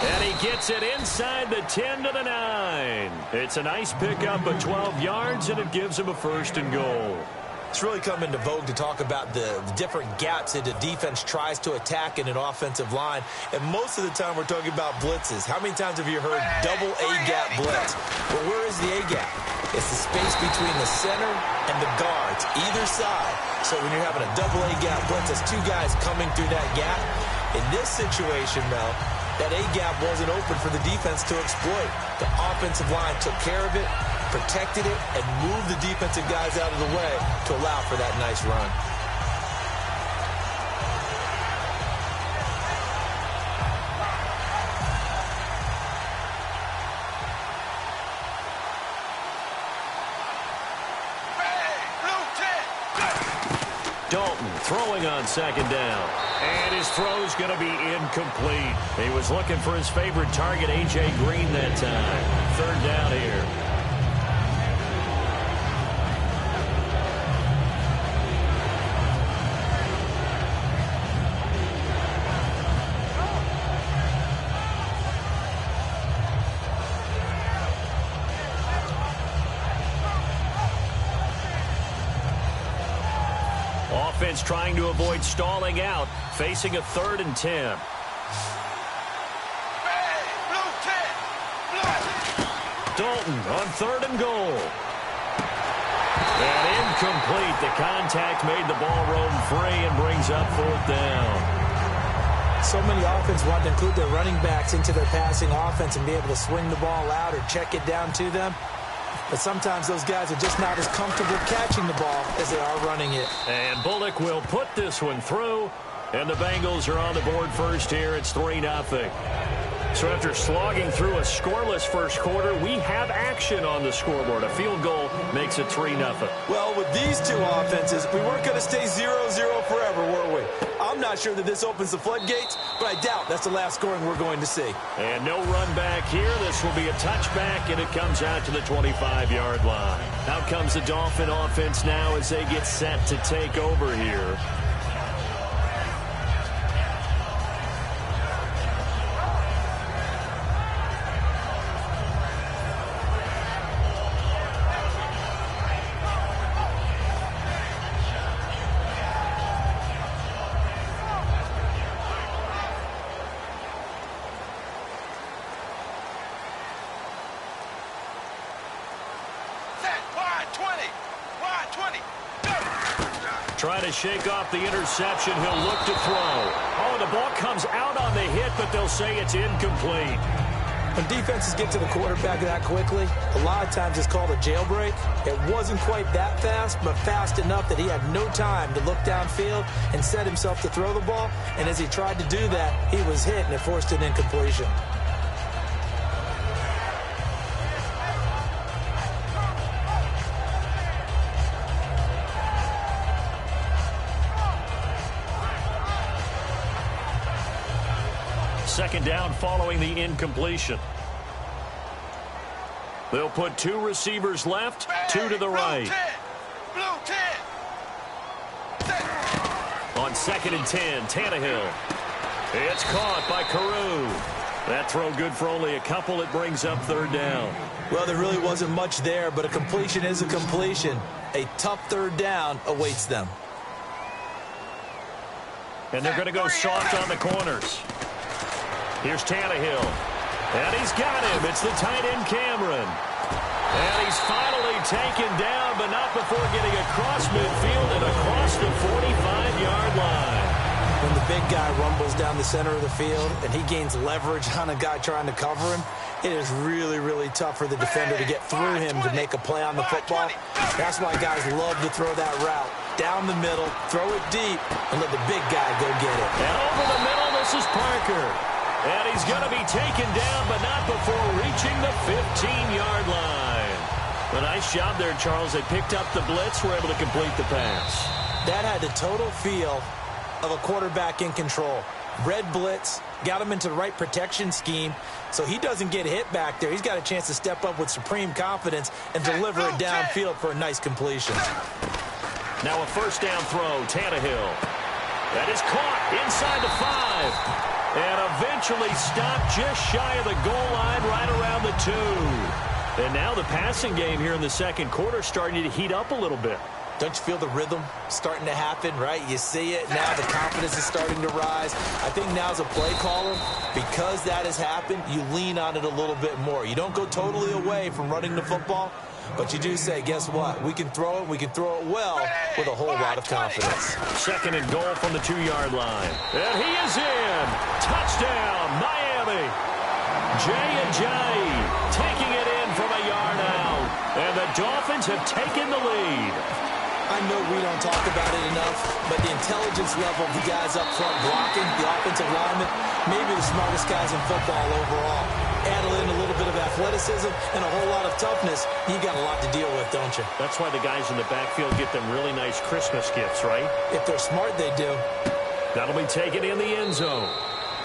And he gets it inside the 10 to the 9. It's a nice pickup of 12 yards, and it gives him a 1st and goal. It's really come into vogue to talk about the different gaps that the defense tries to attack in an offensive line. And most of the time we're talking about blitzes. How many times have you heard double A-gap blitz? Well, where is the A-gap? It's the space between the center and the guards, either side. So when you're having a double A-gap blitz, that's 2 guys coming through that gap. In this situation, though, that A-gap wasn't open for the defense to exploit. The offensive line took care of it, protected it, and moved the defensive guys out of the way to allow for that nice run. Dalton throwing on 2nd down. And his throw's going to be incomplete. He was looking for his favorite target, A.J. Green, that time. 3rd down here. Offense trying to avoid stalling out, facing a 3rd and 10. Dalton on 3rd and goal. And incomplete. The contact made the ball roam free and brings up 4th down. So many offenses want to include their running backs into their passing offense and be able to swing the ball out or check it down to them. But sometimes those guys are just not as comfortable catching the ball as they are running it. And Bullock will put this one through. And the Bengals are on the board first here. It's 3-0. So after slogging through a scoreless first quarter, we have action on the scoreboard. A field goal makes it 3-0. Well, with these 2 offenses, we weren't going to stay 0-0 forever, were we? I'm not sure that this opens the floodgates, but I doubt that's the last scoring we're going to see. And no run back here. This will be a touchback, and it comes out to the 25-yard line. Out comes the Dolphin offense now as they get set to take over here. Trying to shake off the interception. He'll look to throw. Oh, the ball comes out on the hit, but they'll say it's incomplete. When defenses get to the quarterback that quickly, a lot of times it's called a jailbreak. It wasn't quite that fast, but fast enough that he had no time to look downfield and set himself to throw the ball. And as he tried to do that, he was hit, and it forced an incompletion. Second down following the incompletion. They'll put 2 receivers left, 2 to the right. On 2nd and 10, Tannehill. It's caught by Carew. That throw good for only a couple. It brings up 3rd down. Well, there really wasn't much there, but a completion is a completion. A tough 3rd down awaits them. And they're going to go soft on the corners. Here's Tannehill. And he's got him. It's the tight end, Cameron. And he's finally taken down, but not before getting across midfield and across the 45-yard line. When the big guy rumbles down the center of the field and he gains leverage on a guy trying to cover him, it is really, really tough for the defender to get through him to make a play on the football. That's why guys love to throw that route. Down the middle, throw it deep, and let the big guy go get it. And over the middle, this is Parker. And he's going to be taken down, but not before reaching the 15-yard line. A nice job there, Charles. They picked up the blitz, were able to complete the pass. That had the total feel of a quarterback in control. Red blitz, got him into the right protection scheme, so he doesn't get hit back there. He's got a chance to step up with supreme confidence and deliver it downfield for a nice completion. Now a first down throw, Tannehill. That is caught inside the 5. And eventually stopped just shy of the goal line right around the 2. And now the passing game here in the second quarter starting to heat up a little bit. Don't you feel the rhythm starting to happen, right? You see it. Now the confidence is starting to rise. I think now as a play caller, because that has happened, you lean on it a little bit more. You don't go totally away from running the football, but you do say, guess what? We can throw it well with a whole lot of confidence. Second and goal from the 2-yard line. And he is in. Touchdown, Miami. J&J taking it in from a yard out. And the Dolphins have taken the lead. I know we don't talk about it enough, but the intelligence level of the guys up front blocking, the offensive linemen, maybe the smartest guys in football overall. Add in a little bit of athleticism and a whole lot of toughness, you got a lot to deal with, don't you? That's why the guys in the backfield get them really nice Christmas gifts, right? If they're smart, they do. That'll be taken in the end zone.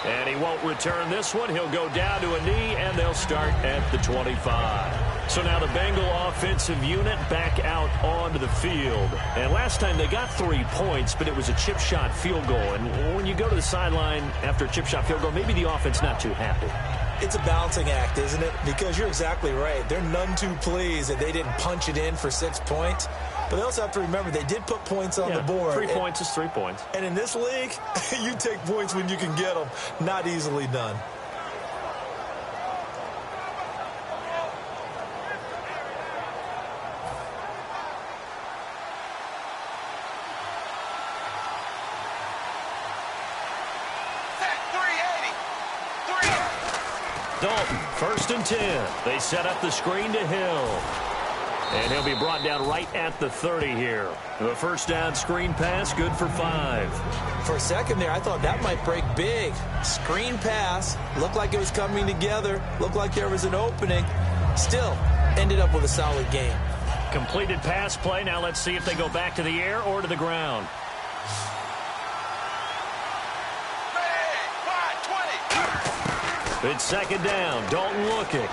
And he won't return this one. He'll go down to a knee, and they'll start at the 25. So now the Bengal offensive unit back out onto the field. And last time they got 3 points, but it was a chip shot field goal. And when you go to the sideline after a chip shot field goal, maybe the offense not too happy. It's a balancing act, isn't it? Because you're exactly right. They're none too pleased that they didn't punch it in for 6 points. But they also have to remember they did put points on the board. 3 points is 3 points. And in this league, you take points when you can get them. Not easily done. Dalton, first and 10. They set up the screen to Hill. And he'll be brought down right at the 30 here. The first down screen pass, good for 5. For a second there, I thought that might break big. Screen pass, looked like it was coming together, looked like there was an opening. Still, ended up with a solid game. Completed pass play. Now let's see if they go back to the air or to the ground. It's second down. Dalton looking.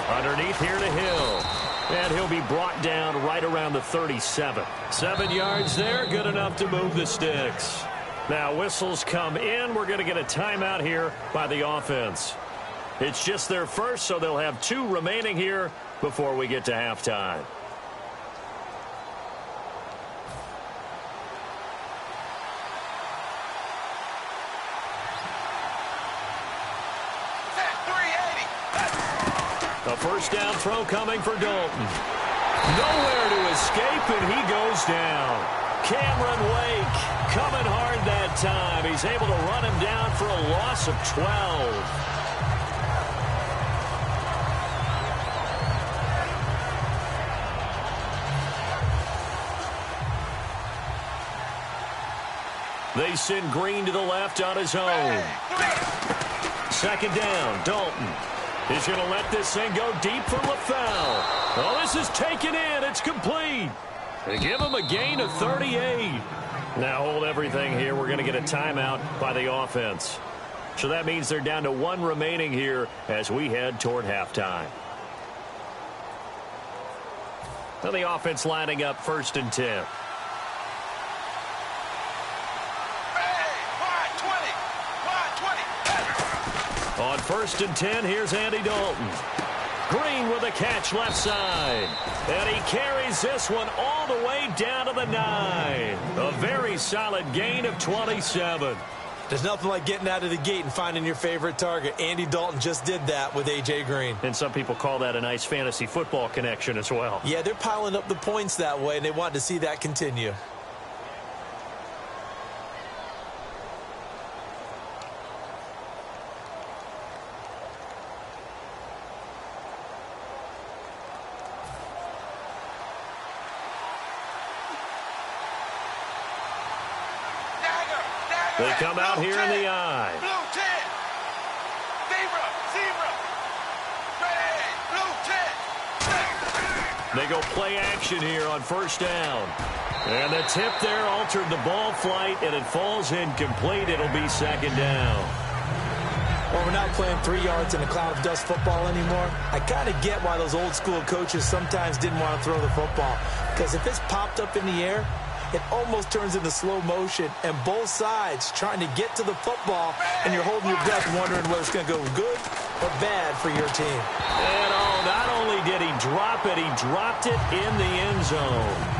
Underneath here to Hill. And he'll be brought down right around the 37. 7 yards there. Good enough to move the sticks. Now whistles come in. We're going to get a timeout here by the offense. It's just their first, so they'll have 2 remaining here before we get to halftime. A first down throw coming for Dalton. Nowhere to escape, and he goes down. Cameron Wake coming hard that time. He's able to run him down for a loss of 12. They send Green to the left on his own. Second down, Dalton. He's going to let this thing go deep for LaFell. Oh, this is taken in. It's complete. They give him a gain of 38. Now hold everything here. We're going to get a timeout by the offense. So that means they're down to 1 remaining here as we head toward halftime. Now the offense lining up first and 10. On first and 10, here's Andy Dalton. Green with a catch left side. And he carries this one all the way down to the 9. A very solid gain of 27. There's nothing like getting out of the gate and finding your favorite target. Andy Dalton just did that with A.J. Green. And some people call that a nice fantasy football connection as well. Yeah, they're piling up the points that way, and they want to see that continue. They come out here in the I. They go play action here on first down. And the tip there altered the ball flight, and it falls incomplete. It'll be second down. Well, we're not playing 3 yards in a cloud of dust football anymore. I kind of get why those old school coaches sometimes didn't want to throw the football. Because if it's popped up in the air, it almost turns into slow motion. And both sides trying to get to the football, and you're holding your breath wondering whether it's going to go good or bad for your team. And not only did he drop it, he dropped it in the end zone.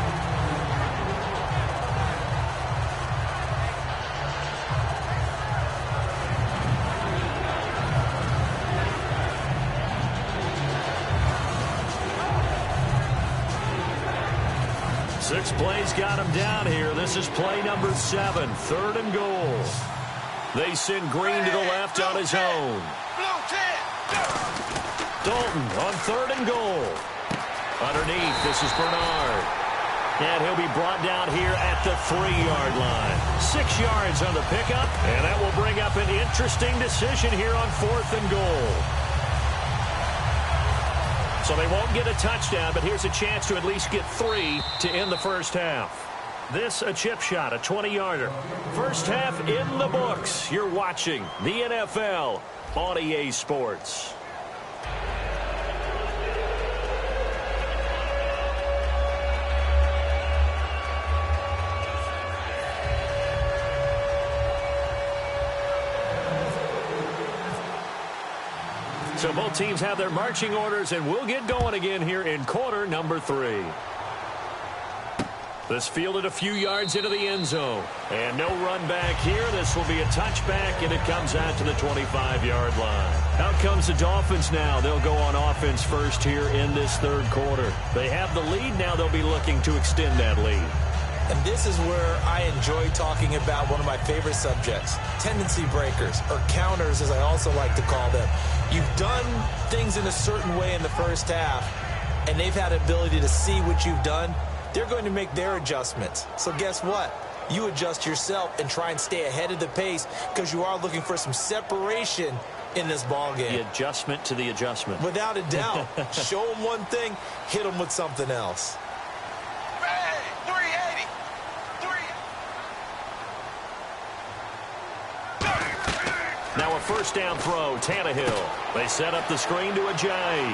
Six plays got him down here. This is play number 7, 3rd and goal. They send Green to the left on his own. Dalton on 3rd and goal. Underneath, this is Bernard. And he'll be brought down here at the 3-yard line. 6 yards on the pickup, and that will bring up an interesting decision here on 4th and goal. So they won't get a touchdown, but here's a chance to at least get 3 to end the first half. This a chip shot, a 20-yarder. First half in the books. You're watching the NFL on EA Sports. So both teams have their marching orders, and we'll get going again here in quarter number 3. This fielded a few yards into the end zone. And no run back here. This will be a touchback, and it comes out to the 25-yard line. Out comes the Dolphins now. They'll go on offense first here in this 3rd quarter. They have the lead. Now they'll be looking to extend that lead. And this is where I enjoy talking about one of my favorite subjects, tendency breakers, or counters as I also like to call them. You've done things in a certain way in the first half, and they've had the ability to see what you've done. They're going to make their adjustments. So guess what? You adjust yourself and try and stay ahead of the pace because you are looking for some separation in this ball game. The adjustment to the adjustment. Without a doubt. Show them one thing, hit them with something else. Now a first down throw, Tannehill. They set up the screen to Ajayi.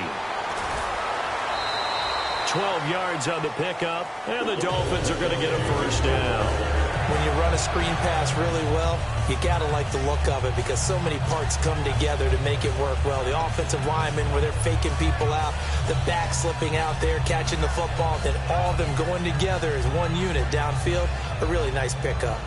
12 yards on the pickup, and the Dolphins are going to get a first down. When you run a screen pass really well, you got to like the look of it because so many parts come together to make it work well. The offensive linemen, where they're faking people out, the back slipping out there, catching the football, then all of them going together as one unit downfield. A really nice pickup.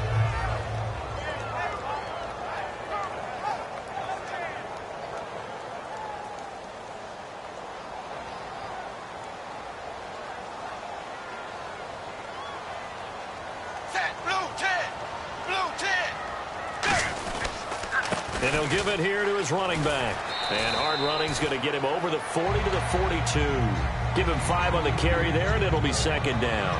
And he'll give it here to his running back. And hard running's going to get him over the 40 to the 42. Give him 5 on the carry there, and it'll be second down.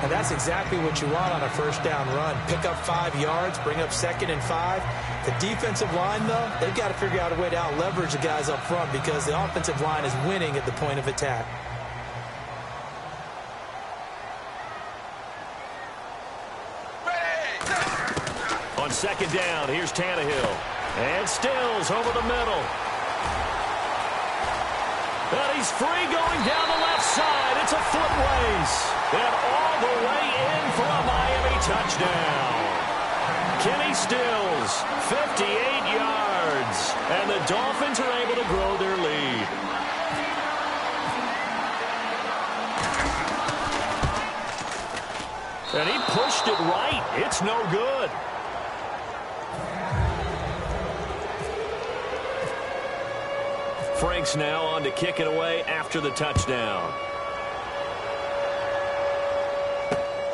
And that's exactly what you want on a first down run. Pick up 5 yards, bring up 2nd and 5. The defensive line, though, they've got to figure out a way to out-leverage the guys up front because the offensive line is winning at the point of attack. On second down, here's Tannehill. And Stills over the middle. And he's free going down the left side. It's a foot race. And all the way in for a Miami touchdown. Kenny Stills, 58 yards. And the Dolphins are able to grow their lead. And he pushed it right. It's no good. Franks now on to kick it away after the touchdown.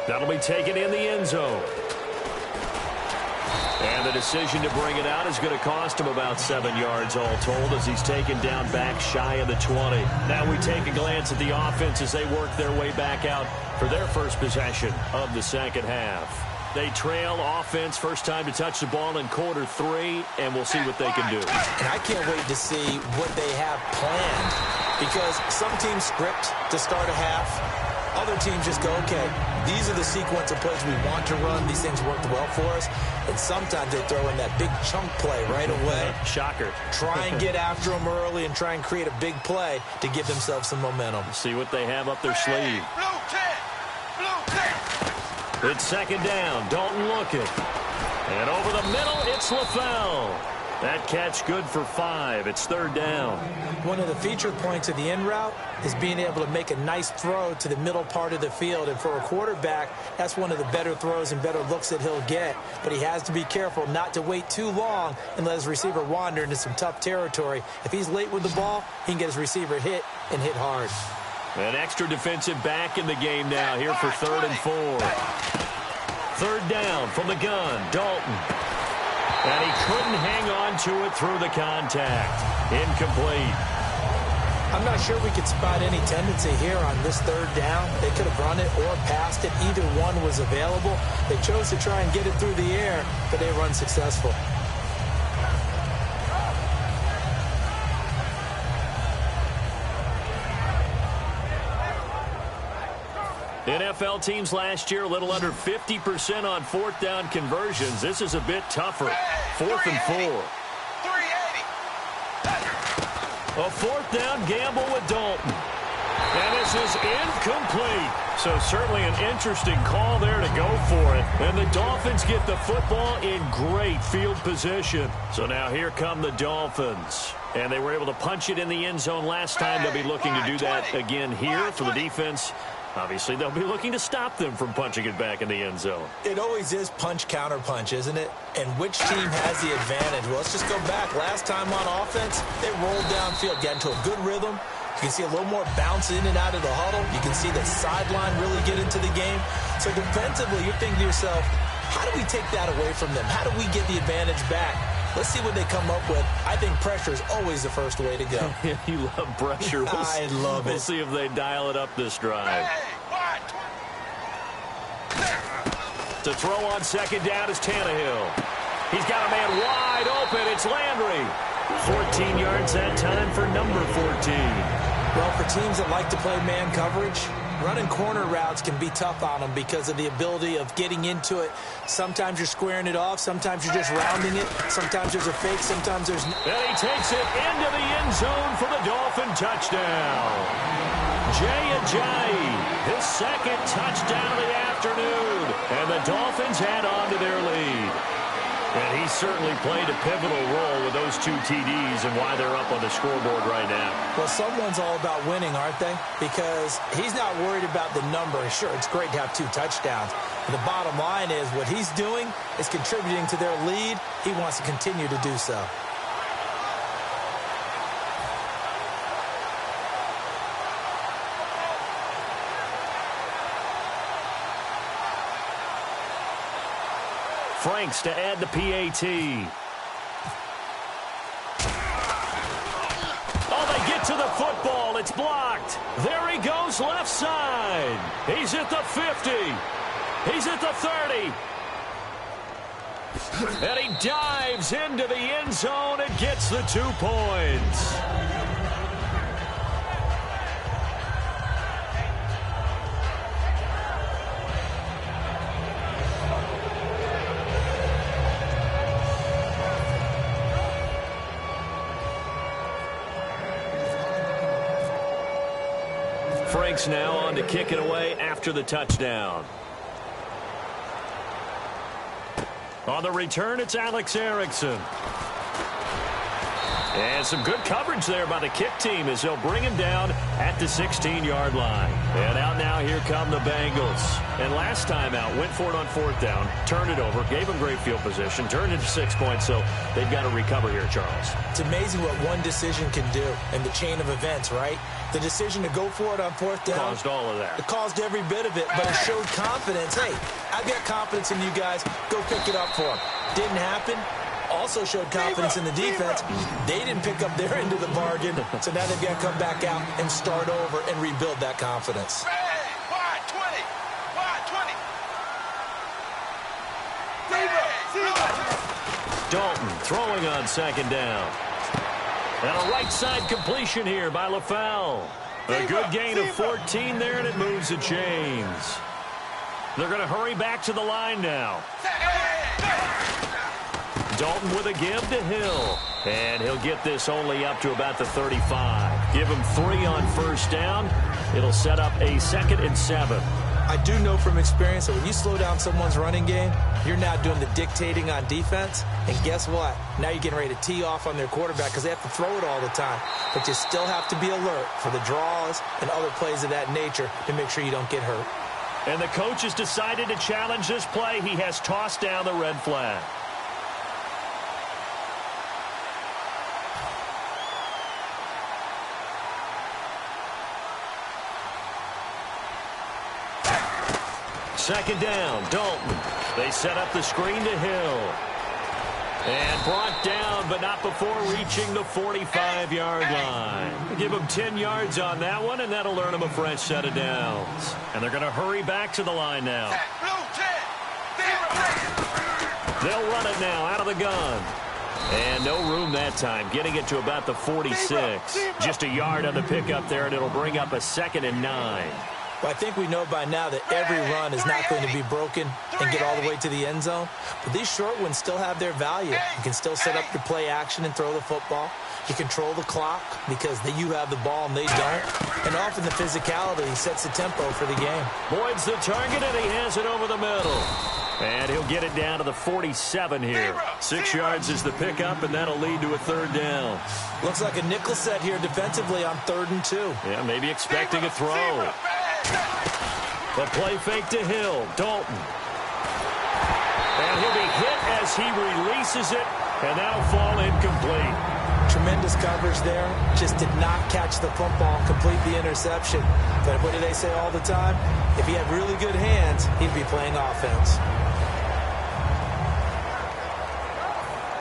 That'll be taken in the end zone. And the decision to bring it out is going to cost him about 7 yards all told as he's taken down back shy of the 20. Now we take a glance at the offense as they work their way back out for their first possession of the second half. They trail offense first time to touch the ball in quarter 3, and we'll see what they can do. And I can't wait to see what they have planned, because some teams script to start a half. Other teams just go, okay, these are the sequence of plays we want to run. These things worked well for us. And sometimes they throw in that big chunk play right away. Shocker. Try and get after them early and try and create a big play to give themselves some momentum. See what they have up their sleeve. Blue 10. Blue 10. It's second down. Dalton looking. And over the middle, it's LaFell. That catch good for 5. It's third down. One of the feature points of the in route is being able to make a nice throw to the middle part of the field. And for a quarterback, that's one of the better throws and better looks that he'll get. But he has to be careful not to wait too long and let his receiver wander into some tough territory. If he's late with the ball, he can get his receiver hit and hit hard. An extra defensive back in the game now here for 3rd and 4. Third down from the gun, Dalton. And he couldn't hang on to it through the contact. Incomplete. I'm not sure we could spot any tendency here on this third down. They could have run it or passed it. Either one was available. They chose to try and get it through the air, but they were unsuccessful. NFL teams last year a little under 50% on 4th down conversions. This is a bit tougher. 4th and 4. 380. A 4th down gamble with Dalton. And this is incomplete. So certainly an interesting call there to go for it. And the Dolphins get the football in great field position. So now here come the Dolphins. And they were able to punch it in the end zone last time. They'll be looking to do that again here for the defense. Obviously, they'll be looking to stop them from punching it back in the end zone. It always is punch, counter punch, isn't it? And which team has the advantage? Well, let's just go back. Last time on offense, they rolled downfield, got into a good rhythm. You can see a little more bounce in and out of the huddle. You can see the sideline really get into the game. So defensively, you're thinking to yourself, how do we take that away from them? How do we get the advantage back? Let's see what they come up with. I think pressure is always the first way to go. You love pressure. I love it. We'll see if they dial it up this drive. To throw on second down is Tannehill. He's got a man wide open. It's Landry. 14 yards that time for number 14. Well, for teams that like to play man coverage, running corner routes can be tough on them because of the ability of getting into it. Sometimes you're squaring it off. Sometimes you're just rounding it. Sometimes there's a fake. Sometimes there's... And he takes it into the end zone for the Dolphin touchdown. Jay Ajayi, his second touchdown of the afternoon. And the Dolphins add on to their lead. And he certainly played a pivotal role with those 2 TDs and why they're up on the scoreboard right now. Well, someone's all about winning, aren't they? Because he's not worried about the number. Sure, it's great to have 2 touchdowns. But the bottom line is what he's doing is contributing to their lead. He wants to continue to do so. Franks to add the PAT. Oh, they get to the football. It's blocked. There he goes left side. He's at the 50. He's at the 30. And he dives into the end zone and gets the 2 points. Franks now on to kick it away after the touchdown. On the return, it's Alex Erickson. And some good coverage there by the kick team as they'll bring him down at the 16-yard line. And out now, here come the Bengals. And last time out, went for it on 4th down, turned it over, gave them great field position, turned it to 6 points, so they've got to recover here, Charles. It's amazing what one decision can do in the chain of events, right? The decision to go for it on 4th down. Caused all of that. It caused every bit of it, but it showed confidence. Hey, I've got confidence in you guys. Go pick it up for them. Didn't happen. Also showed confidence in the defense. They didn't pick up their end of the bargain, so now they've got to come back out and start over and rebuild that confidence. Wide 20. Wide 20. throwing on second down. And a right side completion here by LaFell. A good gain of 14 there, and it moves the chains. They're going to hurry back to the line now. Dalton with a give to Hill. And he'll get this only up to about the 35. Give him 3 on first down. It'll set up a 2nd and 7. I do know from experience that when you slow down someone's running game, you're now doing the dictating on defense. And guess what? Now you're getting ready to tee off on their quarterback because they have to throw it all the time. But you still have to be alert for the draws and other plays of that nature to make sure you don't get hurt. And the coach has decided to challenge this play. He has tossed down the red flag. Second down, Dalton. They set up the screen to Hill. And brought down, but not before reaching the 45-yard line. Give him 10 yards on that one, and that'll earn him a fresh set of downs. And they're going to hurry back to the line now. They'll run it now out of the gun. And no room that time, getting it to about the 46. Just a yard on the pickup there, and it'll bring up a 2nd and 9. Well, I think we know by now that every run is not going to be broken and get all the way to the end zone. But these short ones still have their value. You can still set up your play action and throw the football. You control the clock because you have the ball and they don't. And often the physicality sets the tempo for the game. Boyd's the target, and he has it over the middle. And he'll get it down to the 47 here. 6 yards is the pickup, and that'll lead to a 3rd down. Looks like a nickel set here defensively on 3rd and 2. Yeah, maybe expecting a throw. The play fake to Hill. Dalton. And he'll be hit as he releases it, and that'll fall incomplete. Tremendous coverage there. Just did not catch the football, complete the interception. But what do they say all the time? If he had really good hands, he'd be playing offense.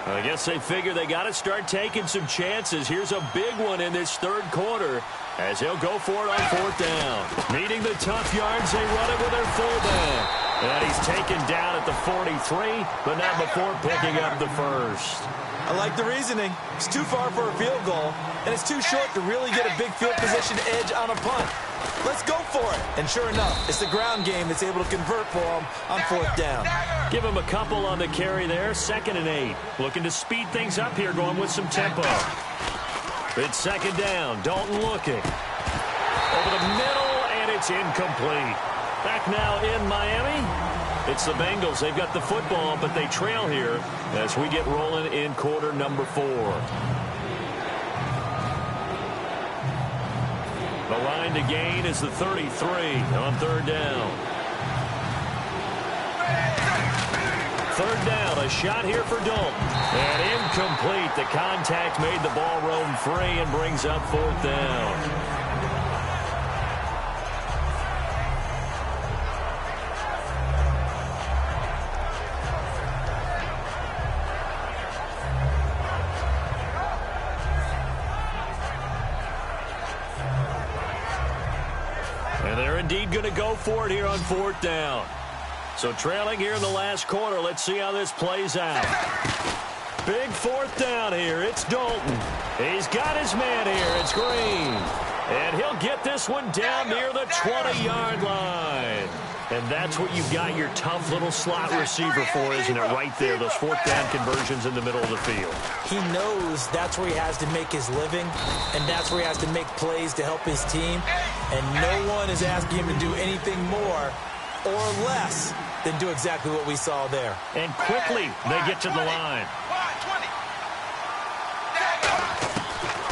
I guess they figure they got to start taking some chances. Here's a big one in this 3rd quarter as they'll go for it on 4th down. Needing the tough yards, they run it with their fullback. And he's taken down at the 43, but not before picking up the first. I like the reasoning. It's too far for a field goal, and it's too short to really get a big field position edge on a punt. Let's go for it. And sure enough, it's the ground game that's able to convert for him on 4th down. Give him a couple on the carry there. 2nd and 8. Looking to speed things up here, going with some tempo. It's 2nd down. Dalton looking. Over the middle, and it's incomplete. Back now in Miami. It's the Bengals. They've got the football, but they trail here as we get rolling in quarter number 4. The line to gain is the 33 on 3rd down. 3rd down, a shot here for Dalton. And incomplete. The contact made the ball roam free and brings up 4th down. And they're indeed going to go for it here on 4th down. So trailing here in the last quarter. Let's see how this plays out. Big 4th down here. It's Dalton. He's got his man here. It's Green. And he'll get this one down near the 20-yard line. And that's what you've got your tough little slot receiver for, isn't it? Right there, those 4th down conversions in the middle of the field. He knows that's where he has to make his living, and that's where he has to make plays to help his team. And no one is asking him to do anything more or less than do exactly what we saw there. And quickly, they get to the line.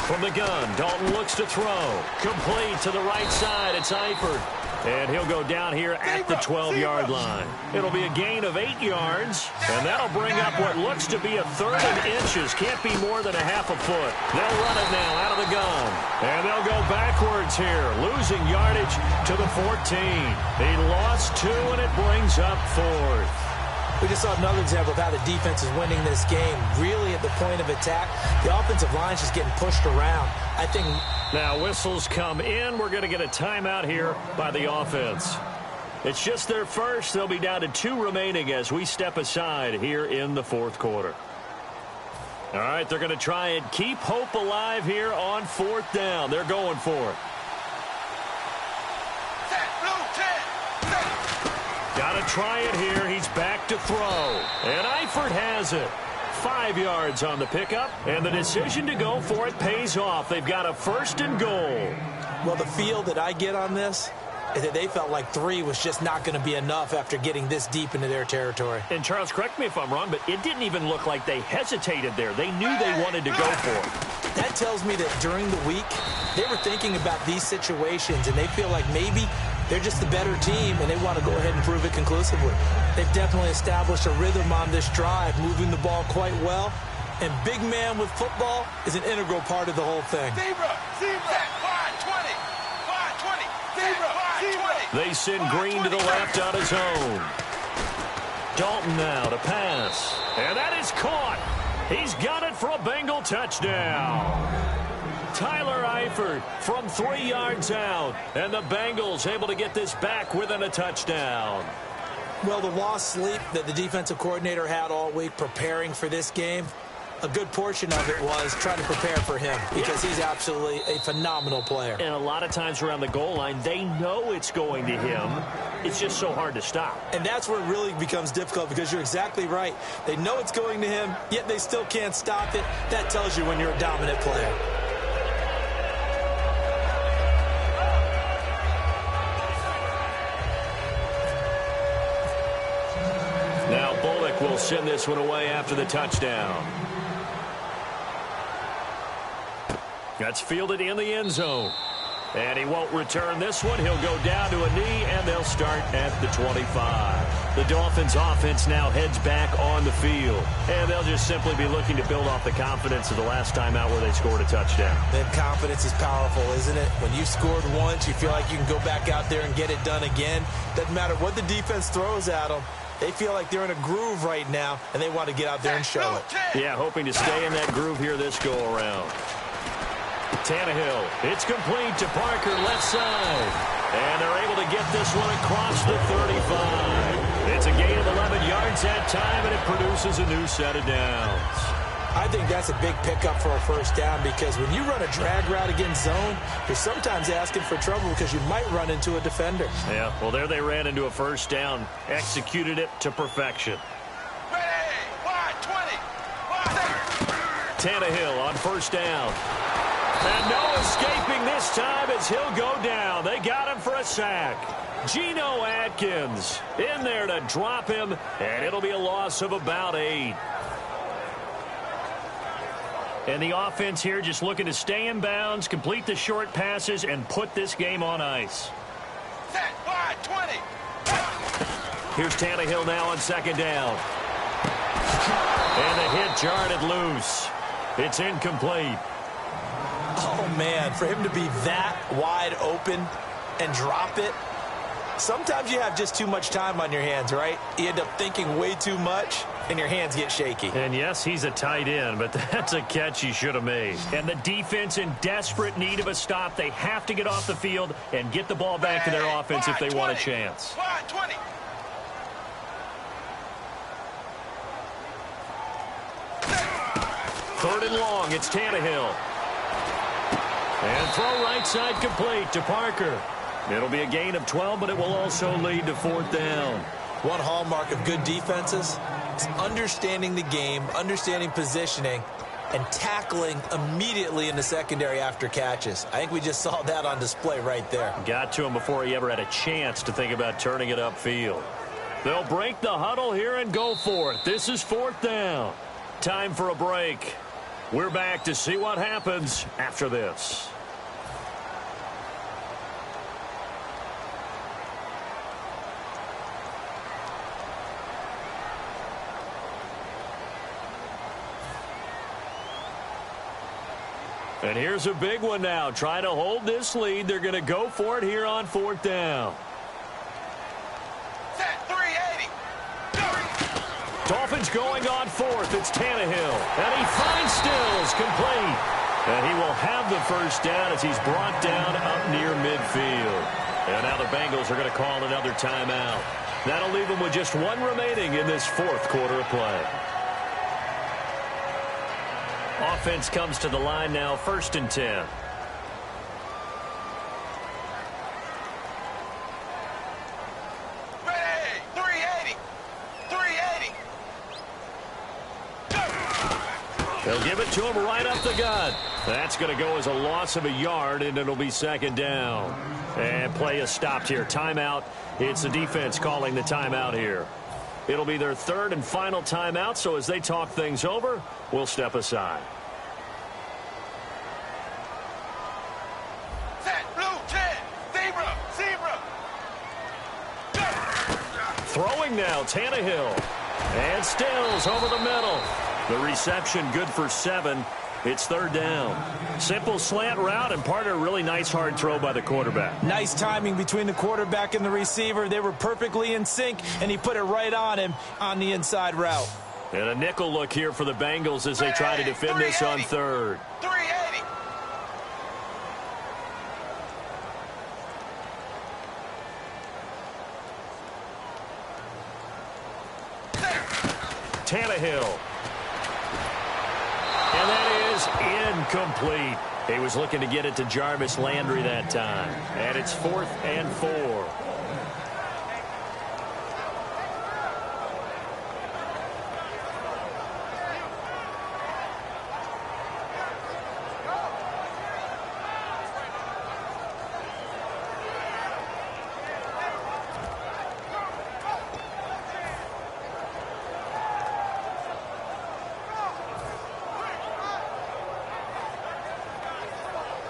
From the gun, Dalton looks to throw. Complete to the right side. It's Eifert. And he'll go down here at the 12-yard line. It'll be a gain of 8 yards, and that'll bring up what looks to be a 3rd and inches. Can't be more than a half a foot. They'll run it now out of the gun. And they'll go backwards here, losing yardage to the 14. He lost 2, and it brings up 4th. We just saw another example of how the defense is winning this game. Really at the point of attack, the offensive line's just getting pushed around. I think now whistles come in. We're going to get a timeout here by the offense. It's just their first. They'll be down to 2 remaining as we step aside here in the 4th quarter. All right, they're going to try and keep hope alive here on 4th down. They're going for it. Got to try it here. He's back to throw. And Eifert has it. 5 yards on the pickup, and the decision to go for it pays off. They've got a 1st and goal. Well, the feel that I get on this is that they felt like 3 was just not going to be enough after getting this deep into their territory. And, Charles, correct me if I'm wrong, but it didn't even look like they hesitated there. They knew they wanted to go for it. That tells me that during the week, they were thinking about these situations, and they feel like maybe they're just the better team, and they want to go ahead and prove it conclusively. They've definitely established a rhythm on this drive, moving the ball quite well. And big man with football is an integral part of the whole thing. They send Green to the left on his own. Dalton now to pass. And that is caught. He's got it for a Bengal touchdown. Tyler Eifert from 3 yards out. And the Bengals able to get this back within a touchdown. Well, the lost sleep that the defensive coordinator had all week preparing for this game, a good portion of it was trying to prepare for him because he's absolutely a phenomenal player. And a lot of times around the goal line, they know it's going to him. It's just so hard to stop. And that's where it really becomes difficult because you're exactly right. They know it's going to him, yet they still can't stop it. That tells you when you're a dominant player. Now Bullock will send this one away after the touchdown. That's fielded in the end zone. And he won't return this one. He'll go down to a knee, and they'll start at the 25. The Dolphins' offense now heads back on the field. And they'll just simply be looking to build off the confidence of the last time out where they scored a touchdown. Then confidence is powerful, isn't it? When you scored once, you feel like you can go back out there and get it done again. Doesn't matter what the defense throws at them. They feel like they're in a groove right now, and they want to get out there and show it. Yeah, hoping to stay in that groove here this go-around. Tannehill, it's complete to Parker, left side. And they're able to get this one across the 35. It's a gain of 11 yards that time, and it produces a new set of downs. I think that's a big pickup for a 1st down because when you run a drag route against zone, you're sometimes asking for trouble because you might run into a defender. Yeah, well, there they ran into a 1st down, executed it to perfection. Ready, wide 20, wide. Tannehill on 1st down. And no escaping this time as he'll go down. They got him for a sack. Geno Atkins in there to drop him, and it'll be a loss of about 8. And the offense here just looking to stay in bounds, complete the short passes, and put this game on ice. Set, wide 20. Here's Tannehill now on 2nd down. And the hit jarred it loose. It's incomplete. Oh, man, for him to be that wide open and drop it, sometimes you have just too much time on your hands, right? You end up thinking way too much, and your hands get shaky. And, yes, he's a tight end, but that's a catch he should have made. And the defense in desperate need of a stop. They have to get off the field and get the ball back to their offense if they want a chance. Wide 20. Third and long, it's Tannehill. And throw right side complete to Parker. It'll be a gain of 12, but it will also lead to 4th down. One hallmark of good defenses is understanding the game, understanding positioning, and tackling immediately in the secondary after catches. I think we just saw that on display right there. Got to him before he ever had a chance to think about turning it upfield. They'll break the huddle here and go for it. This is 4th down. Time for a break. We're back to see what happens after this. And here's a big one now. Trying to hold this lead. They're going to go for it here on 4th down. Set, 380. Dolphins going on 4th. It's Tannehill. And he finds Stills complete. And he will have the 1st down as he's brought down up near midfield. And now the Bengals are going to call another timeout. That'll leave them with just 1 remaining in this 4th quarter of play. Offense comes to the line now, 1st and 10. Ready! 380! 380! They'll give it to him right up the gut. That's going to go as a loss of a yard, and it'll be 2nd down. And play is stopped here. Timeout. It's the defense calling the timeout here. It'll be their 3rd and final timeout, so as they talk things over, we'll step aside. Set, blue, 10, zebra, zebra. Throwing now, Tannehill. And Stills over the middle. The reception good for 7. It's 3rd down. Simple slant route, and part of a really nice hard throw by the quarterback. Nice timing between the quarterback and the receiver. They were perfectly in sync, and he put it right on him on the inside route. And a nickel look here for the Bengals as they try to defend this on 3rd. 380. Tannehill. And that is incomplete. He was looking to get it to Jarvis Landry that time. And it's 4th and 4.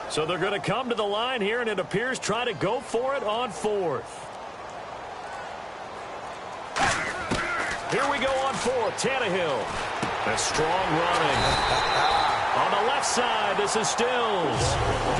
So they're going to come to the line here, and it appears try to go for it on 4th. Here we go on 4th. Tannehill. A strong running. On the left side, this is Stills.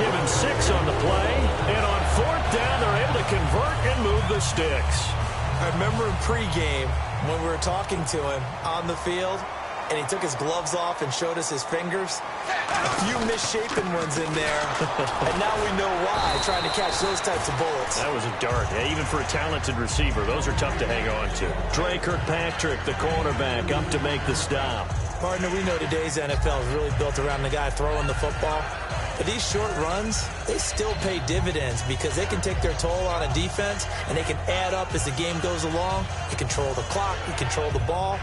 Give him 6 on the play. And on 4th down, they're able to convert and move the sticks. I remember in pregame when we were talking to him on the field, and he took his gloves off and showed us his fingers. A few misshapen ones in there, and now we know why, trying to catch those types of bullets. That was a dart. Yeah, even for a talented receiver, those are tough to hang on to. Trey Kirkpatrick, the cornerback, up to make the stop. Partner, we know today's NFL is really built around the guy throwing the football. But these short runs, they still pay dividends because they can take their toll on a defense, and they can add up as the game goes along. You control the clock, you control the ball,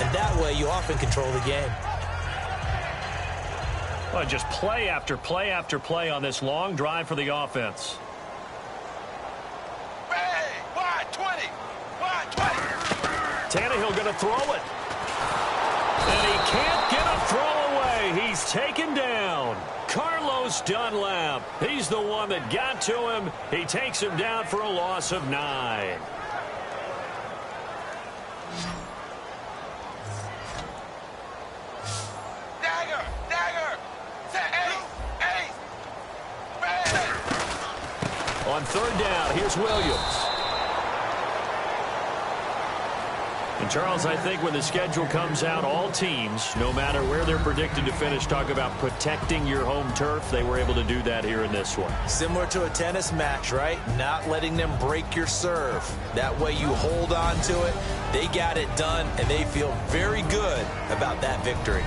and that way you often control the game. Well, just play after play after play on this long drive for the offense. Hey, wide 20. Wide 20. Tannehill going to throw it. And he can't get a throw away. He's taken down. Carlos Dunlap. He's the one that got to him. He takes him down for a loss of 9. On 3rd down, here's Williams. And Charles, I think when the schedule comes out, all teams, no matter where they're predicted to finish, talk about protecting your home turf. They were able to do that here in this one. Similar to a tennis match, right? Not letting them break your serve. That way you hold on to it. They got it done, and they feel very good about that victory.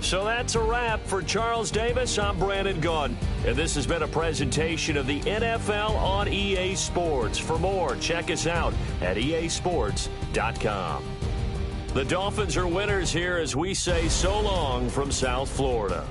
So that's a wrap for Charles Davis. I'm Brandon Gunn, and this has been a presentation of the NFL on EA Sports. For more, check us out at easports.com. The Dolphins are winners here as we say so long from South Florida.